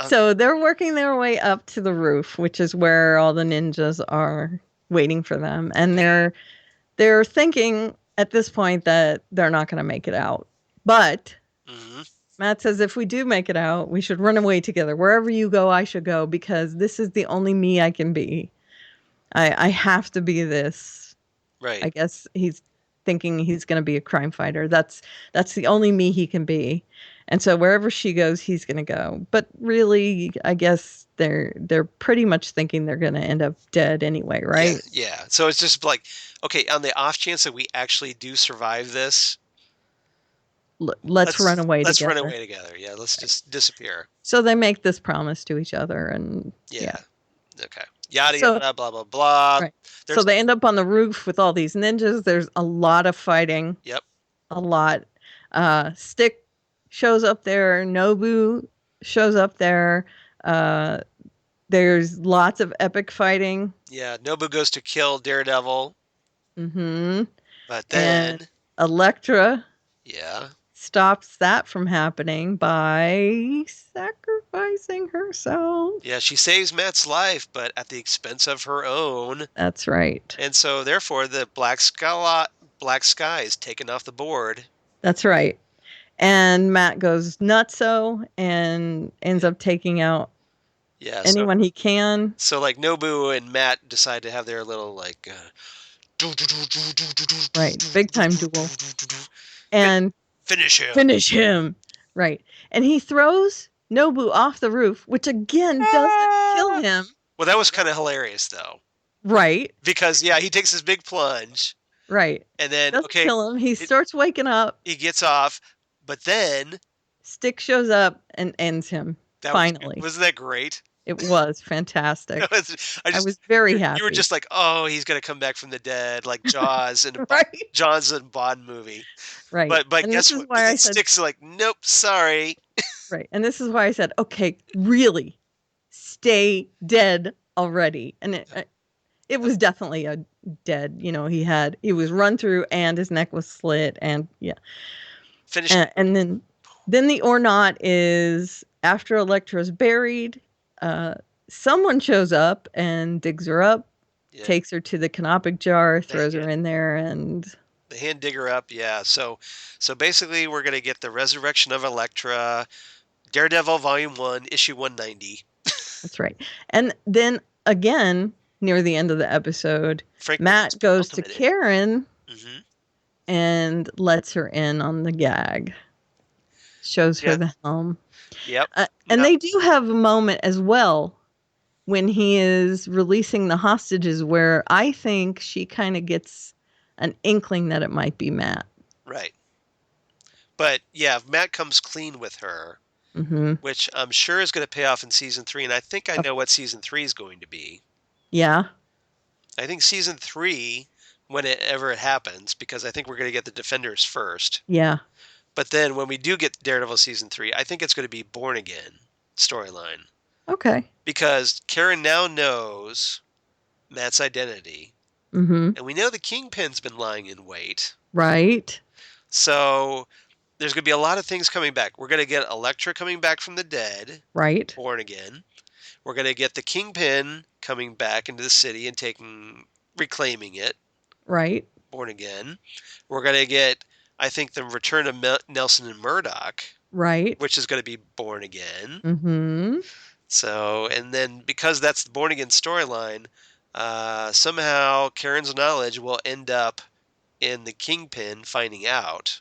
So they're working their way up to the roof, which is where all the ninjas are waiting for them, and they're thinking at this point that they're not going to make it out. But Matt says if we do make it out, we should run away together. Wherever you go, I should go, because this is the only me I can be. I have to be this. right. I guess he's thinking he's going to be a crime fighter. That's the only me he can be. And so wherever she goes, he's going to go. But really, I guess they're pretty much thinking they're going to end up dead anyway, right? Yeah. So it's just like, okay, on the off chance that we actually do survive this, Let's run away let's together. run away together. Yeah, let's just disappear. So they make this promise to each other, and Yeah. Okay. Yada So- yada blah blah blah. Right. There's- So they end up on the roof with all these ninjas. There's a lot of fighting. Yep. A lot. Stick shows up there. Nobu shows up there. There's lots of epic fighting. Yeah. Nobu goes to kill Daredevil, Mm-hmm. but then And Elektra yeah. stops that from happening by sacrificing herself. Yeah, she saves Matt's life, but at the expense of her own. That's right. And so, therefore, the Black Sky is taken off the board. That's right. And Matt goes nutso and ends up taking out Yeah. anyone he can. So, like, Nobu and Matt decide to have their little, like... Right. Big time duel. And Finish him. finish him. Right. And he throws Nobu off the roof, which again doesn't kill him. Well, that was kind of hilarious, though. Right. Because, yeah, he takes this big plunge, Right. and then, Doesn't okay, kill him. He starts waking up. he gets off, but then... Stick shows up and ends him. Finally. Wasn't that great? It was fantastic. I was very happy. You were just like, oh, he's going to come back from the dead, like Jaws in a right. Jaws and Bond movie. Right. But And guess this is what? why I It said, Sticks like, nope, sorry. right. And this is why I said, okay, really, stay dead already. And it was definitely a dead. You know, he was run through and his neck was slit, and yeah. Finish. And then the or not is after Elektra's buried. Someone shows up and digs her up, takes her to the canopic jar, throws her in there, and the hand digger up. Yeah. So basically, we're gonna get the resurrection of Elektra, Daredevil Volume 1, Issue 190. That's right. And then again, near the end of the episode, Matt goes to Karen and lets her in on the gag. Shows her the helm. Yep. And they do have a moment as well when he is releasing the hostages where I think she kind of gets an inkling that it might be Matt. Right. But yeah, Matt comes clean with her, which I'm sure is going to pay off in season 3. And I think I know what season 3 is going to be. Yeah. I think season 3, whenever it happens, because I think we're going to get the Defenders first. Yeah. But then when we do get Daredevil season 3, I think it's going to be Born Again storyline. Okay. Because Karen now knows Matt's identity. And we know the Kingpin's been lying in wait. Right. So there's going to be a lot of things coming back. We're going to get Elektra coming back from the dead. Right. Born Again. We're going to get the Kingpin coming back into the city and reclaiming it. Right. Born Again. We're going to get, I think, the return of Nelson and Murdoch. Right. Which is going to be Born Again. So, and then because that's the Born Again storyline, somehow Karen's knowledge will end up in the Kingpin finding out.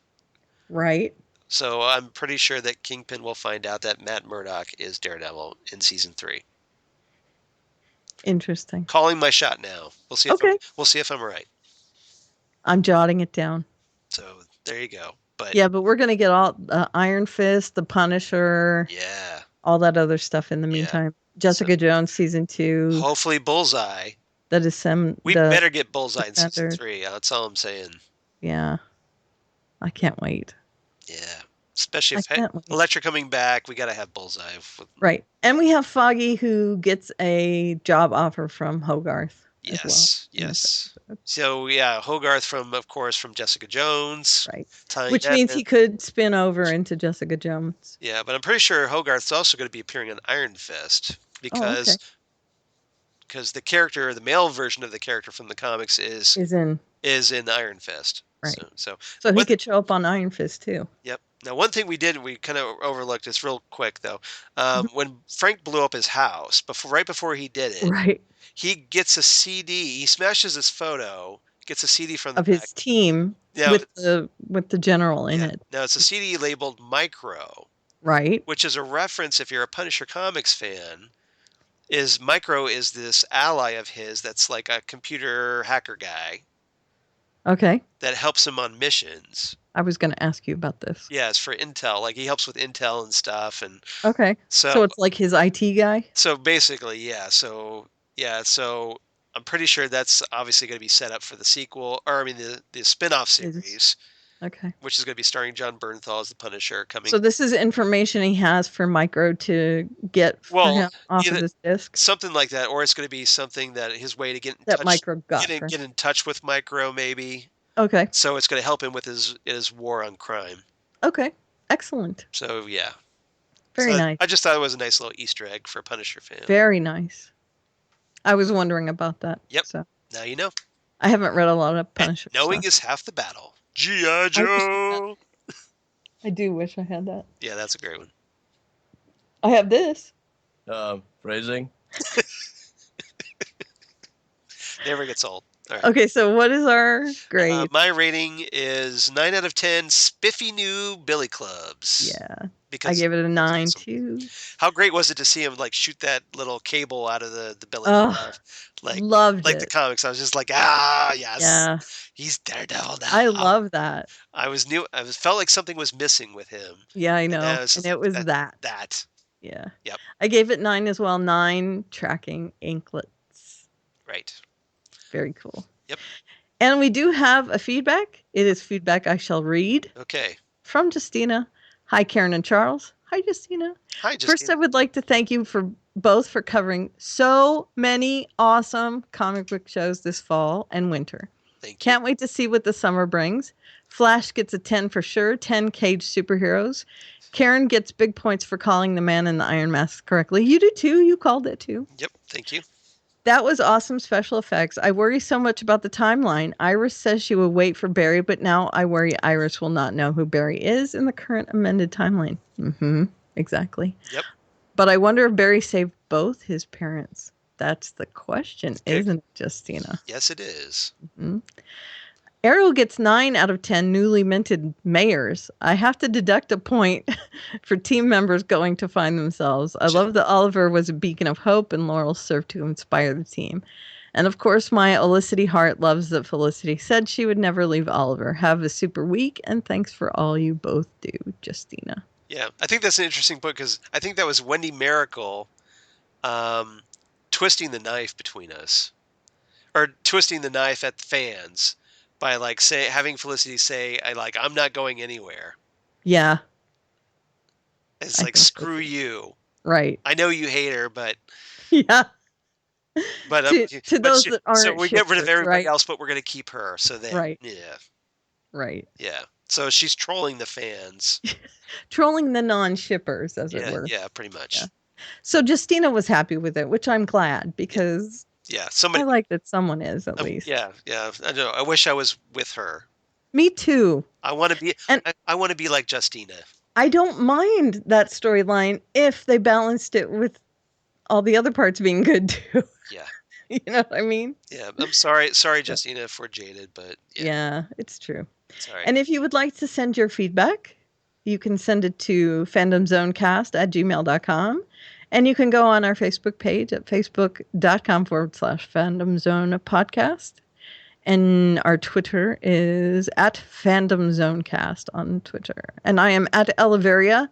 Right. So I'm pretty sure that Kingpin will find out that Matt Murdock is Daredevil in season 3. Interesting. Calling my shot now. We'll see. We'll see if I'm right. I'm jotting it down. So there you go. But yeah, but we're gonna get all Iron Fist, the Punisher. Yeah. All that other stuff in the meantime. Jessica Jones season 2. Hopefully Bullseye. We better get Bullseye in season 3. That's all I'm saying. Yeah. I can't wait. Yeah. Especially if Elektra coming back, we got to have Bullseye. Right. And we have Foggy who gets a job offer from Hogarth. as well. Yes, in this yes. episode. So yeah, Hogarth of course, from Jessica Jones. Right. tying Which that means in. he could spin over into Jessica Jones. Yeah, but I'm pretty sure Hogarth's also going to be appearing on Iron Fist Oh, okay. because the character, the male version of the character from the comics is Is in Iron Fist. right. So So he what? could show up on Iron Fist too. Yep. Now, one thing we kind of overlooked this real quick though. Mhm. When Frank blew up his house, right before he did it, Right. he gets a CD. He smashes his photo, gets a CD from the Of back. his team Now, with the general in yeah, it. now it's a CD labeled Micro, Right. which is a reference if you're a Punisher comics fan. Micro is this ally of his that's like a computer hacker guy Okay. that helps him on missions. I was going to ask you about this. Yeah, it's for intel. Like he helps with intel and stuff, and Okay. so So it's like his IT guy? so basically, yeah. So I'm pretty sure that's obviously going to be set up for the sequel, or I mean the spin-off series, Okay. which is going to be starring John Bernthal as the Punisher coming. So this is information he has for Micro to get for Well, him off either- of his disc something like that, or it's going to be something that his way to get in that touch, Micro got for get in touch with Micro, maybe. Okay. So it's going to help him with his war on crime. Okay. Excellent. So yeah, Very nice. I just thought it was a nice little Easter egg for a Punisher fan. Very nice. I was wondering about that. Yep. So Now you know. I haven't read a lot of And Punisher knowing stuff. is half the battle. G.I. Joe. I do wish I had that. Yeah, that's a great one. I have this. Phrasing. Never gets old. All right. Okay, so what is our grade? My rating is 9 out of 10 spiffy new billy clubs. Yeah. I Because gave it a 9 awesome. too. How great was it to see him like shoot that little cable out of the belly Oh, club? Like Loved like it. the comics. I was just like, yes. Yeah. He's Daredevil now. I love that. I felt like something was missing with him. Yeah, I know. it was And just it was that- that. That. Yeah. Yep. I gave it 9 as well. 9 tracking anklets. Right. Very cool. Yep. And we do have a feedback. It is feedback I shall read Okay. from Justina. Hi, Karen and Charles. Hi, Justina. Hi, Justine. First, I would like to thank you for both for covering so many awesome comic book shows this fall and winter. Thank you. Can't wait to see what the summer brings. Flash gets a 10 for sure. 10 Cage superheroes. Karen gets big points for calling the man in the iron mask correctly. You do too. You called it too. Yep. Thank you. That was awesome special effects. I worry so much about the timeline. Iris says she will wait for Barry, but now I worry Iris will not know who Barry is in the current amended timeline. Exactly. Yep. But I wonder if Barry saved both his parents. That's the question, Okay. isn't it, Justina? Yes, it is. Arrow gets 9 out of 10 newly minted mayors. I have to deduct a point for team members going to find themselves. I love that Oliver was a beacon of hope and Laurel served to inspire the team. And of course, my Olicity heart loves that Felicity said she would never leave Oliver. Have a super week, and thanks for all you both do, Justina. Yeah, I think that's an interesting point because I think that was Wendy Miracle twisting the knife between us, or twisting the knife at the fans by like having Felicity say, I'm not going anywhere." Yeah, It's I like, think so screw too. you. right. I know you hate her, but Yeah. To those that aren't so we get rid of shippers, everybody right? else, but we're gonna keep her. So then, Right. yeah, Right. yeah. So she's trolling the fans. Trolling the non-shippers, as it Yeah, were. yeah, pretty much. Yeah. So Justina was happy with it, which I'm glad because Yeah, I somebody. like that someone is at least. Yeah, yeah. I know. I wish I was with her. Me too. I want to be. And- I want to be like Justina. I don't mind that storyline if they balanced it with all the other parts being good too. Yeah. You know what I mean? Yeah, I'm sorry, Justina, if we're jaded, but Yeah, it's true. sorry. And if you would like to send your feedback, you can send it to fandomzonecast@gmail.com. And you can go on our Facebook page at facebook.com/fandomzonepodcast. And our Twitter is at fandomzonecast on Twitter. And I am at Oliveria.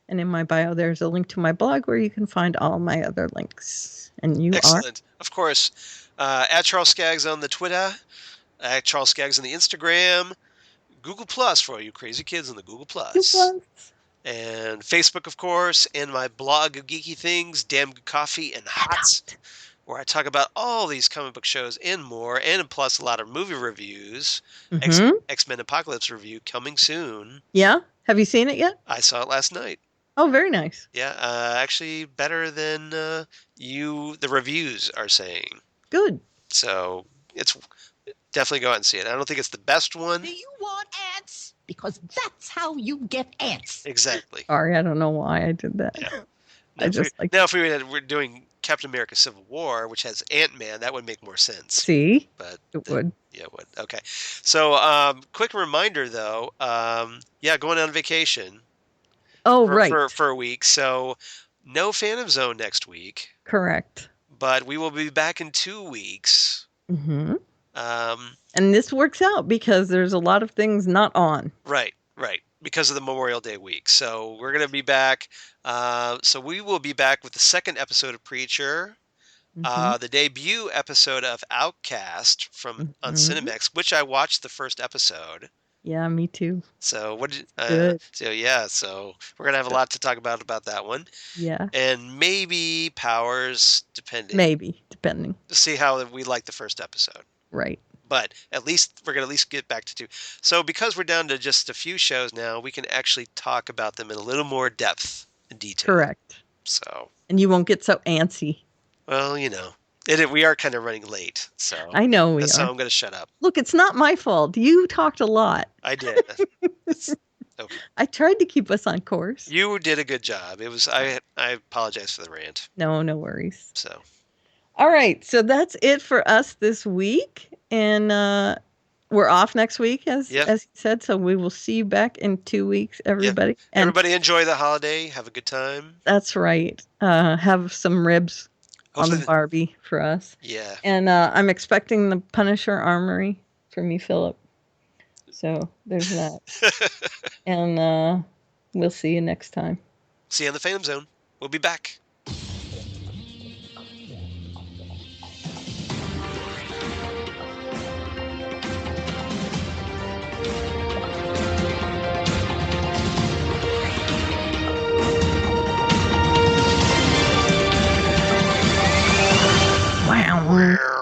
And in my bio, there's a link to my blog where you can find all my other links. And you are? Excellent. Of course, at Charles Skaggs on the Twitter, at Charles Skaggs on the Instagram, Google Plus for all you crazy kids on the Google Plus, and Facebook, of course, and my blog of geeky things, Damn Good Coffee and Hots. where I talk about all these comic book shows and more, and plus a lot of movie reviews. Mhm. X-Men Apocalypse review coming soon. Yeah. Have you seen it yet? I saw it last night. Oh, very nice. Yeah, actually better than the reviews are saying. Good. So it's definitely go out and see it. I don't think it's the best one. Do you want ants? Because that's how you get ants. Exactly. Sorry, I don't know why I did that. Yeah. Now, If we're doing Captain America: Civil War, which has Ant-Man, that would make more sense. See? But It would. Yeah, it would. Okay. So, quick reminder though. Going on vacation. Oh, right. For a week. So, no Phantom Zone next week. Correct. But we will be back in 2 weeks. Mm-hmm. And this works out because there's a lot of things not on. Right. Because of the Memorial Day week. So we're going to be back. So we will be back with the second episode of Preacher, the debut episode of Outcast on Cinemax, which I watched the first episode. Yeah, me too. So Good. So we're going to have a lot to talk about that one. Yeah. And maybe Powers, depending. Maybe, depending. To see how we like the first episode. Right. But we're going to at least get back to 2. So because we're down to just a few shows now, we can actually talk about them in a little more depth and detail. Correct. So. And you won't get so antsy. Well, we are kind of running late. So. I know we are. So I'm going to shut up. Look, it's not my fault. You talked a lot. I did. Okay. I tried to keep us on course. You did a good job. It was. I apologize for the rant. No worries. So. All right, so that's it for us this week, and we're off next week, as you said. So we will see you back in 2 weeks, everybody. Yep. Everybody enjoy the holiday. Have a good time. That's right. Have some ribs on the Barbie for us. Yeah. And I'm expecting the Punisher Armory from you, Philip. So there's that. And we'll see you next time. See you in the Phantom Zone. We'll be back. Wow.